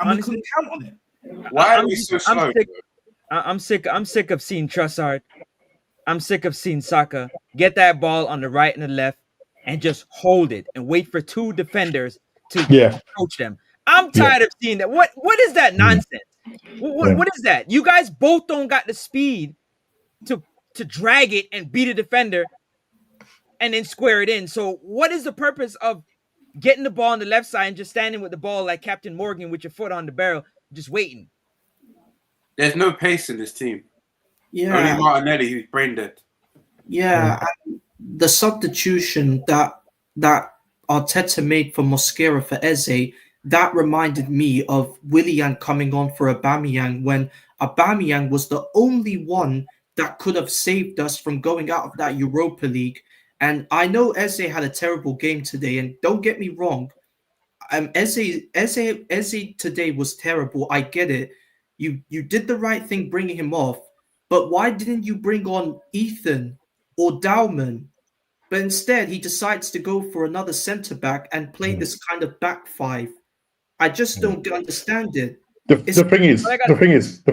and we couldn't count on it. Why are we so slow? I'm sick of seeing Trossard. I'm sick of seeing Saka get that ball on the right and the left and just hold it and wait for 2 defenders to coach them. I'm tired of seeing that. What is that nonsense? What is that? You guys both don't got the speed to drag it and beat a defender and then square it in. So what is the purpose of getting the ball on the left side and just standing with the ball like Captain Morgan with your foot on the barrel, just waiting? There's no pace in this team. Yeah. Only Martinelli, who's brain dead. Yeah, and the substitution that Arteta made for Mosquera for Eze, that reminded me of Willian coming on for Aubameyang when Aubameyang was the only one that could have saved us from going out of that Europa League. And I know Eze had a terrible game today, and don't get me wrong, Eze today was terrible. I get it. You did the right thing bringing him off, but why didn't you bring on Ethan or Dowman? But instead, he decides to go for another centre back and play this kind of back five. I just don't understand it. The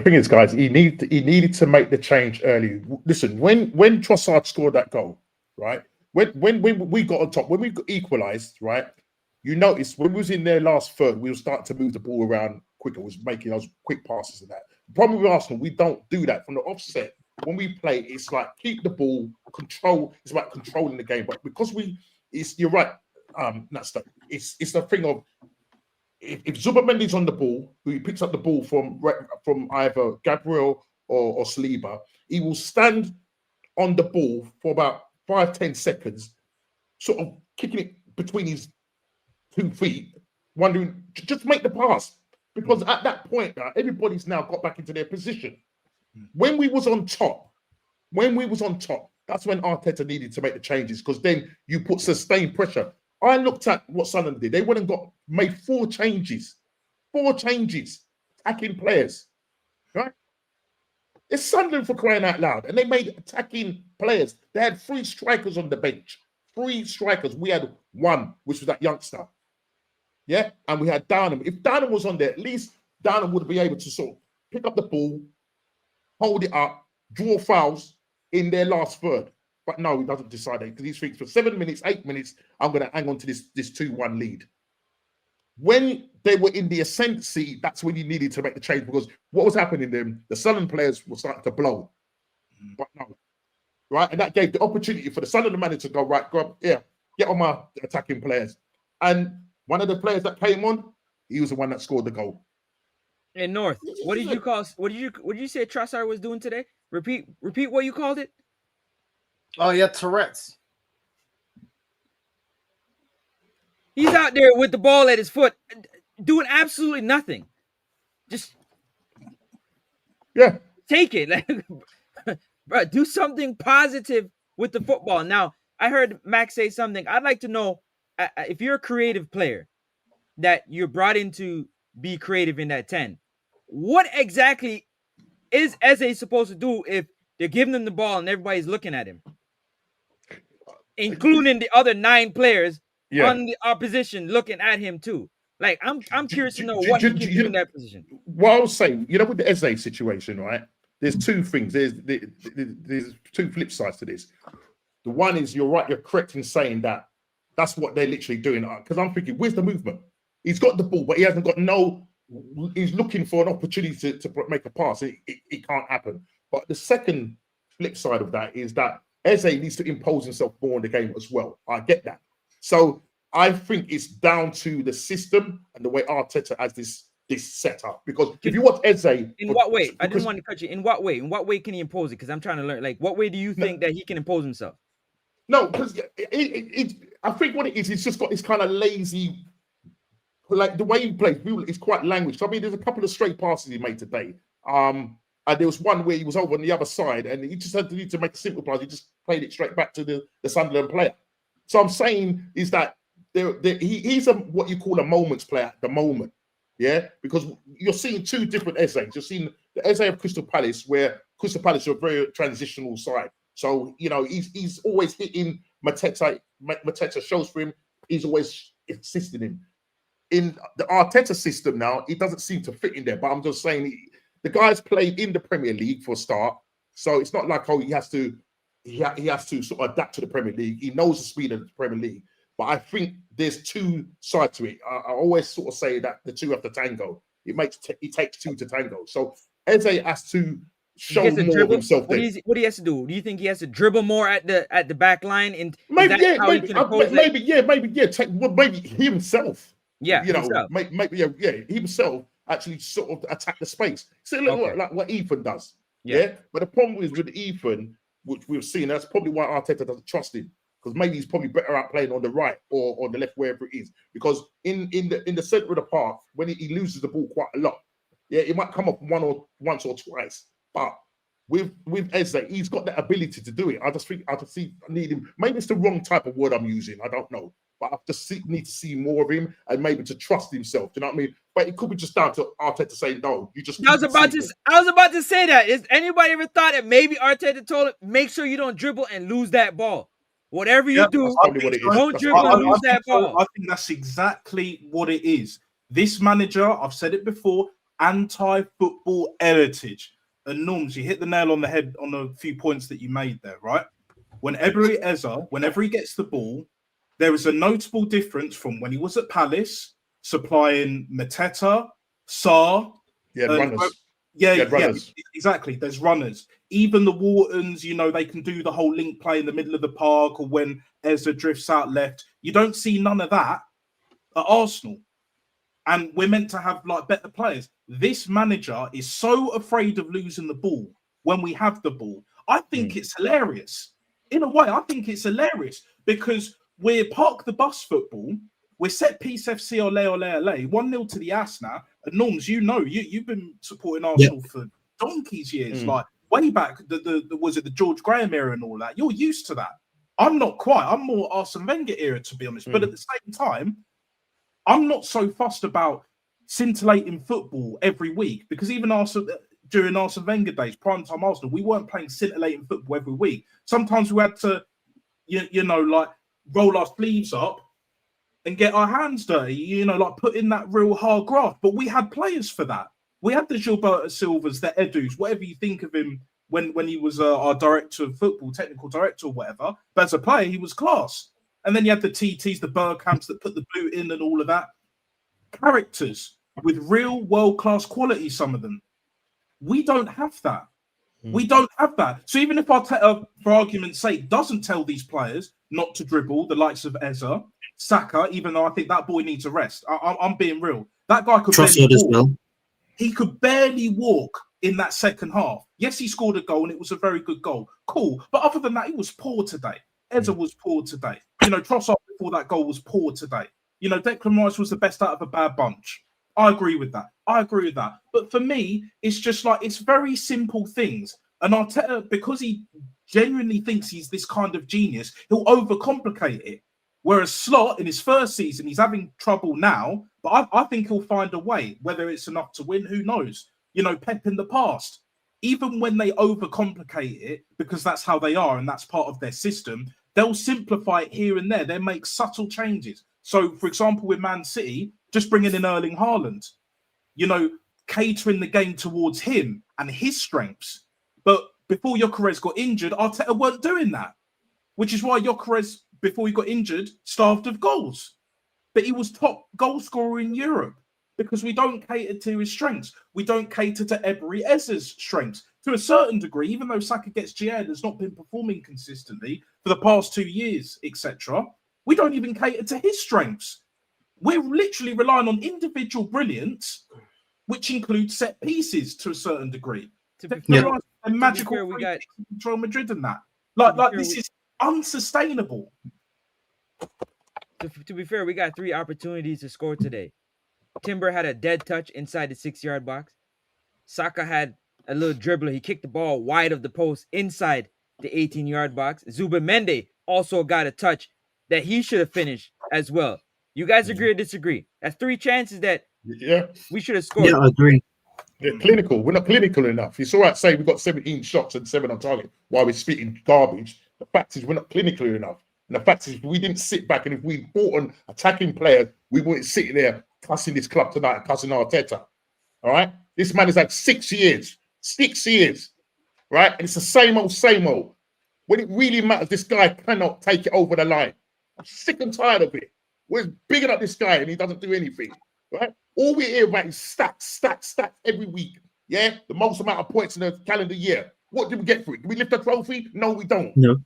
thing is, guys, he needed to make the change early. Listen, when Trossard scored that goal, right? When we got on top, when we got equalised, right? You noticed when we was in their last third, we were starting to move the ball around quicker. Was making those quick passes and that. The problem with Arsenal, we don't do that from the offset. When we play, it's like keep the ball, control. It's about controlling the game. But because you're right. It's the thing of if Zubimendi's on the ball, who he picks up the ball from either Gabriel or Saliba, he will stand on the ball for about 5-10 seconds, sort of kicking it between his 2 feet, wondering just make the pass. Because at that point, everybody's now got back into their position. When we was on top, that's when Arteta needed to make the changes, because then you put sustained pressure. I looked at what Sunderland did. They went and made 4 changes, attacking players, right? It's Sunderland for crying out loud, and they made attacking players. They had 3 strikers on the bench, 3 strikers. We had 1, which was that youngster, yeah, and we had Downham. If Downham was on there, at least Downham would be able to sort of pick up the ball, hold it up, draw fouls in their last third. But no, he doesn't decide that because he thinks for 7 minutes, 8 minutes, I'm going to hang on to this 2-1 lead. When they were in the ascendancy, that's when you needed to make the change, because what was happening then, the Sunderland players were starting to blow. But no, right? And that gave the opportunity for the Sunderland manager to go, right, get on my attacking players. And one of the players that came on, he was the one that scored the goal. In North, what did you say Trossard was doing today? Repeat what you called it. Oh yeah, Tourette's. He's out there with the ball at his foot, doing absolutely nothing. Just take it, bro. Do something positive with the football. Now, I heard Max say something. I'd like to know if you're a creative player that you're brought in to be creative in that 10. What exactly is Eze supposed to do if they're giving him the ball and everybody's looking at him, including the other 9 players on the opposition looking at him too? Like, I'm curious to know what he can do in that position. What I was saying, with the Eze situation, right? There's 2 things. There's 2 flip sides to this. The one is, you're right, you're correct in saying that that's what they're literally doing. Because I'm thinking, where's the movement? He's got the ball, but he hasn't got he's looking for an opportunity to make a pass. It can't happen. But the second flip side of that is that Eze needs to impose himself more in the game as well. I get that. So I think it's down to the system and the way Arteta has this setup. Because if you watch Eze... In what way? I didn't want to cut you. In what way? In what way can he impose it? Because I'm trying to learn. Like, what way do you think that he can impose himself? No, because I think what it is, he's just got this kind of lazy... Like, the way he plays, it's quite language. I mean, there's a couple of straight passes he made today. And there was one where he was over on the other side, and he just had to make a simple pass. He just played it straight back to the Sunderland player. So I'm saying is that he's what you call a moments player at the moment, yeah? Because you're seeing 2 different Ezes. You're seeing the Eze of Crystal Palace, where Crystal Palace are a very transitional side. So, he's always hitting Mateta. Mateta shows for him. He's always assisting him. In the Arteta system now, it doesn't seem to fit in there. But I'm just saying, the guy's played in the Premier League for a start, so it's not like he has to sort of adapt to the Premier League. He knows the speed of the Premier League. But I think there's 2 sides to it. I always sort of say that the 2 have to tango. It takes two to tango. So Eze has to He show gets to more of dribble. himself. What Then do he has to do? Do you think he has to dribble more at the back line? And maybe, is that how he can impose it? maybe himself. Yeah, You know, himself. maybe himself actually sort of attack the space. See, look Okay. like what Ethan does. Yeah. Yeah, but the problem is with Ethan, which we've seen, that's probably why Arteta doesn't trust him, because maybe he's probably better out playing on the right or on the left, wherever it is. Because in the center of the park, when he loses the ball quite a lot, yeah, it might come up once or twice. But with Eze, he's got that ability to do it. I just need him. Maybe it's the wrong type of word I'm using. I don't know. But I just need to see more of him and maybe to trust himself. Do you know what I mean? But it could be just down to Arteta saying, no, you just... I was about to say that. Is anybody ever thought that maybe Arteta told him, make sure you don't dribble and lose that ball? Whatever you do, that's probably what it is. don't dribble and lose that ball. I think that's exactly what it is. This manager, I've said it before, anti-football heritage. And Norms, you hit the nail on the head on a few points that you made there, right? Whenever he gets the ball, there is a notable difference from when he was at Palace, supplying Mateta, Sarr. Runners. Runners. Exactly. There's runners. Even the Whartons, you know, they can do the whole link play in the middle of the park or when Ezra drifts out left. You don't see none of that at Arsenal. And we're meant to have like better players. This manager is so afraid of losing the ball when we have the ball. I think it's hilarious. In a way, I think it's hilarious because we're park the bus football. We're set piece FC ole 1-0 to the ass now. And Norms, you know, you've been supporting Arsenal for donkey's years, like way back. Was it the George Graham era and all that? You're used to that. I'm not quite. I'm more Arsene Wenger era, to be honest. But at the same time, I'm not so fussed about scintillating football every week because even during Arsene Wenger days, primetime Arsenal, we weren't playing scintillating football every week. Sometimes we had to, you know, like roll our sleeves up and get our hands dirty, you know, like put in that real hard graft. But we had players for that. We had the Gilberto Silvas, the Edus, whatever you think of him when he was our director of football, technical director or whatever. But as a player, he was class. And then you had the TTs, the Bergkamps that put the boot in and all of that. Characters with real world-class quality, some of them. We don't have that. We don't have that. So even if Arteta, for argument's sake, doesn't tell these players not to dribble, the likes of Eze, Saka, even though I think that boy needs a rest. I'm being real. That guy could barely walk. Well. He could barely walk in that second half. Yes, he scored a goal and it was a very good goal. Cool. But other than that, he was poor today. Eze was poor today. You know, Trossard before that goal was poor today. You know, Declan Rice was the best out of a bad bunch. I agree with that. But for me, it's just like, it's very simple things. And Arteta, because he genuinely thinks he's this kind of genius, he'll overcomplicate it. Whereas Slot, in his first season, he's having trouble now, but I think he'll find a way. Whether it's enough to win, who knows? You know, Pep in the past, even when they overcomplicate it, because that's how they are and that's part of their system, they'll simplify it here and there. They make subtle changes. So, for example, with Man City, just bringing in Erling Haaland, you know, catering the game towards him and his strengths. But before Gyökeres got injured, Arteta weren't doing that, which is why Gyökeres, before he got injured, starved of goals. But he was top goal scorer in Europe because we don't cater to his strengths. We don't cater to Ebery Eze's strengths. To a certain degree, even though Saka gets GA and has not been performing consistently for the past 2 years, etc., we don't even cater to his strengths. We're literally relying on individual brilliance, which includes set pieces to a certain degree. Magical we got control Madrid and that. Like this is unsustainable. To be fair, we got 3 opportunities to score today. Timber had a dead touch inside the 6-yard box. Saka had a little dribbler. He kicked the ball wide of the post inside the 18-yard box. Zubimendi also got a touch that he should have finished as well. You guys agree or disagree? That's 3 chances that we should have scored. Yeah, I agree. Yeah, clinical. We're not clinical enough. It's all right saying we've got 17 shots and 7 on target while we're spitting garbage. The fact is we're not clinical enough. And the fact is if we didn't sit back and if we bought on attacking players, we wouldn't sit there cussing this club tonight and cussing Arteta. All right? This man has had 6 years. 6 years. Right? And it's the same old. When it really matters, this guy cannot take it over the line. I'm sick and tired of it. We're bigging up this guy and he doesn't do anything. Right? All we hear about is stats every week. Yeah, the most amount of points in the calendar year. What did we get for it? Did we lift a trophy? No, we don't. No.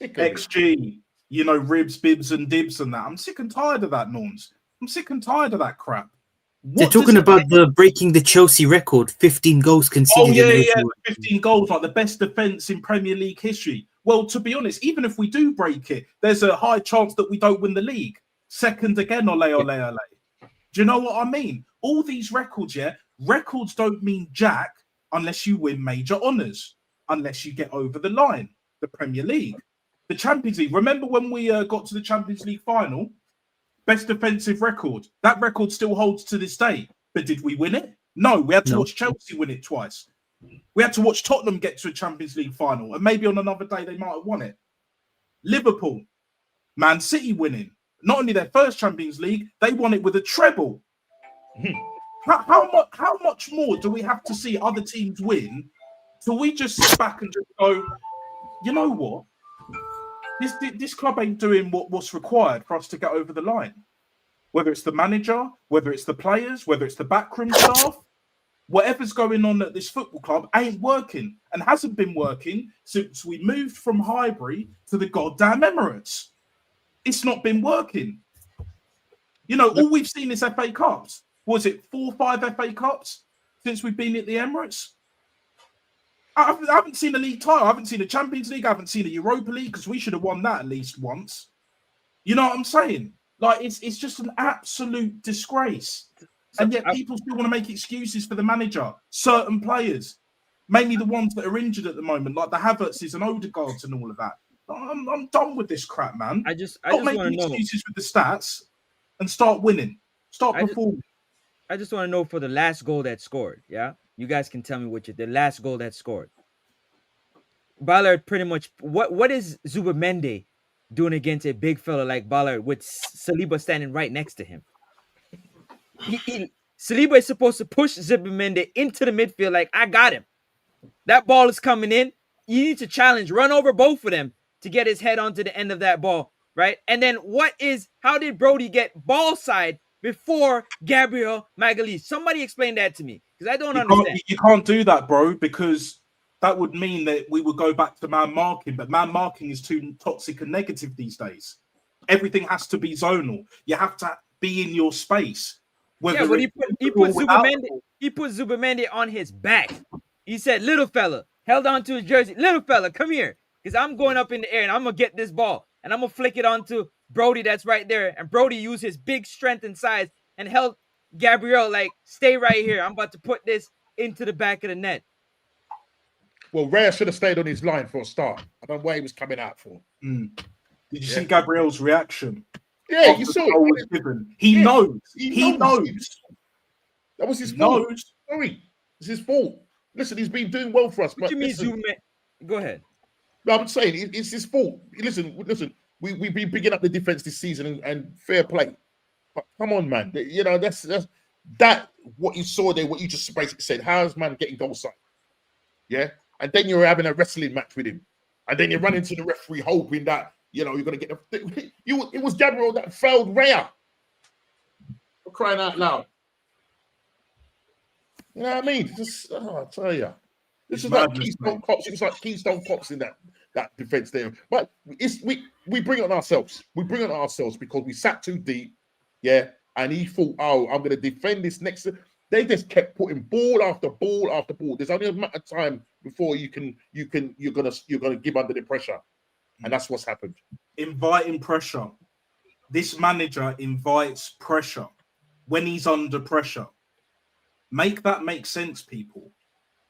XG, ribs, bibs, and dibs, and that. I'm sick and tired of that, Norms. I'm sick and tired of that crap. They're talking about breaking the Chelsea record, 15 goals conceded. Oh, yeah, 15 goals, like the best defence in Premier League history. Well, to be honest, even if we do break it, there's a high chance that we don't win the league. Second again, ole. Do you know what I mean? All these records, records don't mean jack unless you win major honours, unless you get over the line. The Premier League, the Champions League. Remember when we got to the Champions League final? Best defensive record. That record still holds to this day. But did we win it? No, we had to watch Chelsea win it twice. We had to watch Tottenham get to a Champions League final, and maybe on another day they might have won it. Liverpool, Man City winning. Not only their first Champions League, they won it with a treble. How much more do we have to see other teams win till we just sit back and just go, you know what? This club ain't doing what's required for us to get over the line. Whether it's the manager, whether it's the players, whether it's the backroom staff, whatever's going on at this football club ain't working and hasn't been working since we moved from Highbury to the goddamn Emirates. It's not been working. All we've seen is FA Cups. Was it 4 or 5 FA Cups since we've been at the Emirates? I haven't seen a league title. I haven't seen a Champions League. I haven't seen a Europa League because we should have won that at least once. You know what I'm saying? Like, it's just an absolute disgrace. And yet people still want to make excuses for the manager, certain players, mainly the ones that are injured at the moment, like the Havertzes and Odegaards and all of that. I'm done with this crap, man. I just Stop want to making know excuses with the stats and start winning. Start performing. I just want to know for the last goal that scored. Yeah, you guys can tell me the last goal that scored. Ballard pretty much. What is Zubamende doing against a big fella like Ballard with Saliba standing right next to him? Saliba is supposed to push Zubamende into the midfield like, I got him. That ball is coming in. You need to challenge, run over both of them to get his head onto the end of that ball, right? And then how did Brody get ball side before Gabriel Magalhaes? Somebody explain that to me, because I don't understand. You can't do that, bro, because that would mean that we would go back to man marking, but man marking is too toxic and negative these days. Everything has to be zonal. You have to be in your space. Yeah, but he put Zubamende on his back. He said, little fella, held on to his jersey. Little fella, come here, because I'm going up in the air and I'm going to get this ball. And I'm going to flick it onto Brody that's right there. And Brody used his big strength and size and held Gabriel like, stay right here. I'm about to put this into the back of the net. Well, Raya should have stayed on his line for a start. I don't know what he was coming out for. Did you see Gabriel's reaction? Yeah, you saw it. He knows. He knows. That was his fault. Sorry, it's his fault. Listen, he's been doing well for us. What do you mean, Zoom? Go ahead. No, I'm saying it's his fault. Listen. We've been picking up the defense this season and fair play. But come on, man. That's what you saw there. What you just basically said. How's man getting goal side? Yeah, and then you're having a wrestling match with him, and then you're running to the referee hoping that you're going to get it was Gabriel that failed Raya. For crying out loud. You know what I mean? I tell you. This is like Keystone Cops. It was like Keystone Cops in that defense there. But we bring it on ourselves. We bring it on ourselves because we sat too deep. Yeah. And he thought, I'm going to defend this next. They just kept putting ball after ball after ball. There's only a matter of time before you're gonna give under the pressure. And that's what's happened. Inviting pressure. This manager invites pressure when he's under pressure. Make that make sense, people.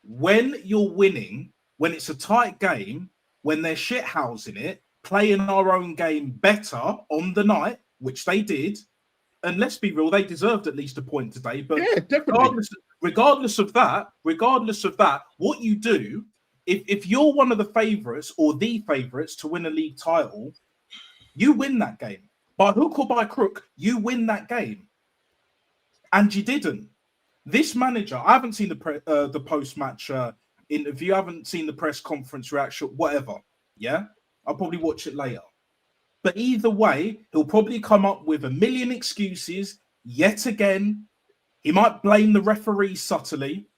When you're winning, when it's a tight game, when they're shithousing it, playing our own game better on the night, which they did, and let's be real, they deserved at least a point today. But yeah, definitely. Regardless of that, what you do, if you're one of the favourites or the favourites to win a league title, you win that game. By hook or by crook, you win that game. And you didn't. This manager, I haven't seen the post-match interview, I haven't seen the press conference reaction, whatever. Yeah? I'll probably watch it later. But either way, he'll probably come up with a million excuses yet again. He might blame the referee subtly.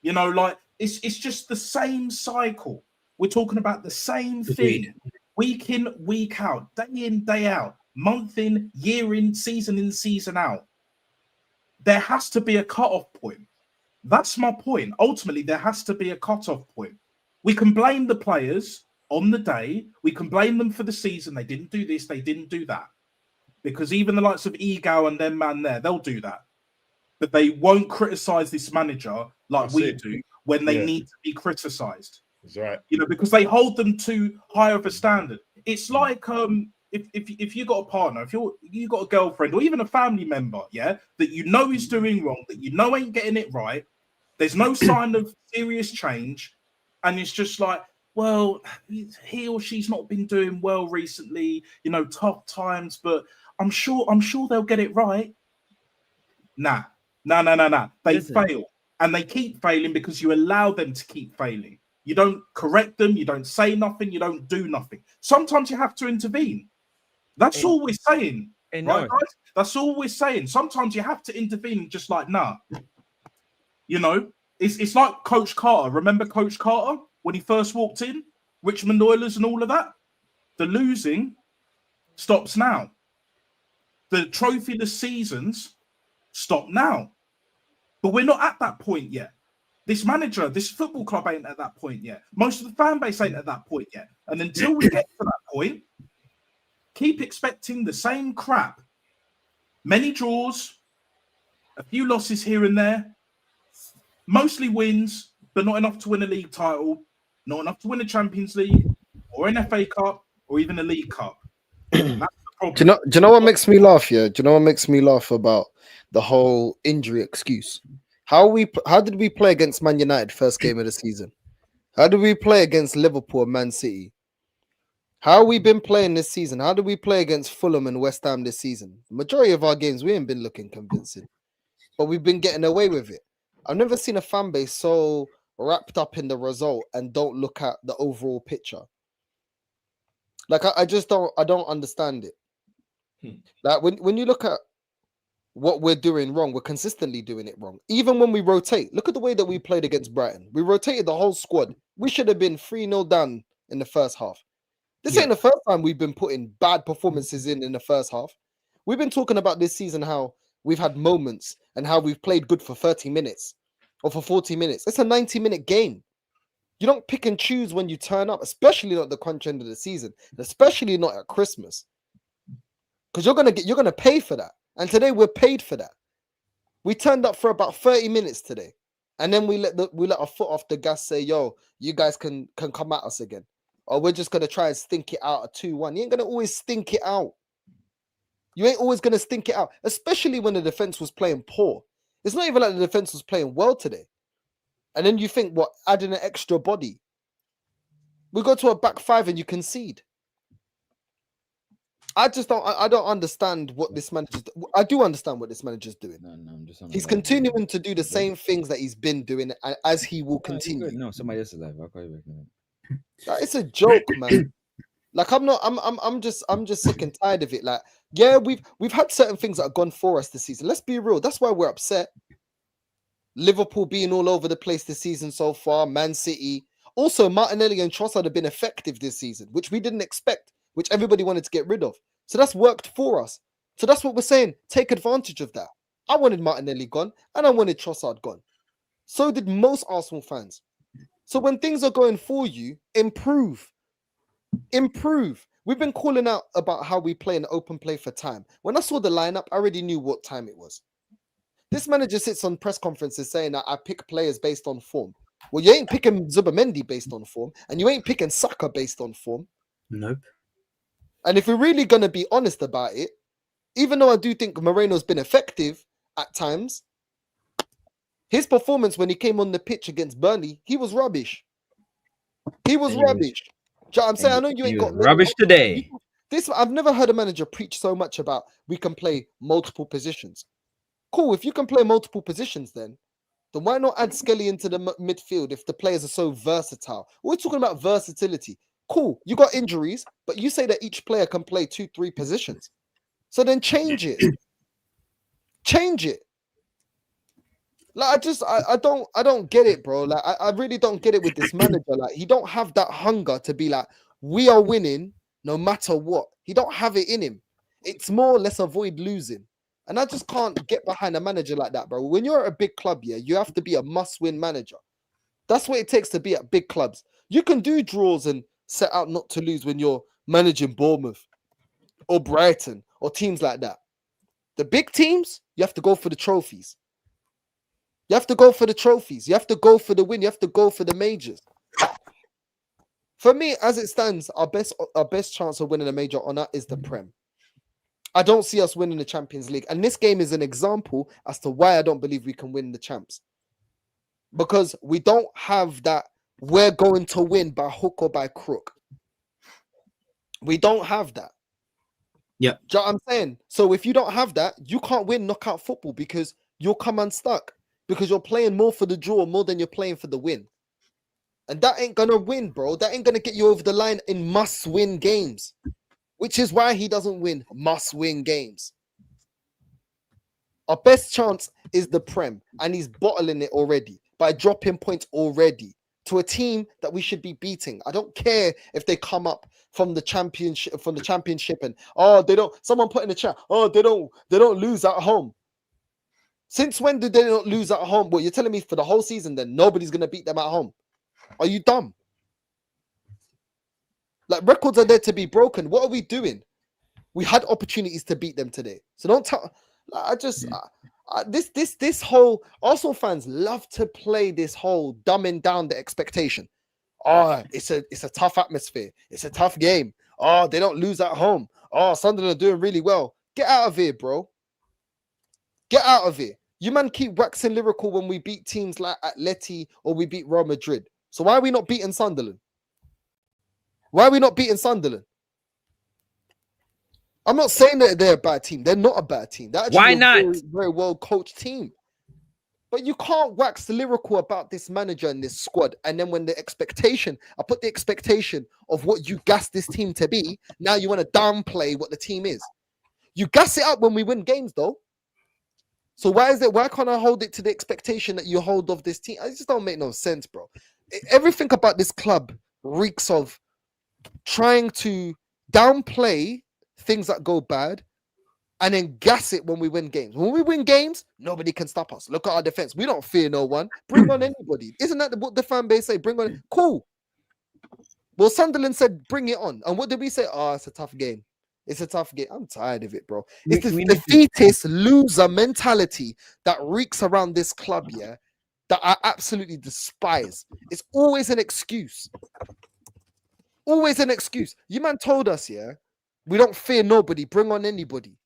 You know, like it's just the same cycle. We're talking about the same thing, week in, week out, day in, day out, month in, year in, season out. There has to be a cutoff point. That's my point. Ultimately, there has to be a cutoff point. We can blame the players on the day. We can blame them for the season. They didn't do this. They didn't do that. Because even the likes of Ego and them man there, they'll do that. But they won't criticize this manager like we do when they need to be criticized. That's right. You know, because they hold them too high of a standard. It's like if you got a partner, if you got a girlfriend or even a family member, yeah, that you know is doing wrong, that you know ain't getting it right, there's no sign of serious change, and it's just like, well, he or she's not been doing well recently, you know, tough times, but I'm sure they'll get it right. Nah. They fail, and they keep failing because you allow them to keep failing. You don't correct them, you don't say nothing, you don't do nothing. Sometimes you have to intervene. That's all we're saying, right, guys? That's all we're saying. Sometimes you have to intervene and just like, nah. You know, it's like Coach Carter. Remember Coach Carter when he first walked in? Richmond Oilers and all of that? The losing stops now. The trophyless seasons stop now. But we're not at that point yet. This manager, this football club ain't at that point yet. Most of the fan base ain't at that point yet. And until we get to that point, keep expecting the same crap. Many draws, a few losses here and there, mostly wins, but not enough to win a league title, not enough to win a Champions League or an FA Cup or even a League Cup. That's the problem. Do you know what makes me laugh? Yeah, do you know what makes me laugh about the whole injury excuse? How did we play against Man United first game of the season? How did we play against Liverpool and Man City? How have we been playing this season? How did we play against Fulham and West Ham this season? The majority of our games, we ain't been looking convincing, but we've been getting away with it. I've never seen a fan base so wrapped up in the result and don't look at the overall picture. Like I don't understand it. Like when you look at what we're doing wrong, we're consistently doing it wrong. Even when we rotate, look at the way that we played against Brighton. We rotated the whole squad. We should have been 3-0 down in the first half. This ain't the first time we've been putting bad performances in the first half. We've been talking about this season how we've had moments and how we've played good for 30 minutes or for 40 minutes. It's a 90-minute game. You don't pick and choose when you turn up, especially not the crunch end of the season, especially not at Christmas, because you're gonna pay for that. And today we're paid for that. We turned up for about 30 minutes today, and then we let our foot off the gas. Say, yo, you guys can come at us again, or we're just gonna try and stink it out at 2-1. You ain't gonna always stink it out. You ain't always gonna stink it out, especially when the defense was playing poor. It's not even like the defense was playing well today. And then you think, what, adding an extra body? We go to a back five and you concede. I don't understand what this manager's. I do understand what this manager's doing. He's continuing to do the same things that he's been doing, as he will continue. No, somebody else is alive. I'll call you back. It's a joke, man. Like I'm just sick and tired of it. Like, yeah, we've had certain things that have gone for us this season. Let's be real. That's why we're upset. Liverpool being all over the place this season so far. Man City. Also, Martinelli and Trossard have been effective this season, which we didn't expect, which everybody wanted to get rid of. So that's worked for us. So that's what we're saying. Take advantage of that. I wanted Martinelli gone and I wanted Trossard gone. So did most Arsenal fans. So when things are going for you, improve. Improve. We've been calling out about how we play in open play for time. When I saw the lineup, I already knew what time it was. This manager sits on press conferences saying that I pick players based on form. Well, you ain't picking Zubimendi based on form, and you ain't picking Saka based on form. Nope. And if we're really going to be honest about it, even though I do think Moreno's been effective at times, his performance when he came on the pitch against Burnley, he was rubbish. He was rubbish. Do you know what I'm saying? I know you ain't got rubbish today. I've never heard a manager preach so much about we can play multiple positions. Cool, if you can play multiple positions, then why not add Skelly into the midfield if the players are so versatile? We're talking about versatility. Cool, you got injuries, but you say that each player can play 2-3 positions. So then change it. Change it. Like I don't get it, bro. Like I really don't get it with this manager. Like he don't have that hunger to be like, we are winning no matter what. He don't have it in him. It's more, let's avoid losing. And I just can't get behind a manager like that, bro. When you're at a big club, yeah, you have to be a must-win manager. That's what it takes to be at big clubs. You can do draws and set out not to lose when you're managing Bournemouth or Brighton or teams like that. The big teams, you have to go for the trophies. You have to go for the trophies. You have to go for the win. You have to go for the majors. For me, as it stands, our best chance of winning a major honour is the Prem. I don't see us winning the Champions League. And this game is an example as to why I don't believe we can win the champs. Because we don't have that we're going to win by hook or by crook. We don't have that. Yeah. Do you know what I'm saying? So if you don't have that, you can't win knockout football because you'll come unstuck. Because you're playing more for the draw more than you're playing for the win. And that ain't going to win, bro. That ain't going to get you over the line in must-win games. Which is why he doesn't win must-win games. Our best chance is the Prem. And he's bottling it already. By dropping points already. To a team that we should be beating. I don't care if they come up from the championship and they don't. Someone put in the chat, they don't lose at home. Since when did they not lose at home? Well, you're telling me for the whole season, then nobody's gonna beat them at home. Are you dumb? Like records are there to be broken. What are we doing? We had opportunities to beat them today. So don't tell. This whole Arsenal fans love to play this whole dumbing down the expectation. It's a tough atmosphere. It's a tough game. They don't lose at home. Sunderland are doing really well. Get out of here, bro. Get out of here. You man keep waxing lyrical when we beat teams like Atleti or we beat Real Madrid. So why are we not beating Sunderland? Why are we not beating Sunderland? I'm not saying that they're a bad team. They're not a bad team. They're actually Why a not? very, very well-coached team. But you can't wax lyrical about this manager and this squad. And then when I put the expectation of what you gas this team to be, now you want to downplay what the team is. You gas it up when we win games, though. So why can't I hold it to the expectation that you hold of this team? I just don't make no sense, bro. Everything about this club reeks of trying to downplay things that go bad and then gas it when we win games. When we win games, nobody can stop us. Look at our defense. We don't fear no one. Bring on anybody. Isn't that what the fan base say? Bring on. Cool. Well, Sunderland said, bring it on. And what did we say? It's a tough game. It's a tough game. I'm tired of it, bro. It's the defeatist loser mentality that reeks around this club, yeah, that I absolutely despise. It's always an excuse. Always an excuse. You man told us, yeah, we don't fear nobody. Bring on anybody.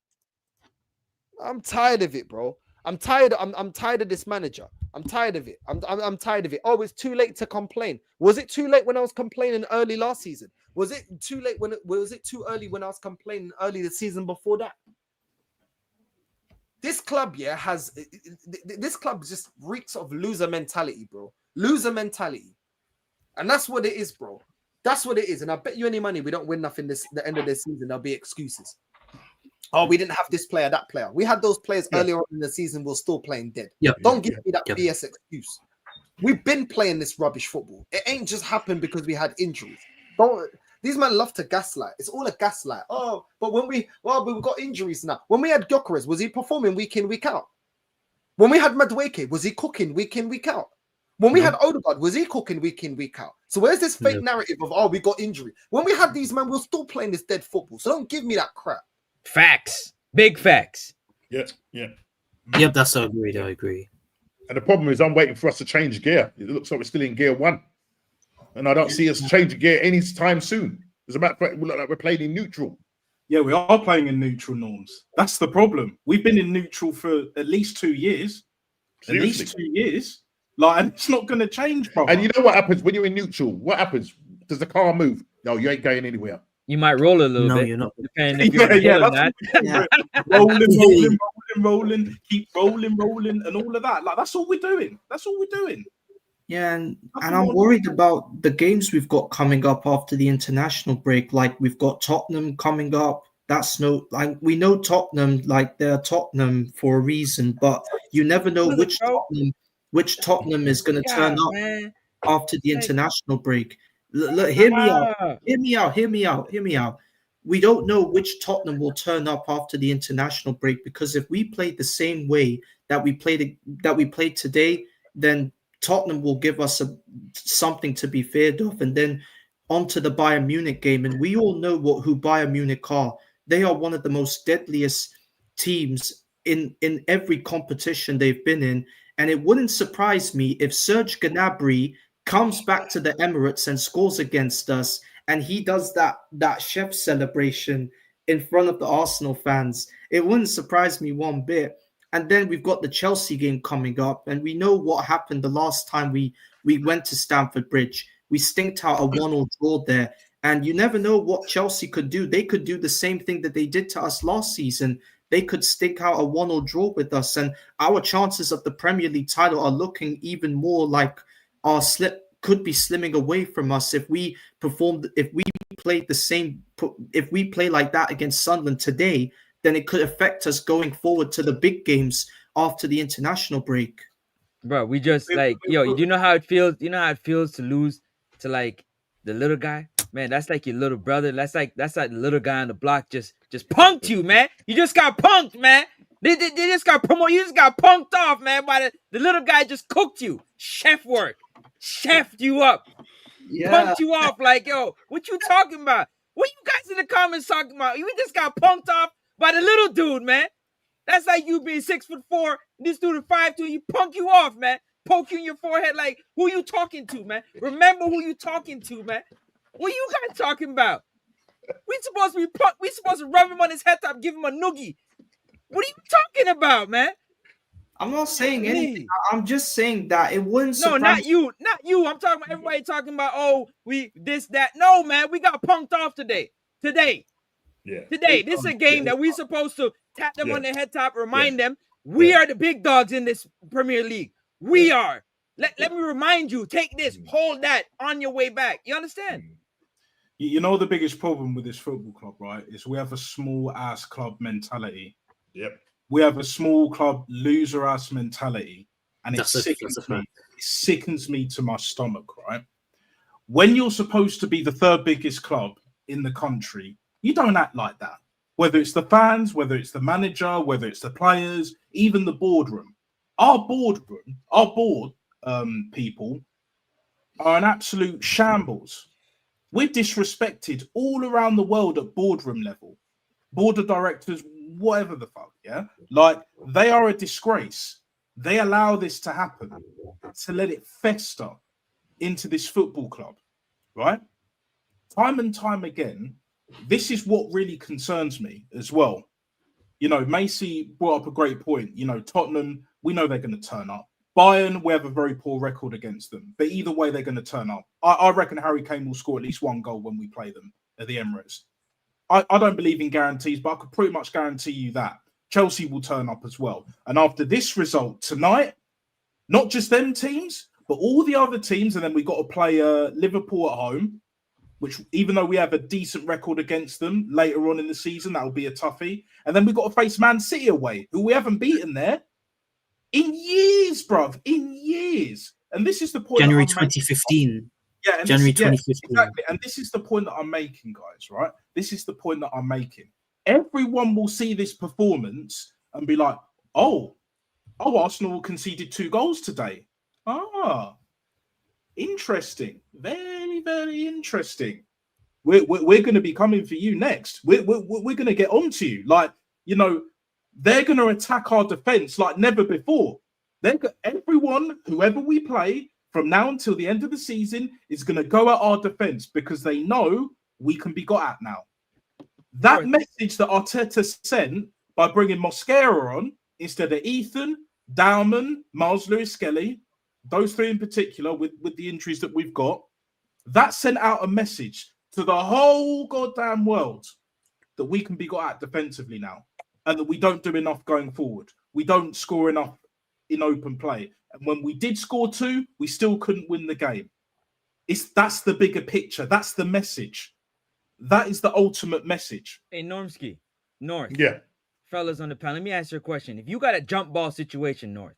I'm tired of it, bro. I'm tired of this manager. I'm tired of it. I'm tired of it. Oh, it's too late to complain. Was it too late when I was complaining early last season? Was it too late was it too early when I was complaining early the season before that? This club, yeah, this club just reeks of loser mentality, bro. Loser mentality. And that's what it is, bro. That's what it is. And I bet you any money we don't win nothing the end of this season. There'll be excuses. We didn't have this player, that player. We had those players earlier on in the season. We're still playing dead. Don't give me that BS excuse. We've been playing this rubbish football. It ain't just happened because we had injuries. These men love to gaslight. It's all a gaslight. But we've got injuries now. When we had Gyökeres, was he performing week in, week out? When we had Madueke, was he cooking week in, week out? When we had Odegaard, was he cooking week in, week out? So where's this fake narrative of, we got injury? When we had these men, we're still playing this dead football. So don't give me that crap. Facts. Big facts. Yeah. Yep, that's so agreed. I agree. And the problem is I'm waiting for us to change gear. It looks like we're still in gear 1. And I don't see us changing gear anytime soon. As a matter of fact, we look like we're playing in neutral. Yeah, we are playing in neutral norms. That's the problem. We've been in neutral for at least 2 years. Seriously? At least 2 years. And it's not going to change, bro. And you know what happens when you're in neutral? What happens? Does the car move? No, you ain't going anywhere. You might roll a little bit. No, you're not. Depending if you're rolling, keep rolling, and all of that. That's all we're doing. Yeah, and I'm worried about the games we've got coming up after the international break. Like we've got Tottenham coming up, that's no, like, we know Tottenham, like, they're Tottenham for a reason, but you never know Look, bro. which Tottenham is going to turn Yeah, up man. after the Like, international break. Look, hear me out. ah. Hear me out. Hear me out. Hear me out. We don't know which Tottenham will turn up after the international break, because if we played the same way that we played today, then Tottenham will give us something to be feared of, and then onto the Bayern Munich game. And we all know who Bayern Munich are. They are one of the most deadliest teams in every competition they've been in. And it wouldn't surprise me if Serge Gnabry comes back to the Emirates and scores against us, and he does that chef celebration in front of the Arsenal fans. It wouldn't surprise me one bit. And then we've got the Chelsea game coming up, and we know what happened the last time we went to Stamford Bridge. We stinked out a 1-1 draw there. And you never know what Chelsea could do. They could do the same thing that they did to us last season. They could stink out a 1-0 draw with us, and our chances of the Premier League title are looking even more like our could be slimming away from us if we play like that against Sunderland today. Then it could affect us going forward to the big games after the international break. Bro, we just like, yo, do you know how it feels? You know how it feels to lose to like the little guy? Man, that's like your little brother. That's like the little guy on the block just punked you, man. You just got punked, man. They just got promoted. You just got punked off, man. By the little guy just cooked you. Chef work. Chefed you up. Yeah. Punked you off like, yo, what you talking about? What you guys in the comments talking about? You just got punked off by the little dude, man. That's like you being 6'4", this dude is 5'2", he punk you off, man. Poke you in your forehead like, who you talking to, man? Remember who you talking to, man. What you guys talking about? We supposed to be we supposed to rub him on his head top, give him a noogie. What are you talking about, man? I'm not saying anything. I'm just saying that it wouldn't surprise. No, not you. I'm talking about everybody talking about, oh, we this, that. No, man, we got punked off today. Yeah. Today. This is a game that we supposed to tap them on the head top, remind them we are the big dogs in this Premier League. We are. Let me remind you, take this, hold that on your way back. You understand? You know the biggest problem with this football club, right, is we have a small-ass club mentality. Yep. We have a small club loser-ass mentality, and it sickens me to my stomach, right? When you're supposed to be the third biggest club in the country, you don't act like that. Whether it's the fans, whether it's the manager, whether it's the players, even the boardroom. Our board people are an absolute shambles. We're disrespected all around the world at boardroom level. Board of directors, whatever the fuck, yeah? Like, they are a disgrace. They allow this to happen, to let it fester into this football club, right? Time and time again, this is what really concerns me as well. You know, Macy brought up a great point. You know, Tottenham, we know they're going to turn up. Bayern, we have a very poor record against them. But either way, they're going to turn up. I reckon Harry Kane will score at least one goal when we play them at the Emirates. I don't believe in guarantees, but I could pretty much guarantee you that. Chelsea will turn up as well. And after this result tonight, not just them teams, but all the other teams, and then we got to play Liverpool at home, which even though we have a decent record against them later on in the season, that will be a toughie. And then we've got to face Man City away, who we haven't beaten there in years, bruv, in years. And this is the point. January 2015. Yeah, and January 2015. Exactly. And this is the point that I'm making, guys, right? This is the point that I'm making. Everyone will see this performance and be like, oh, Arsenal conceded 2 goals today. Ah, interesting. Very, very interesting. We're going to be coming for you next. We're going to get onto you. Like, you know, they're going to attack our defense like never before. Everyone, whoever we play from now until the end of the season, is going to go at our defense because they know we can be got at now. That message that Arteta sent by bringing Mosquera on instead of Ethan, Dowman, Miles Lewis-Skelly, those 3 in particular with the injuries that we've got, that sent out a message to the whole goddamn world that we can be got at defensively now and that we don't do enough going forward. We don't score enough in open play. And when we did score 2, we still couldn't win the game. That's the bigger picture. That's the message. That is the ultimate message. Hey, Normski, North. Yeah. Fellas on the panel, let me ask you a question. If you got a jump ball situation, North,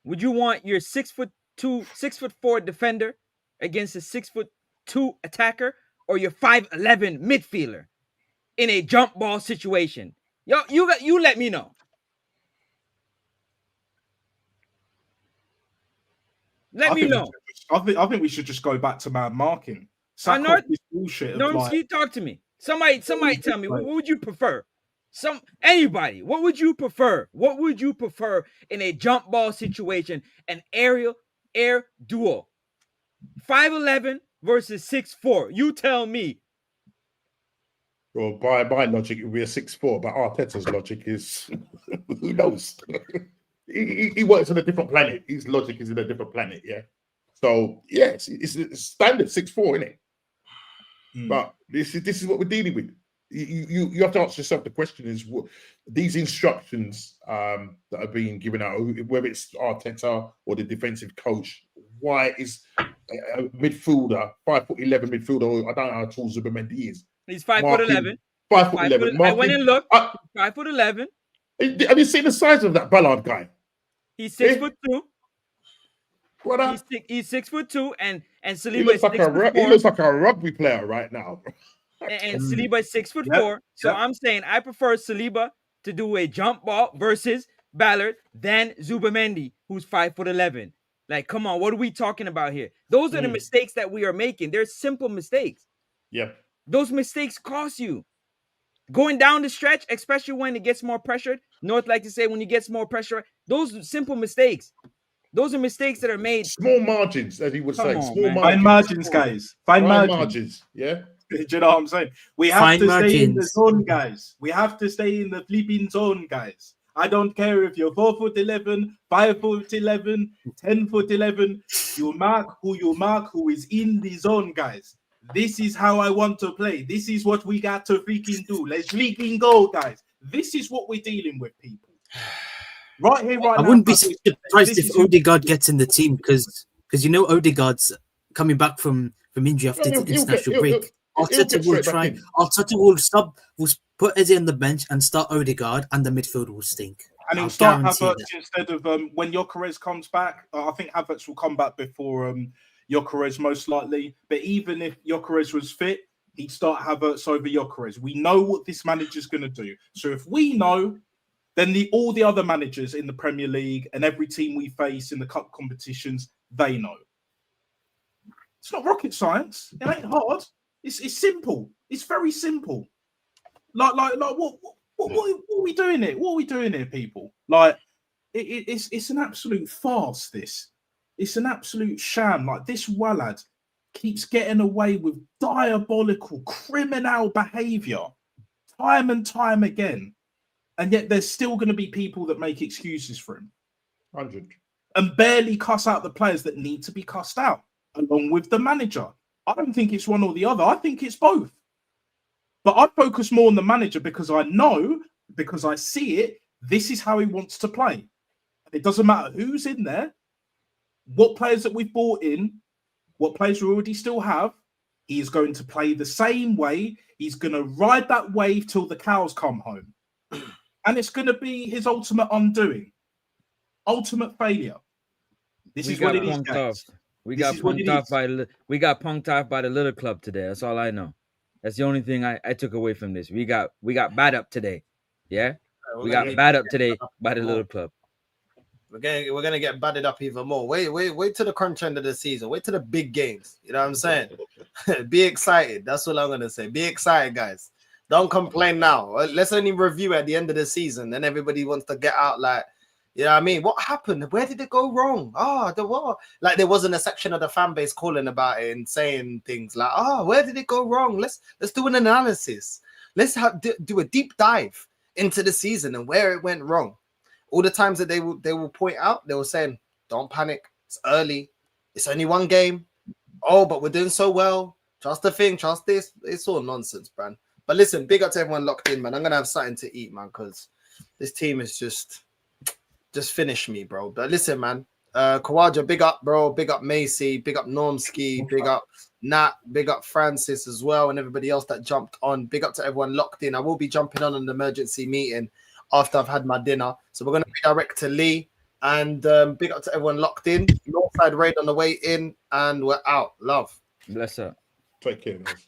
would you want your 6'2", 6'4" defender against a 6'2" attacker, or your 5'11" midfielder in a jump ball situation? Yo, you let me know. Let me know. I think we should just go back to man marking. Sack off this bullshit of like, talk to me. Somebody tell me, what would you prefer? Anybody, what would you prefer? What would you prefer in a jump ball situation, an air duel? 5'11" versus 6'4". You tell me. Well, by logic, it would be a 6'4", but Arteta's logic is, who knows? he works on a different planet. His logic is in a different planet, yeah? So, yes, it's standard 6'4", isn't it? But this is what we're dealing with. You have to ask yourself the question is, what these instructions that are being given out, whether it's Arteta or the defensive coach, why is a midfielder, 5'11" midfielder, I don't know how tall Zubimendi is. He's 5'11". 5'11". I went and looked. 5'11". Have you seen the size of that Ballard guy? He's 6'2". What He's 6'2", and Saliba he looks like 6'4". He looks like a rugby player right now. And Saliba is 6'4". So I'm saying I prefer Saliba to do a jump ball versus Ballard than Zubimendi, who's 5'11". Like, come on, what are we talking about here? Those are the mistakes that we are making. They're simple mistakes. Yeah. Those mistakes cost you. Going down the stretch, especially when it gets more pressured. North like to say when it gets more pressure, those simple mistakes. Those are mistakes that are made. Small margins, as he would say. Small margins. Fine margins, guys. Fine margins. Yeah. Do you know what I'm saying? We have to stay in the zone, guys. We have to stay in the flipping zone, guys. I don't care if you're 4'11", 5'11", 10'11". You mark who is in the zone, guys. This is how I want to play. This is what we got to freaking do. Let's freaking go, guys. This is what we're dealing with, people. Right here, right now. I wouldn't be surprised if Odegaard gets in the team because you know Odegaard's coming back from injury after the international break. Arteta will try. Arteta will put Eze on the bench and start Odegaard, and the midfield will stink. And he'll start Havertz instead of when Gyökeres comes back. I think Havertz will come back before Gyökeres most likely. But even if Gyökeres was fit, he'd start Havertz over Gyökeres. We know what this manager's going to do. So if we know, then all the other managers in the Premier League and every team we face in the cup competitions, they know. It's not rocket science. It ain't hard. It's simple. It's very simple. Like what are we doing here? What are we doing here, people? Like it's an absolute farce. It's an absolute sham. Like this Wallad keeps getting away with diabolical criminal behaviour time and time again, and yet there's still going to be people that make excuses for him. 100. And barely cuss out the players that need to be cussed out, along with the manager. I don't think it's one or the other. I think it's both. But I focus more on the manager because I know, because I see it, this is how he wants to play. It doesn't matter who's in there, what players that we've bought in, what players we already still have, he is going to play the same way. He's going to ride that wave till the cows come home. And it's going to be his ultimate undoing. Ultimate failure. This is what it is, guys. We got punked off by the little club today. That's all I know. That's the only thing I took away from this. We got bad up today. Yeah? We got bad up today by the little club. We're gonna get batted up even more. Wait till the crunch end of the season. Wait till the big games. You know what I'm saying? Be excited. That's what I'm gonna say. Be excited, guys. Don't complain now. Let's only review at the end of the season. Then everybody wants to get out like, you know what I mean? What happened? Where did it go wrong? Like there wasn't a section of the fan base calling about it and saying things like, where did it go wrong? Let's do an analysis. Let's do a deep dive into the season and where it went wrong. All the times that they will point out, they were saying, don't panic. It's early. It's only one game. Oh, but we're doing so well. Trust the thing. Trust this. It's all nonsense, man. But listen, big up to everyone locked in, man. I'm going to have something to eat, man, because this team is just finished me, bro. But listen, man. Kawaja, big up, bro. Big up Macy. Big up Normski. Big up Nat, big up Francis as well, and everybody else that jumped on. Big up to everyone locked in. I will be jumping on an emergency meeting after I've had my dinner. So we're going to redirect to Lee. And big up to everyone locked in. Northside raid on the way in. And we're out. Love. Bless up. Take care, guys.